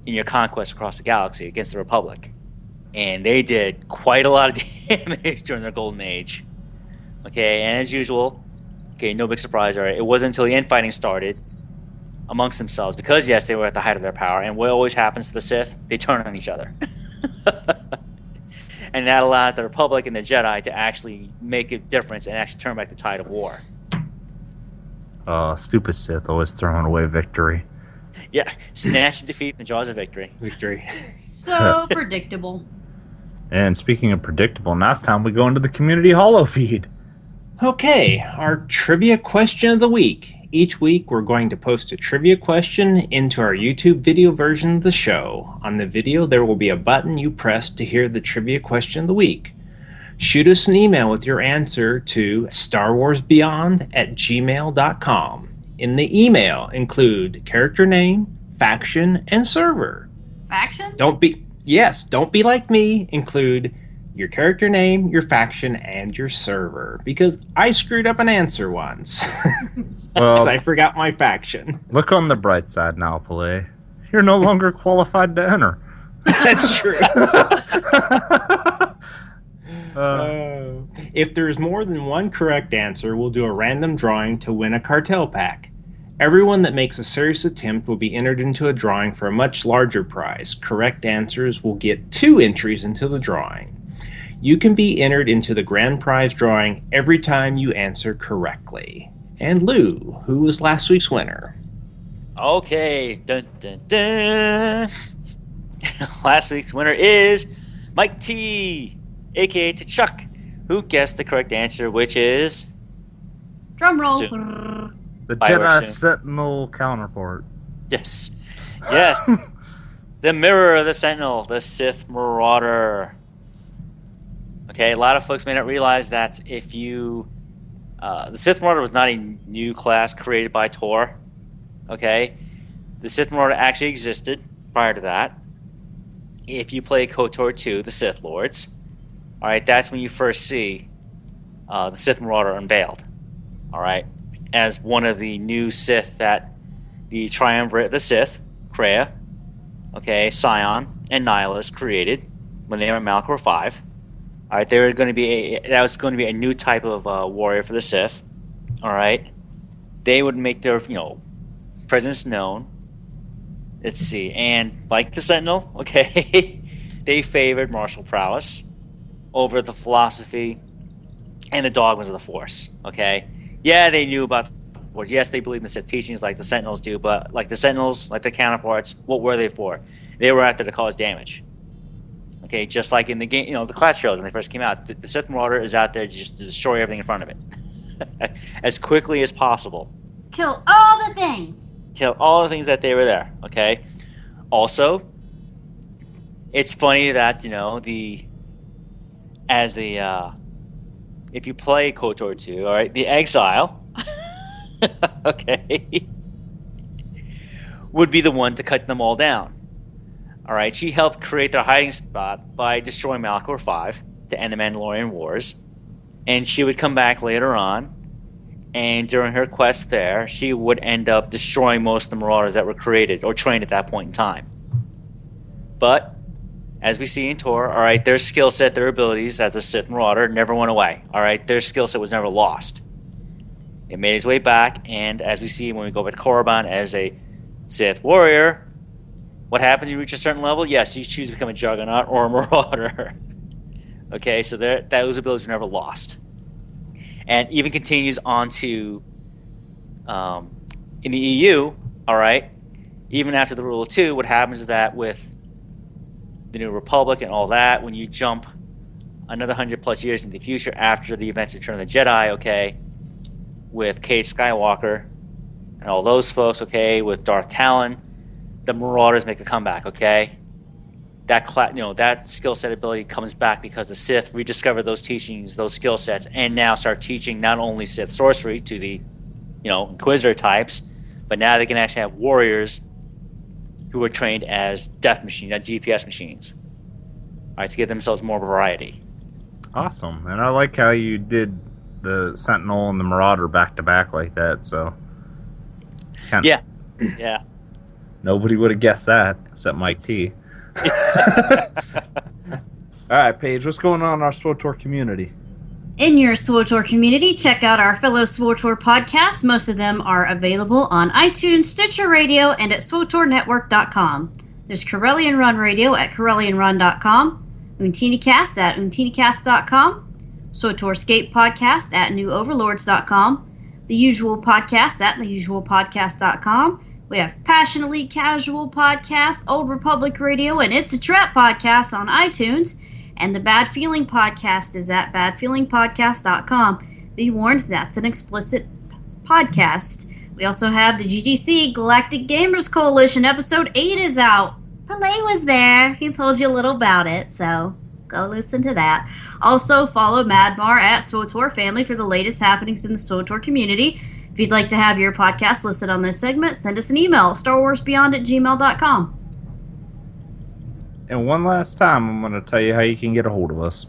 in your conquest across the galaxy against the Republic. And they did quite a lot of damage during their Golden Age. Okay, and as usual, okay, no big surprise, all right, it wasn't until the infighting started amongst themselves, because, yes, they were at the height of their power, and what always happens to the Sith, they turn on each other. And that allowed the Republic and the Jedi to actually make a difference and actually turn back the tide of war. Stupid Sith always throwing away victory. Yeah, snatch and defeat in the jaws of victory. So predictable. And speaking of predictable, now it's time we go into the community holo feed. Okay, our trivia question of the week. Each week, we're going to post a trivia question into our YouTube video version of the show. On the video, there will be a button you press to hear the trivia question of the week. Shoot us an email with your answer to StarWarsBeyond@gmail.com. In the email, include character name, faction, and server. Faction? Don't be like me. Include your character name, your faction, and your server. Because I screwed up an answer once. Because I forgot my faction. Look on the bright side now, Palais. You're no longer qualified to enter. That's true. If there's more than one correct answer, we'll do a random drawing to win a cartel pack. Everyone that makes a serious attempt will be entered into a drawing for a much larger prize. Correct answers will get 2 entries into the drawing. You can be entered into the grand prize drawing every time you answer correctly. And Lou, who was last week's winner? Okay. Dun, dun, dun. Last week's winner is Mike T, a.k.a. T'Chuck, who guessed the correct answer, which is... Drum roll. The Jedi Sentinel counterpart. Yes. Yes. The Mirror of the Sentinel, the Sith Marauder. Okay, a lot of folks may not realize that if you... the Sith Marauder was not a new class created by Tor. Okay? The Sith Marauder actually existed prior to that. If you play KOTOR 2, the Sith Lords, alright, that's when you first see the Sith Marauder unveiled. Alright? As one of the new Sith that the Triumvirate of the Sith, Kreia, okay, Scion, and Nihilus created when they were in Malachor 5. All right, that was going to be a new type of warrior for the Sith. All right, they would make their presence known. Let's see, and like the Sentinel, okay, they favored martial prowess over the philosophy and the dogmas of the Force. Okay, yeah, they knew about the Force. Yes, they believed in the Sith teachings like the Sentinels do, but like the Sentinels, like their counterparts, what were they for? They were out there to cause damage. Okay, just like in the game, the class trailers when they first came out, the Sith Marauder is out there just to destroy everything in front of it, as quickly as possible. Kill all the things. Kill all the things that they were there. Okay. Also, it's funny that as the if you play KOTOR 2, all right, the Exile, okay, would be the one to cut them all down. All right, she helped create their hiding spot by destroying Malachor 5 to end the Mandalorian Wars, and she would come back later on, and during her quest there, she would end up destroying most of the Marauders that were created or trained at that point in time. But as we see in Tor, all right, their skill set, their abilities as a Sith Marauder never went away. All right, their skill set was never lost. It made its way back, and as we see when we go back to Korriban as a Sith warrior, what happens when you reach a certain level? Yes, you choose to become a Juggernaut or a Marauder. Okay, so those abilities were never lost. And even continues on to, in the EU, all right, even after the Rule of Two, what happens is that with the New Republic and all that, when you jump another 100+ years into the future after the events of Return of the Jedi, okay, with Cade Skywalker and all those folks, okay, with Darth Talon, the Marauders make a comeback, okay? That skill set ability comes back because the Sith rediscovered those teachings, those skill sets, and now start teaching not only Sith sorcery to the, Inquisitor types, but now they can actually have warriors who are trained as death machines, as DPS machines, all right, to give themselves more variety. Awesome, and I like how you did the Sentinel and the Marauder back to back like that. So, yeah. Nobody would have guessed that except Mike T. All right, Paige, what's going on in our SWTOR community? In your SWTOR community, check out our fellow SWTOR podcasts. Most of them are available on iTunes, Stitcher Radio, and at SWTORnetwork.com. There's Corellian Run Radio at CorellianRun.com, UntiniCast at UntiniCast.com, SWTOR Escape Podcast at NewOverlords.com, The Usual Podcast at TheUsualPodcast.com. We have Passionately Casual Podcast, Old Republic Radio, and It's a Trap Podcast on iTunes. And the Bad Feeling Podcast is at badfeelingpodcast.com. Be warned, that's an explicit podcast. We also have the GGC, Galactic Gamers Coalition. Episode 8 is out. Pele was there. He told you a little about it, so go listen to that. Also, follow Madmar at SWTOR Family for the latest happenings in the SWTOR community. If you'd like to have your podcast listed on this segment, send us an email, StarWarsBeyond@gmail.com. And one last time, I'm going to tell you how you can get a hold of us.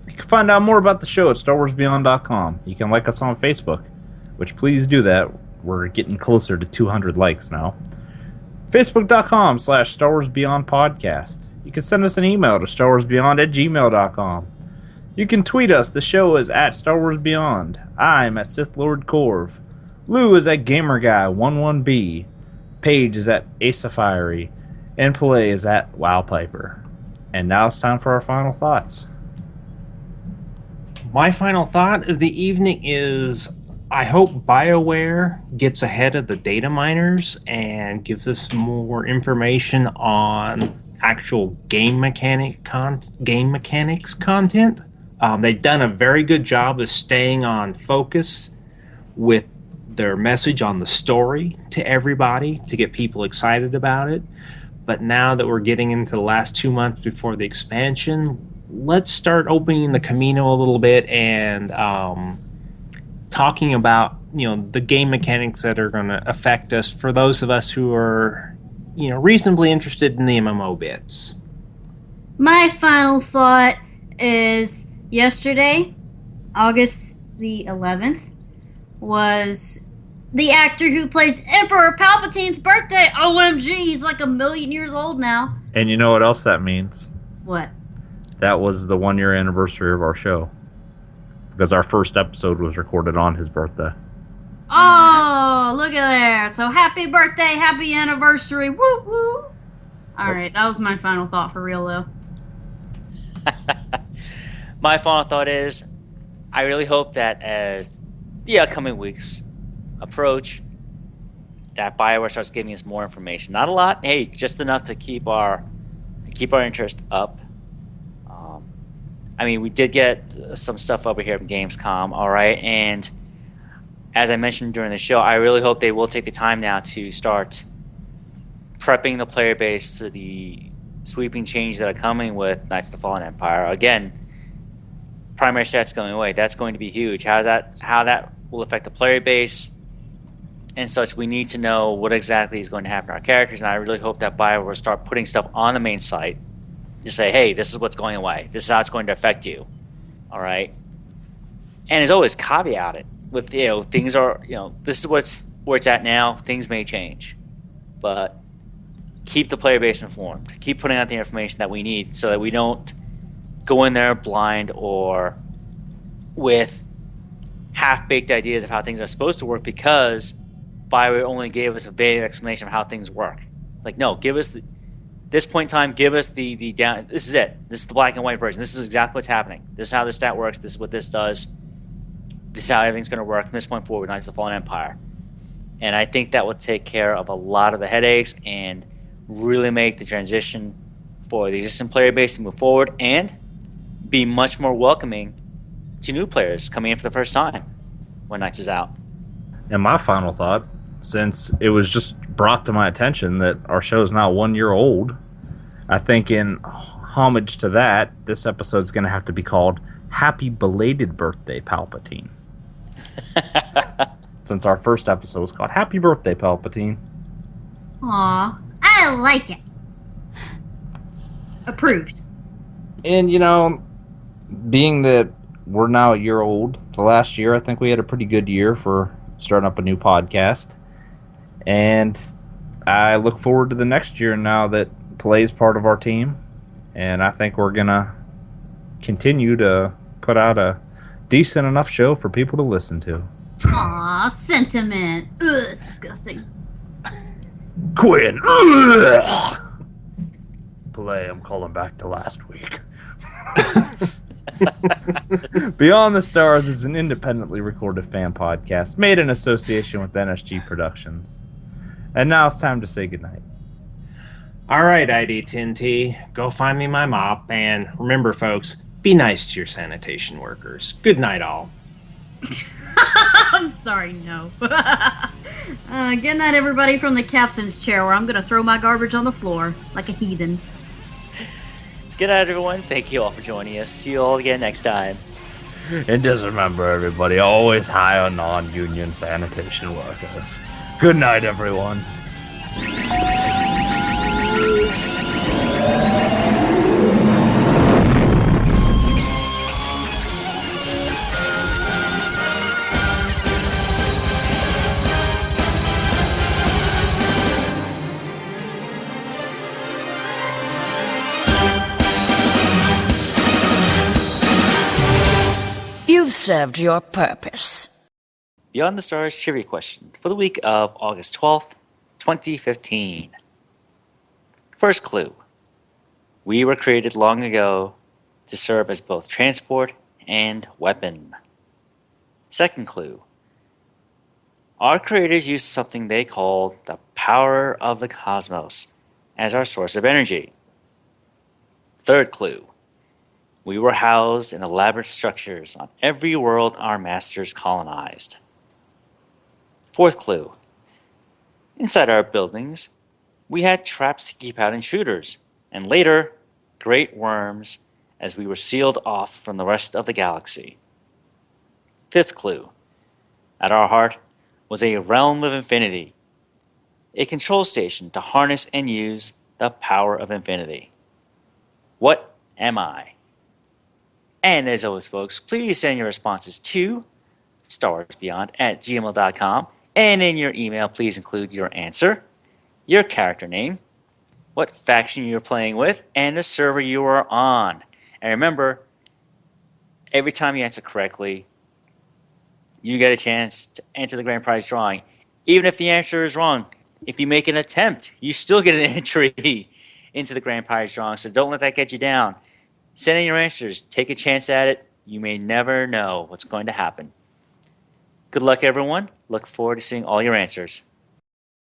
You can find out more about the show at StarWarsBeyond.com. You can like us on Facebook, which please do that. We're getting closer to 200 likes now. Facebook.com/StarWarsBeyondPodcast. You can send us an email to StarWarsBeyond@gmail.com. You can tweet us. The show is at StarWarsBeyond. I'm at Sith Lord Corv. Lou is at GamerGuy11B. Paige is at Asafiri. And Pele is at WowPiper. And now it's time for our final thoughts. My final thought of the evening is I hope BioWare gets ahead of the data miners and gives us more information on actual game mechanics content. They've done a very good job of staying on focus with their message on the story to everybody to get people excited about it. But now that we're getting into the last 2 months before the expansion, let's start opening the Camino a little bit and talking about the game mechanics that are going to affect us for those of us who are reasonably interested in the MMO bits. My final thought is yesterday, August the 11th, was the actor who plays Emperor Palpatine's birthday. OMG, he's like 1,000,000 years old now. And you know what else that means? What? That was the 1-year anniversary of our show. Because our first episode was recorded on his birthday. Oh, look at there. So happy birthday, happy anniversary. Woo woo. All right, that was my final thought for real, though. My final thought is I really hope that as the upcoming weeks approach, that BioWare starts giving us more information. Not a lot, hey, just enough to keep our interest up. We did get some stuff over here from Gamescom, all right, and as I mentioned during the show, I really hope they will take the time now to start prepping the player base to the sweeping changes that are coming with Knights of the Fallen Empire. Again, primary stats going away. That's going to be huge. How that will affect the player base and such. We need to know what exactly is going to happen to our characters, and I really hope that BioWare will start putting stuff on the main site to say, hey, this is what's going away. This is how it's going to affect you. All right. And as always, caveat it with, things are, this is where it's at now. Things may change, but keep the player base informed. Keep putting out the information that we need so that we don't go in there blind or with half-baked ideas of how things are supposed to work because BioWare only gave us a vague explanation of how things work. Like, no, give us this point in time, give us the down. This is it. This is the black and white version. This is exactly what's happening. This is how this stat works. This is what this does. This is how everything's going to work from this point forward, not just the Fallen Empire. And I think that will take care of a lot of the headaches and really make the transition for the existing player base to move forward and be much more welcoming to new players coming in for the first time when Knights is out. And my final thought, since it was just brought to my attention that our show is now 1 year old, I think in homage to that, this episode is going to have to be called Happy Belated Birthday, Palpatine. Since our first episode was called Happy Birthday, Palpatine. Aw, I like it. Approved. And, being that we're now a year old, the last year, I think we had a pretty good year for starting up a new podcast. And I look forward to the next year now that Play's part of our team. And I think we're going to continue to put out a decent enough show for people to listen to. Aw, sentiment. Ugh, it's disgusting. Quinn! Ugh. Play, I'm calling back to last week. Beyond the Stars is an independently recorded fan podcast made in association with NSG Productions. And now it's time to say goodnight. All right, ID10T, go find me my mop, and remember, folks, be nice to your sanitation workers. Good night, all. I'm sorry, no. Good night, everybody, from the captain's chair, where I'm going to throw my garbage on the floor like a heathen. Good night, everyone. Thank you all for joining us. See you all again next time. And just remember, everybody, always hire on non-union sanitation workers. Good night, everyone. You've served your purpose. Beyond the Stars trivia question for the week of August 12th, 2015. First clue. We were created long ago to serve as both transport and weapon. Second clue. Our creators used something they called the power of the cosmos as our source of energy. Third clue. We were housed in elaborate structures on every world our masters colonized. Fourth clue. Inside our buildings, we had traps to keep out intruders, and later, great worms as we were sealed off from the rest of the galaxy. Fifth clue. At our heart was a realm of infinity, a control station to harness and use the power of infinity. What am I? And as always, folks, please send your responses to StarWarsBeyond@gmail.com. And in your email, please include your answer, your character name, what faction you're playing with, and the server you are on. And remember, every time you answer correctly, you get a chance to enter the grand prize drawing. Even if the answer is wrong, if you make an attempt, you still get an entry into the grand prize drawing. So don't let that get you down. Send in your answers. Take a chance at it. You may never know what's going to happen. Good luck, everyone. Look forward to seeing all your answers.